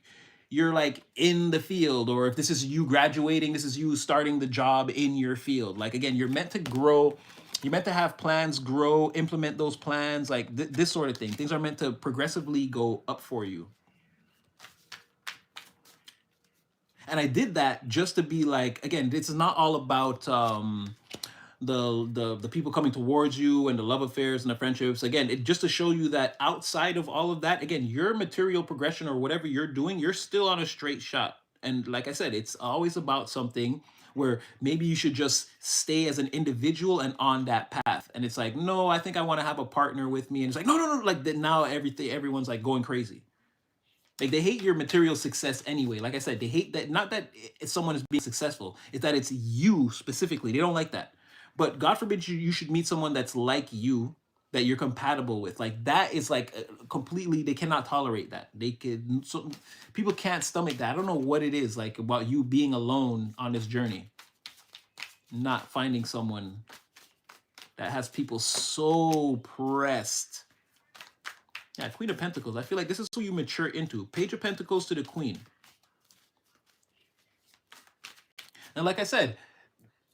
you're like in the field, or if this is you graduating, this is you starting the job in your field. Like, again, you're meant to grow. You're meant to have plans, grow, implement those plans, like this sort of thing. Things are meant to progressively go up for you. And I did that just to be like, again, this is not all about the people coming towards you and the love affairs and the friendships. Again, just to show you that outside of all of that, again, your material progression or whatever you're doing, you're still on a straight shot. And like I said, it's always about something where maybe you should just stay as an individual and on that path. And it's like, no, I think I want to have a partner with me. And it's like, no, no, no. Like that now everyone's like going crazy. Like they hate your material success anyway. Like I said, they hate that, not that someone is being successful, it's that it's you specifically. They don't like that. But God forbid you should meet someone that's like you, that you're compatible with. Like that is like completely, they cannot tolerate that. They could, so people can't stomach that. I don't know what it is like about you being alone on this journey, not finding someone that has people so pressed. Yeah, Queen of Pentacles. I feel like this is who you mature into. Page of Pentacles to the Queen. And like I said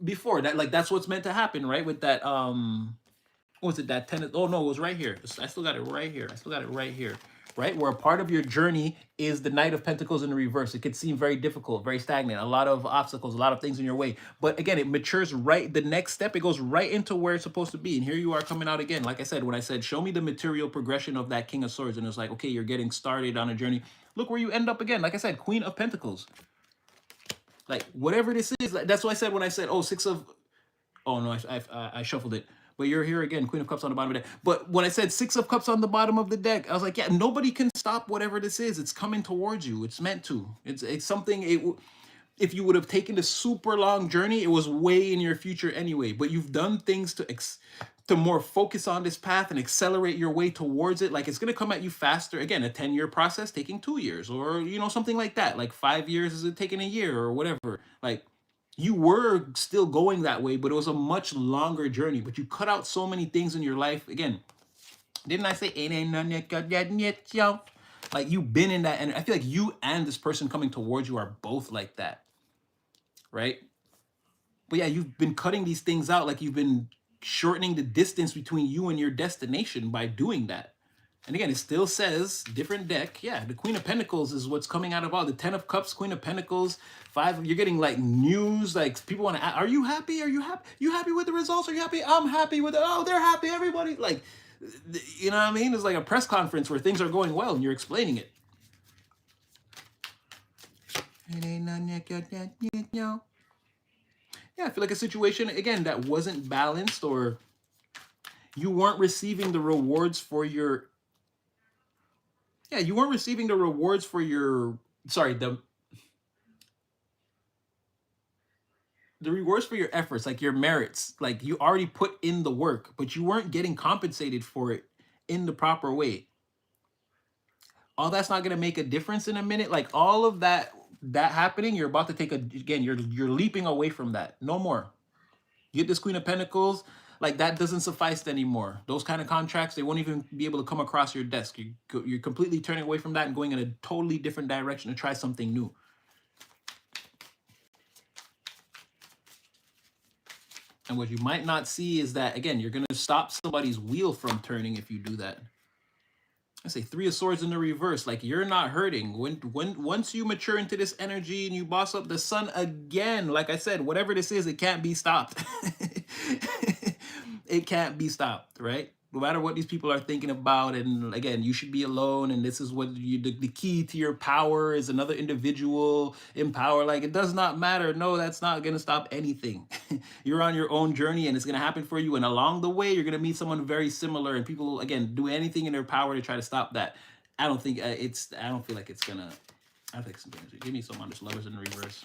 before, that like that's what's meant to happen, right? With that what was it, that tennis? Oh no, it was right here. I still got it right here. I still got it right here. Right? Where a part of your journey is the Knight of Pentacles in the reverse. It could seem very difficult, very stagnant, a lot of obstacles, a lot of things in your way. But again, it matures right. The next step, it goes right into where it's supposed to be. And here you are coming out again. Like I said, when I said, show me the material progression of that King of Swords. And it's like, okay, you're getting started on a journey. Look where you end up again. Like I said, Queen of Pentacles. Like whatever this is, like, that's what I said when I said, oh, oh no, I shuffled it. But you're here again, Queen of Cups on the bottom of the deck. But when I said 6 of Cups on the bottom of the deck, I was like, yeah, nobody can stop whatever this is. It's coming towards you. It's meant to. It's something, if you would have taken a super long journey, it was way in your future anyway. But you've done things to more focus on this path and accelerate your way towards it. Like it's going to come at you faster. Again, a 10-year process taking 2 years, or, you know, something like that. Like 5 years is it taking a year or whatever. Like, you were still going that way, but it was a much longer journey. But you cut out so many things in your life. Again, didn't I say ain't none yet, yo? Like you've been in that, and I feel like you and this person coming towards you are both like that, right? But yeah, you've been cutting these things out. Like you've been shortening the distance between you and your destination by doing that. And again, it still says different deck. Yeah, the Queen of Pentacles is what's coming out of all the 10 of Cups, Queen of Pentacles, 5. You're getting like news, like people want to ask, are you happy? Are you happy? You happy with the results? Are you happy? I'm happy with it. Oh, they're happy. Everybody, like, you know what I mean? It's like a press conference where things are going well and you're explaining it. Yeah, I feel like a situation, again, that wasn't balanced, or you weren't receiving the rewards for your, you weren't receiving the rewards for your, the rewards for your efforts, like your merits. Like you already put in the work, but you weren't getting compensated for it in the proper way. All that's not going to make a difference in a minute. Like all of that happening, you're about to take again, you're leaping away from that. No more. You get this Queen of Pentacles, like that doesn't suffice anymore. Those kind of contracts, they won't even be able to come across your desk. You're completely turning away from that and going in a totally different direction to try something new. And what you might not see is that, again, you're going to stop somebody's wheel from turning if you do that. I say 3 of Swords in the reverse. Like you're not hurting. Once you mature into this energy and you boss up the Sun again, like I said, whatever this is, it can't be stopped. It can't be stopped, right? No matter what these people are thinking about. And again, you should be alone. And this is what the key to your power is another individual in power. Like it does not matter. No, that's not going to stop anything. You're on your own journey and it's going to happen for you. And along the way, you're going to meet someone very similar, and people, again, do anything in their power to try to stop that. I don't think I don't feel like it's going to, I think it's going to, give me some on this Lovers in the reverse.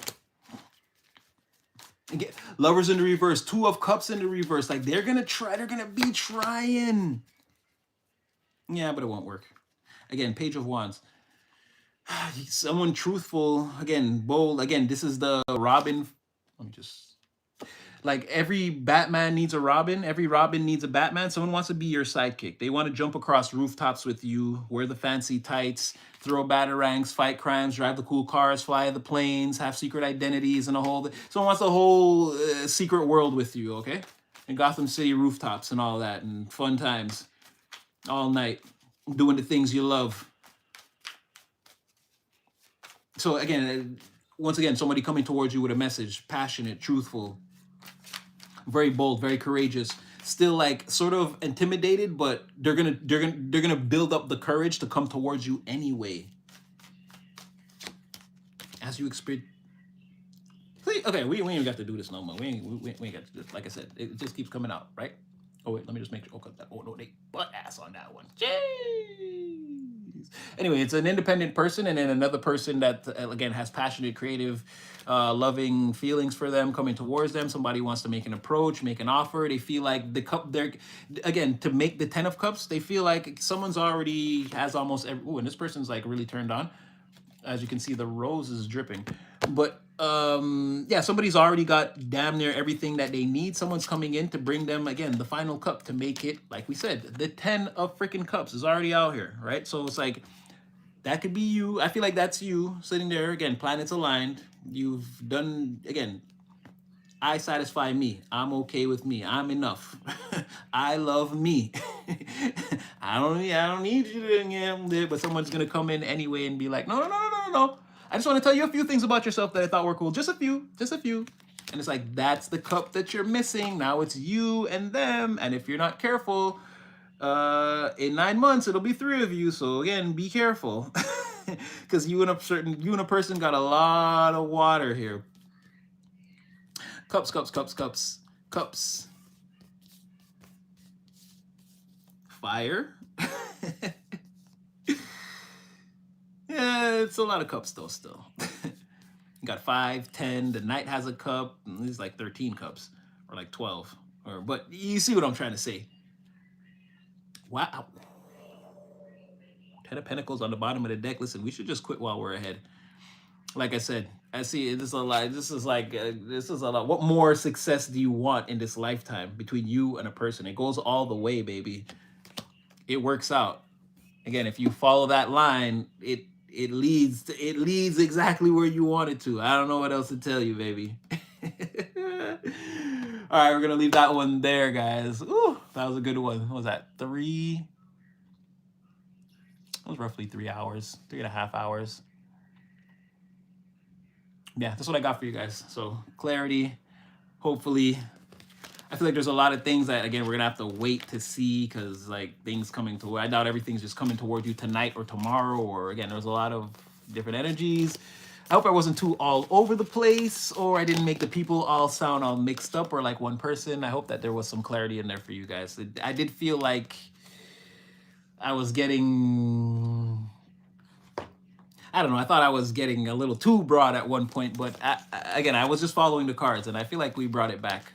Again, Lovers in the reverse, 2 of Cups in the reverse. Like they're gonna be trying. Yeah, but it won't work. Again, Page of Wands. Someone truthful, again, bold. Again, this is the Robin. Let me just, like every Batman needs a Robin. Every Robin needs a Batman. Someone wants to be your sidekick. They want to jump across rooftops with you, wear the fancy tights, throw batarangs, fight crimes, drive the cool cars, fly the planes, have secret identities, and a whole... Someone wants a whole secret world with you, okay? And Gotham City rooftops and all that, and fun times all night, doing the things you love. So again, once again, somebody coming towards you with a message, passionate, truthful, very bold, very courageous, still like sort of intimidated, but they're gonna build up the courage to come towards you anyway. As you experience, See, okay, we ain't even got to do this no more. We ain't got to do this. Like I said, it just keeps coming out, right? Oh wait, let me just make sure. Oh, oh no, they butt ass on that one. Jeez. Anyway, it's an independent person, and then another person that again has passionate, creative, loving feelings for them coming towards them. Somebody wants to make an approach, make an offer. They feel like the cup. They're again to make the 10 of Cups. They feel like someone's already has almost. Ooh, and this person's like really turned on. As you can see, the rose is dripping. But yeah, somebody's already got damn near everything that they need. Someone's coming in to bring them again the final cup to make it, like we said, the 10 of freaking cups is already out here, right? So it's like that could be you. I feel like that's you sitting there again, planets aligned. You've done again. I satisfy me. I'm okay with me. I'm enough. I love me. I don't need you to get, but someone's gonna come in anyway and be like, no. I just want to tell you a few things about yourself that I thought were cool. Just a few. And it's like, that's the cup that you're missing. Now it's you and them. And if you're not careful, in 9 months, it'll be 3 of you. So again, be careful. Because you and a person got a lot of water here. Cups. Fire. Yeah, it's a lot of cups though still. You got 5, 10, the Knight has a cup. There's like 13 cups. Or like 12. But you see what I'm trying to say. Wow. 10 of Pentacles on the bottom of the deck. Listen, we should just quit while we're ahead. Like I said, I see this is a lot. This is a lot. What more success do you want in this lifetime between you and a person? It goes all the way, baby. It works out. Again, if you follow that line, it leads exactly where you want it to. I don't know what else to tell you, baby. All right, we're gonna leave that one there, guys. Ooh, that was a good one. What was that? 3? It was roughly 3 hours, 3.5 hours. Yeah, that's what I got for you guys. So clarity, hopefully. I feel like there's a lot of things that, again, we're going to have to wait to see because, like, things coming to... I doubt everything's just coming toward you tonight or tomorrow. Or, again, there's a lot of different energies. I hope I wasn't too all over the place or I didn't make the people all sound all mixed up or like one person. I hope that there was some clarity in there for you guys. I did feel like I was getting... I don't know. I thought I was getting a little too broad at one point, but again, I was just following the cards, and I feel like we brought it back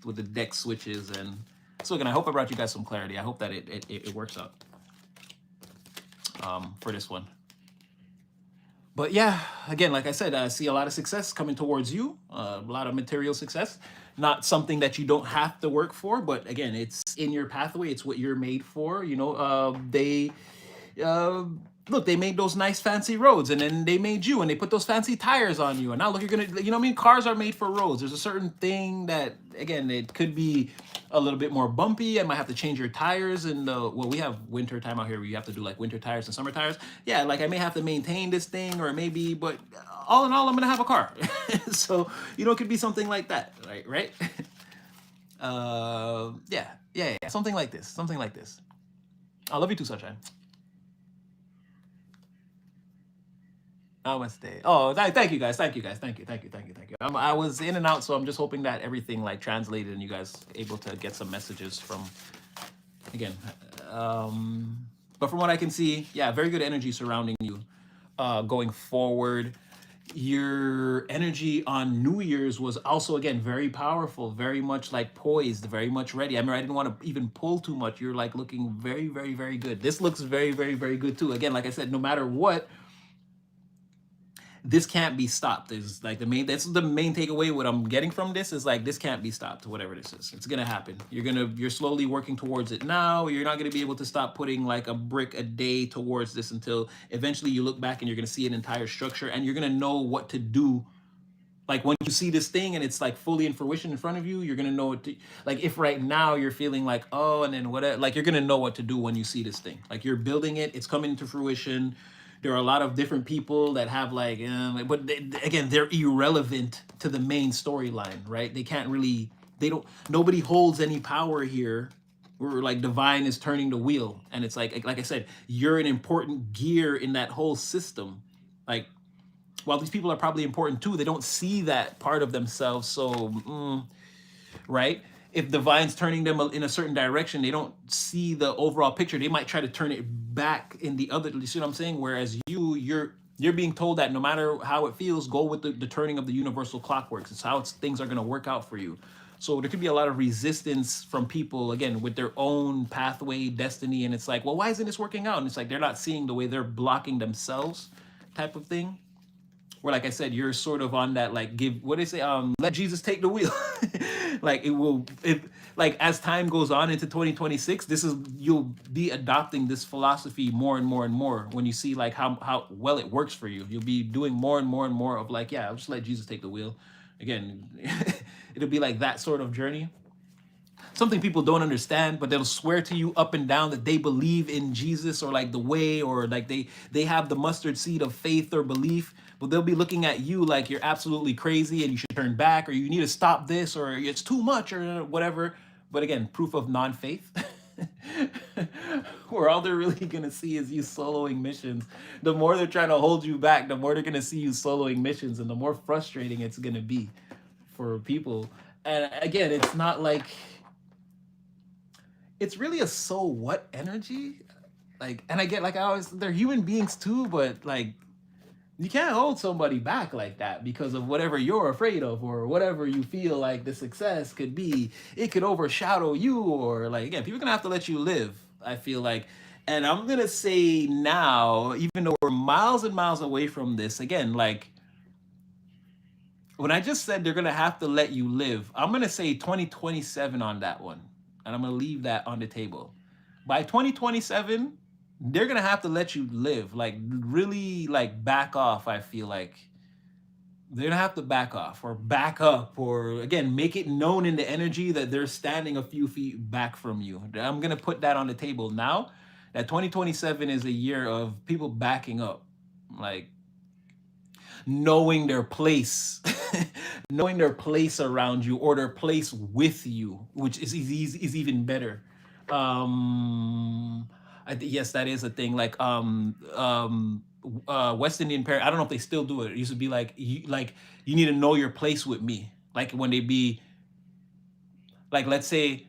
with the deck switches. And so again, I hope I brought you guys some clarity. I hope that it works out for this one. But yeah, again, like I said, I see a lot of success coming towards you, a lot of material success. Not something that you don't have to work for, but again, it's in your pathway. It's what you're made for. You know, look, they made those nice fancy roads, and then they made you, and they put those fancy tires on you, and now look, you're gonna, you know what I mean? Cars are made for roads. There's a certain thing that, again, it could be a little bit more bumpy. I might have to change your tires, and well, we have winter time out here where you have to do like winter tires and summer tires. Yeah, like I may have to maintain this thing, or maybe, but all in all, I'm gonna have a car. So, you know, it could be something like that, right? Yeah, something like this, I love you too, Sunshine. Namaste. Oh, thank you guys. Thank you. I was in and out, so I'm just hoping that everything like translated and you guys able to get some messages from, again. But from what I can see, yeah, very good energy surrounding you going forward. Your energy on New Year's was also, again, very powerful, very much like poised, very much ready. I mean, I didn't want to even pull too much. You're like looking very, very, very good. This looks very, very, very good too. Again, like I said, no matter what, this can't be stopped. Is like that's the main takeaway. What I'm getting from this is like, this can't be stopped, whatever this is. It's gonna happen. You're slowly working towards it now. You're not gonna be able to stop putting like a brick a day towards this until eventually you look back and you're gonna see an entire structure and you're gonna know what to do. Like when you see this thing and it's like fully in fruition in front of you, you're gonna know what to, like if right now you're feeling like, oh, and then whatever, like you're gonna know what to do when you see this thing. Like you're building it, it's coming to fruition. There are a lot of different people that have like, but again, they're irrelevant to the main storyline, right? They can't really, nobody holds any power here. Where like divine is turning the wheel. And it's like I said, you're an important gear in that whole system. Like while these people are probably important too, they don't see that part of themselves. So, right? If divine's turning them in a certain direction, they don't see the overall picture. They might try to turn it back in the other. You see what I'm saying? Whereas you're being told that no matter how it feels, go with the turning of the universal clockworks. It's how things are going to work out for you. So there could be a lot of resistance from people, again, with their own pathway, destiny. And it's like, well, why isn't this working out? And it's like they're not seeing the way they're blocking themselves type of thing. Where, like I said, you're sort of on that, like, give, what do they say? Let Jesus take the wheel. Like, like, as time goes on into 2026, you'll be adopting this philosophy more and more and more when you see, like, how well it works for you. You'll be doing more and more and more of, like, yeah, I'll just let Jesus take the wheel. Again, it'll be like that sort of journey. Something people don't understand, but they'll swear to you up and down that they believe in Jesus, or like the way, or like they have the mustard seed of faith or belief, but they'll be looking at you like you're absolutely crazy and you should turn back, or you need to stop this, or it's too much, or whatever. But again, proof of non-faith. Where all they're really gonna see is you soloing missions. The more they're trying to hold you back, the more they're gonna see you soloing missions, and the more frustrating it's gonna be for people. And again, it's not like, it's really a so what energy. Like, and I get, like, I always, they're human beings too, but like, you can't hold somebody back like that because of whatever you're afraid of, or whatever you feel like the success could be. It could overshadow you, or like, again, people are gonna have to let you live, I feel like. And I'm gonna say now, even though we're miles and miles away from this, again, like, when I just said they're gonna have to let you live, I'm gonna say 2027 on that one. And I'm gonna leave that on the table. By 2027, they're gonna have to let you live, like, really, like, back off. I feel like they're gonna have to back off, or back up, or again, make it known in the energy that they're standing a few feet back from you. I'm gonna put that on the table now. That 2027 is a year of people backing up, like, knowing their place, knowing their place around you, or their place with you, which is even better. Yes, that is a thing. Like, West Indian parent. I don't know if they still do it. It used to be like, you need to know your place with me. Like, when they be like, let's say,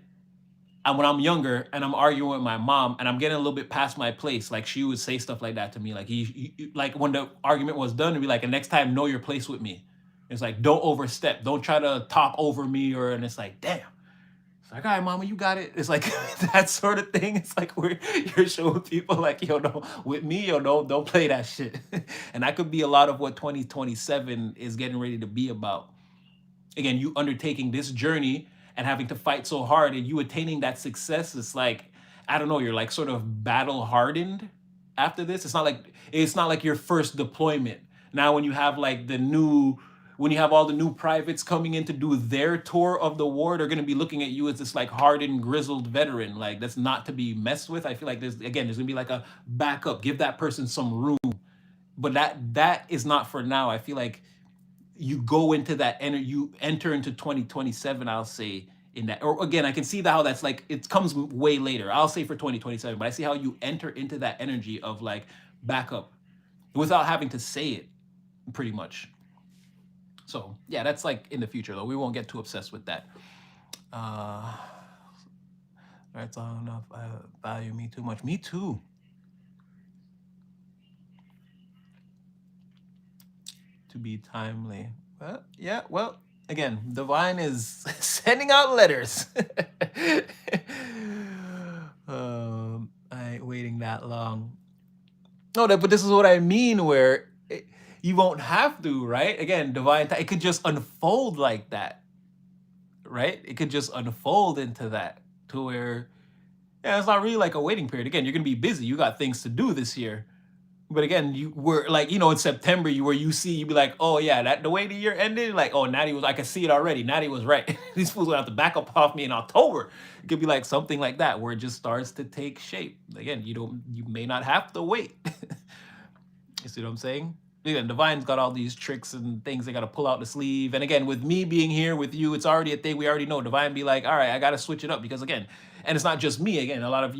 when I'm younger and I'm arguing with my mom and I'm getting a little bit past my place, like, she would say stuff like that to me. Like, like, when the argument was done, it'd be like, and next time, know your place with me. It's like, don't overstep. Don't try to talk over me, and it's like, damn. It's like, all right, mama, you got it. It's like that sort of thing. It's like, you're showing people like, yo, no, with me, yo, don't play that shit. And that could be a lot of what 2027 is getting ready to be about. Again, you undertaking this journey and having to fight so hard, and you attaining that success. It's like, I don't know, you're like sort of battle hardened after this. It's not like your first deployment. Now, when you have like when you have all the new privates coming in to do their tour of the war, they're going to be looking at you as this like hardened, grizzled veteran. Like, that's not to be messed with. I feel like there's going to be like a backup. Give that person some room. But that is not for now. I feel like you go into that, you enter into 2027, I'll say, in that. Or again, I can see how that's like, it comes way later. I'll say for 2027, but I see how you enter into that energy of like backup without having to say it, pretty much. So yeah, that's like in the future though. We won't get too obsessed with that. That's all enough. I value me too much. Me too. To be timely. Well, yeah, well, again, divine is sending out letters. I ain't waiting that long. No, but this is what I mean, where you won't have to, right? Again, divine, it could just unfold like that, right? It could just unfold into that, to where, yeah, it's not really like a waiting period. Again, you're gonna be busy. You got things to do this year. But again, you were like, in September, you be like, oh yeah, that the way the year ended, like, oh, Natty I could see it already. Natty was right. These fools will have to back up off me in October. It could be like something like that, where it just starts to take shape. Again, you may not have to wait. You see what I'm saying? Again, Divine's got all these tricks and things they got to pull out the sleeve. And again, with me being here with you, it's already a thing we already know. Divine be like, all right, I got to switch it up, because again, and it's not just me. Again, a lot of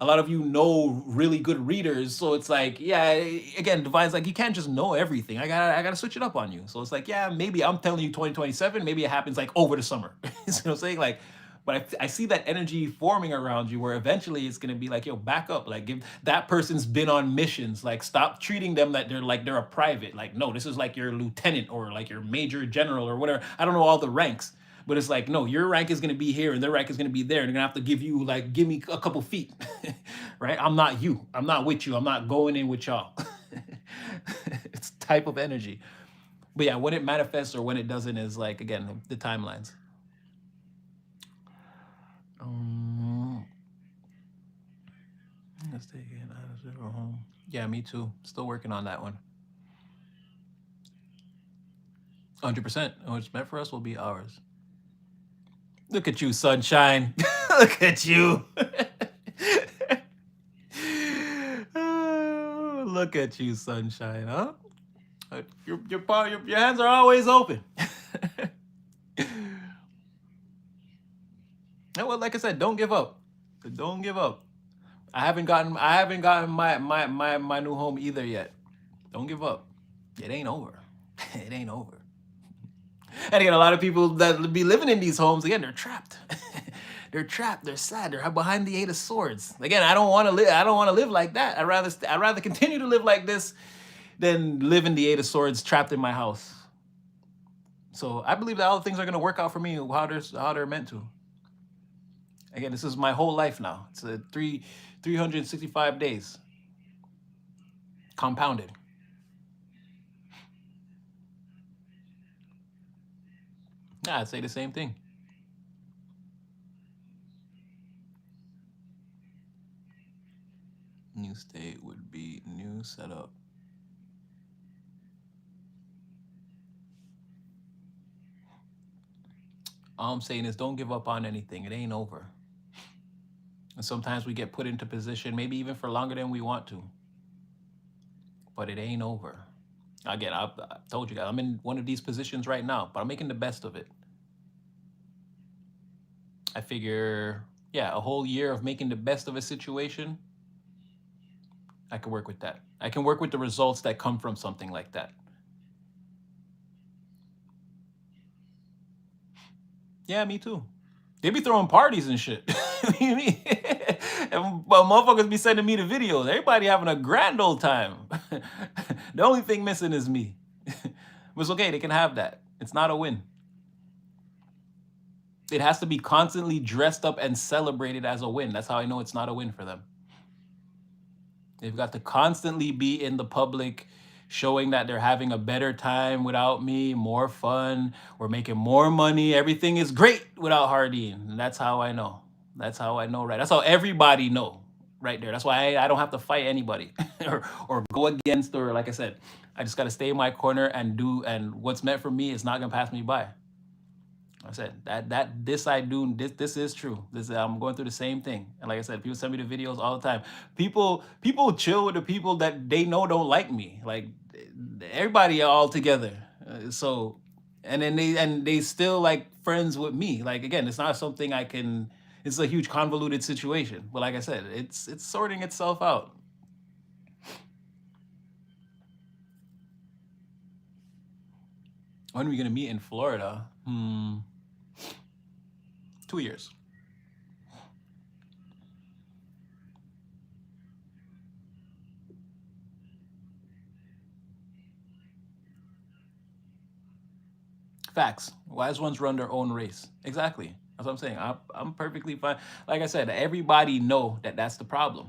A lot of you know really good readers, so it's like, yeah, again, Divine's like, you can't just know everything. I gotta switch it up on you. So it's like, yeah, maybe I'm telling you 2027, maybe it happens like over the summer. You know what I'm saying? Like, but I see that energy forming around you where eventually it's gonna be like, yo, back up. Like, give that person's been on missions. Like, stop treating them that they're a private. Like, no, this is like your lieutenant or like your major general or whatever. I don't know all the ranks. But it's like, no, your rank is gonna be here and their rank is gonna be there. And they're gonna have to give you like, give me a couple feet. Right? I'm not you. I'm not with you. I'm not going in with y'all. It's type of energy. But yeah, when it manifests or when it doesn't is like, again, the timelines. Um, let's take it out of zero home. Yeah, me too. Still working on that one. 100%. What's meant for us will be ours. Look at you, sunshine. Look at you. Oh, look at you, sunshine, huh? Your hands are always open. Well, like I said, don't give up. Don't give up. I haven't gotten my new home either yet. Don't give up. It ain't over. It ain't over. And again, a lot of people that be living in these homes, again, they're trapped. They're trapped. They're sad. They're behind the 8 of Swords. Again, I don't want to live. I don't want to live like that. I'd rather continue to live like this than live in the 8 of Swords trapped in my house. So I believe that all the things are going to work out for me how they're meant to. Again, this is my whole life now. It's 365 days compounded. Yeah, I'd say the same thing. New state would be new setup. All I'm saying is don't give up on anything. It ain't over. And sometimes we get put into position, maybe even for longer than we want to. But it ain't over. Again, I told you guys, I'm in one of these positions right now, but I'm making the best of it. I figure, yeah, a whole year of making the best of a situation, I can work with that. I can work with the results that come from something like that. Yeah, me too. They be throwing parties and shit. And motherfuckers be sending me the videos. Everybody having a grand old time. The only thing missing is me. But it's okay, they can have that. It's not a win. It has to be constantly dressed up and celebrated as a win. That's how I know it's not a win for them. They've got to constantly be in the public, showing that they're having a better time without me, more fun, we're making more money, everything is great without Hardeen. And that's how I know. That's how I know, right? That's how everybody know right there. That's why I don't have to fight anybody or go against, or like I said, I just got to stay in my corner and do, and what's meant for me is not going to pass me by. I said this I do, this is true. I'm going through the same thing. And like I said, people send me the videos all the time. People chill with the people that they know don't like me. Like everybody all together. So and then they still like friends with me. Like again, it's not something I can. It's a huge convoluted situation. But like I said, it's sorting itself out. When are we gonna meet in Florida? 2 years. Facts. Wise ones run their own race. Exactly. That's what I'm saying. I'm perfectly fine. Like I said, everybody know that that's the problem.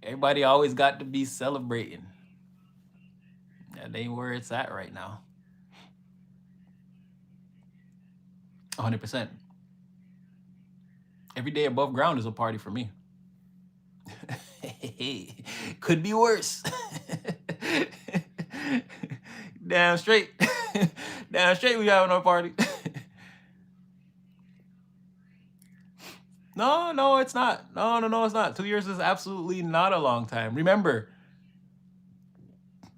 Everybody always got to be celebrating. That ain't where it's at right now. 100%. Every day above ground is a party for me. Could be worse. Damn straight. Damn straight we having our party. No, it's not. No, it's not. 2 years is absolutely not a long time. Remember,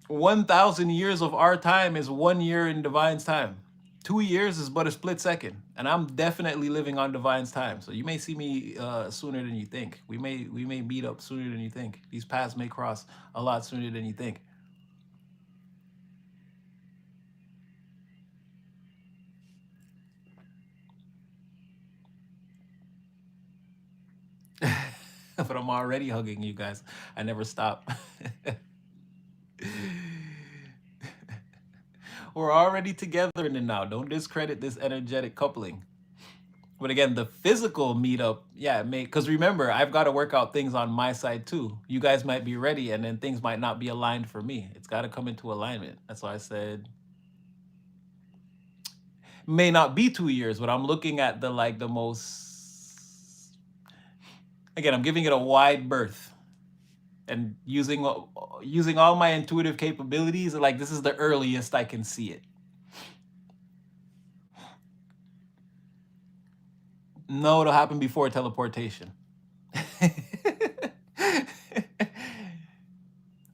1,000 years of our time is 1 year in Divine's time. 2 years is but a split second, and I'm definitely living on Divine's time. So you may see me sooner than you think. We may meet up sooner than you think. These paths may cross a lot sooner than you think. But I'm already hugging you guys. I never stop. We're already together in the now. Don't discredit this energetic coupling. But again, the physical meetup, yeah, because remember, I've got to work out things on my side too. You guys might be ready, and then things might not be aligned for me. It's got to come into alignment. That's why I said may not be 2 years, but I'm looking at the most. Again, I'm giving it a wide berth, and using all my intuitive capabilities. Like, this is the earliest I can see it. No, it'll happen before teleportation.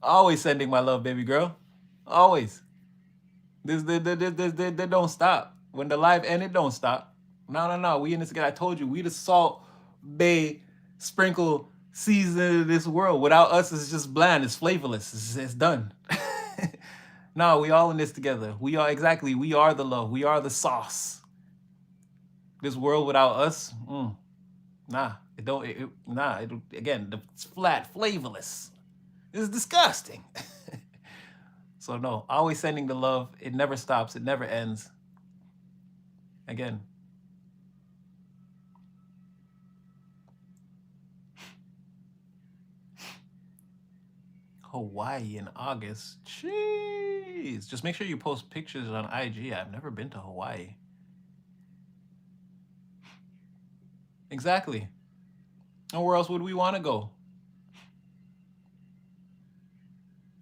Always sending my love, baby girl. Always. This don't stop. When the live end, it don't stop. No. We in this again. I told you, we the salt, bay, sprinkle, season of this world. Without us, it's just bland. It's flavorless. It's done. No, we all in this together. We are the love. We are the sauce. This world without us, nah. It don't. Again, it's flat, flavorless. It's disgusting. So no, always sending the love. It never stops. It never ends. Again. Hawaii in August. Jeez. Just make sure you post pictures on IG. I've never been to Hawaii. Exactly. And where else would we want to go?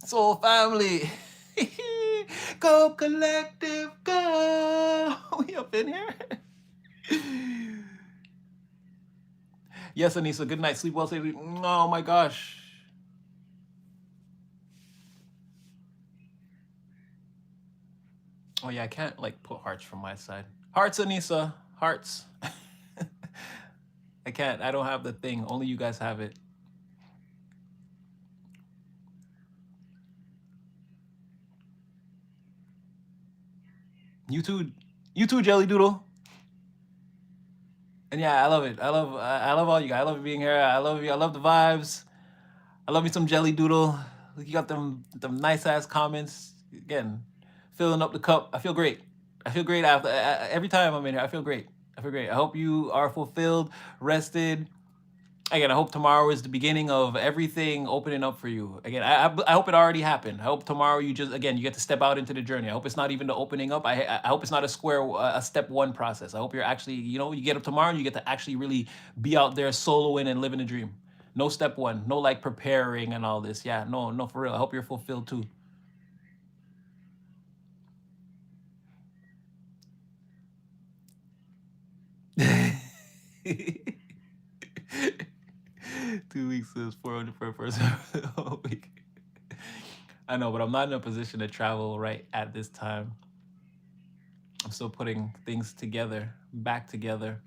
Soul family. Go collective, go. We up in here. Yes, Anissa. Good night. Sleep well, safely. Oh my gosh. Oh yeah, I can't like put hearts from my side. Hearts, Anissa. Hearts. I can't. I don't have the thing. Only you guys have it. You too, Jelly Doodle. And yeah, I love it. I love all you guys. I love being here. I love you. I love the vibes. I love me some Jelly Doodle. You got them nice ass comments. Again, filling up the cup. I feel great. I feel great after every time I'm in here. I feel great. I feel great. I hope you are fulfilled, rested. Again, I hope tomorrow is the beginning of everything opening up for you. Again, I hope it already happened. I hope tomorrow you just, again, you get to step out into the journey. I hope it's not even the opening up. I hope it's not a step one process. I hope you're actually, you get up tomorrow and you get to actually really be out there soloing and living a dream. No step one, no like preparing and all this. Yeah, no, for real. I hope you're fulfilled too. 2 weeks is 400 per person a week. I know, but I'm not in a position to travel right at this time. I'm still putting things together, back together.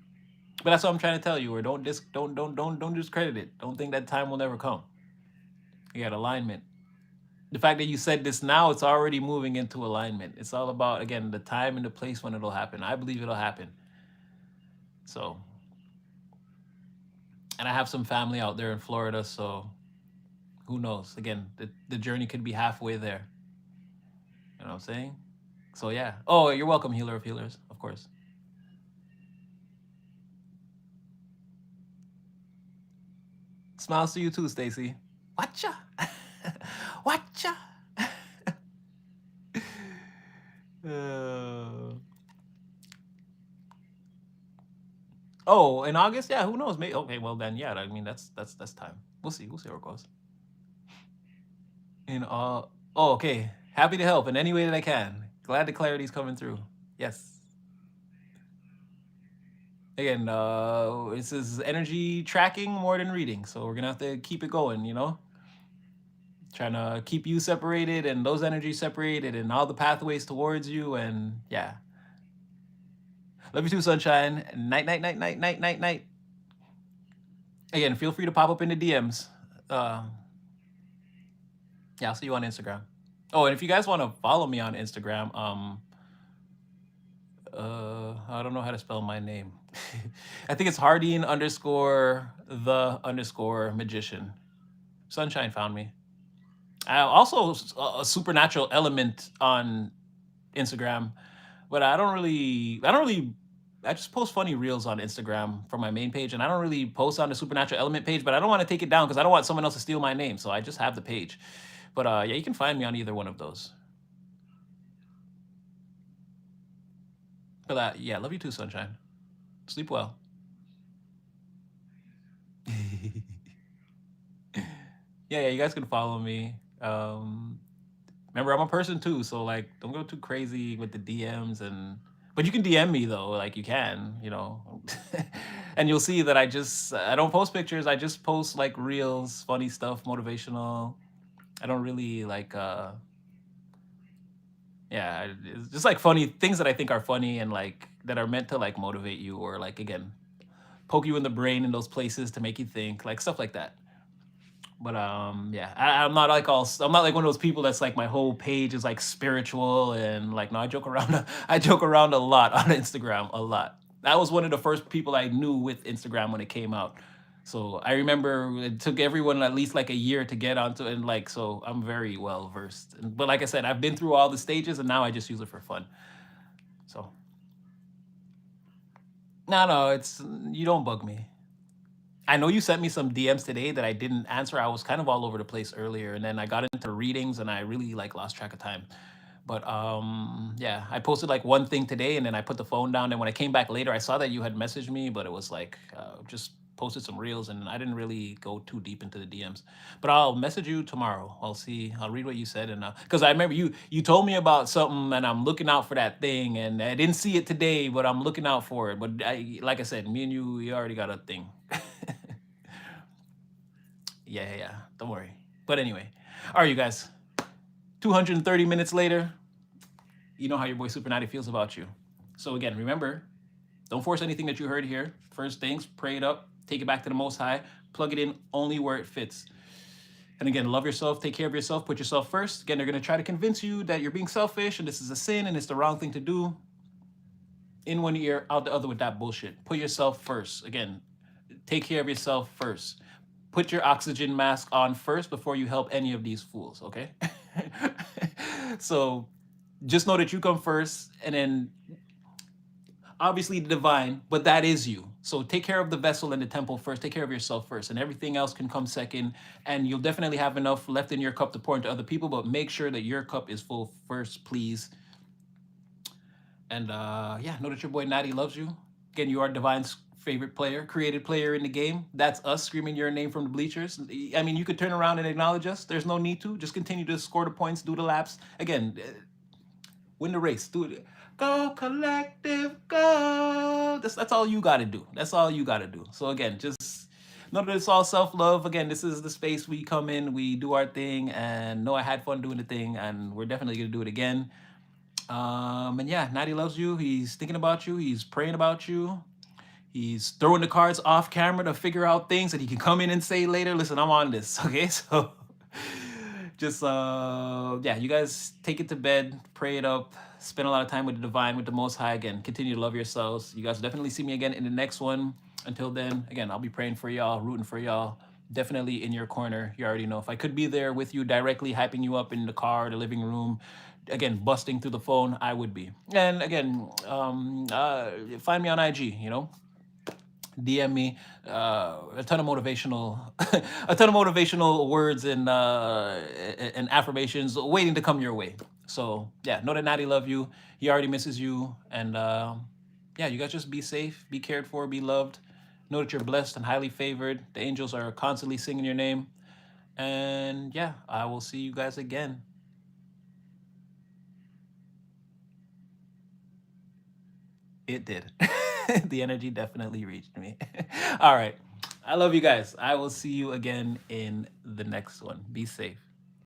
But that's what I'm trying to tell you. Or don't discredit it. Don't think that time will never come. You got alignment. The fact that you said this now, it's already moving into alignment. It's all about, again, the time and the place when it'll happen. I believe it'll happen. So, and I have some family out there in Florida, so who knows? Again, the journey could be halfway there. You know what I'm saying? So yeah. Oh, you're welcome, healer of healers, of course. Smiles to you too, Stacy. Watcha. Watcha. Oh, in August? Yeah, who knows? Maybe. Okay, well then, yeah. I mean, that's time. We'll see. We'll see where it goes. Oh, okay. Happy to help in any way that I can. Glad the clarity's coming through. Yes. Again, this is energy tracking more than reading, so we're gonna have to keep it going. Trying to keep you separated and those energies separated and all the pathways towards you, and yeah. Love you too, sunshine. Night, night, night, night, night, night, night. Again, feel free to pop up in the DMs. Uh, yeah, I'll see you on Instagram. Oh, and if you guys want to follow me on Instagram, I don't know how to spell my name. I think it's Hardeen underscore the underscore magician. Sunshine found me. Also, a supernatural element on Instagram, but I just post funny reels on Instagram for my main page, and I don't really post on the supernatural element page. But I don't want to take it down because I don't want someone else to steal my name, so I just have the page. But yeah, you can find me on either one of those. But yeah, love you too, sunshine. Sleep well. Yeah, yeah, you guys can follow me. Remember, I'm a person too, so like, don't go too crazy with the DMs and. But you can DM me though, like you can, and you'll see that I don't post pictures. I just post like reels, funny stuff, motivational. I don't really like, yeah, it's just like funny things that I think are funny and like that are meant to like motivate you or like again poke you in the brain in those places to make you think, like stuff like that. But yeah, I'm not like I'm not like one of those people that's like my whole page is like spiritual and like no, I joke around. I joke around a lot on Instagram, a lot. I was one of the first people I knew with Instagram when it came out. So I remember it took everyone at least like a year to get onto it, and like so I'm very well versed. But like I said, I've been through all the stages, and now I just use it for fun. So no, no, it's you don't bug me. I know you sent me some DMs today that I didn't answer. I was kind of all over the place earlier, and then I got into readings, and I really like lost track of time. But yeah, I posted like one thing today, and then I put the phone down. And when I came back later, I saw that you had messaged me, but it was like just posted some reels, and I didn't really go too deep into the DMs. But I'll message you tomorrow. I'll see. I'll read what you said, and because I remember you told me about something, and I'm looking out for that thing, and I didn't see it today, but I'm looking out for it. But like I said, me and you, we already got a thing. Yeah, yeah, yeah. Don't worry. But anyway, all right, you guys. 230 minutes later, you know how your boy Super Natty feels about you. So again, remember, don't force anything that you heard here. First things, pray it up, take it back to the Most High, plug it in only where it fits. And again, love yourself, take care of yourself, put yourself first. Again, they're going to try to convince you that you're being selfish and this is a sin and it's the wrong thing to do. In one ear, out the other with that bullshit. Put yourself first. Again, take care of yourself first. Put your oxygen mask on first before you help any of these fools, okay? So just know that you come first and then obviously the divine, but that is you. So take care of the vessel and the temple first. Take care of yourself first, and everything else can come second. And you'll definitely have enough left in your cup to pour into other people, but make sure that your cup is full first, please. And yeah, know that your boy Natty loves you. Again, you are Divine's favorite player, created player in the game. That's us screaming your name from the bleachers. I mean, you could turn around and acknowledge us. There's no need to. Just continue to score the points, do the laps. Again, win the race. Do it. Go collective, go. That's all you got to do. That's all you got to do. So again, just know that it's all self-love. Again, this is the space we come in, we do our thing, and know I had fun doing the thing, and we're definitely gonna do it again. And yeah, Natty loves you. He's thinking about you. He's praying about you. He's throwing the cards off camera to figure out things that he can come in and say later. Listen, I'm on this. Okay, so just yeah, you guys take it to bed, pray it up, spend a lot of time with the divine, with the Most High. Again, continue to love yourselves. You guys will definitely see me again in the next one. Until then, again, I'll be praying for y'all, rooting for y'all. Definitely in your corner. You already know. If I could be there with you directly, hyping you up in the car, the living room, again, busting through the phone, I would be. And again, find me on IG, DM me a ton of motivational a ton of motivational words and affirmations waiting to come your way. So yeah, know that Natty love you. He already misses you. And yeah, you guys just be safe, be cared for, be loved. Know that you're blessed and highly favored. The angels are constantly singing your name. And yeah, I will see you guys again. It did. The energy definitely reached me. All right. I love you guys. I will see you again in the next one. Be safe.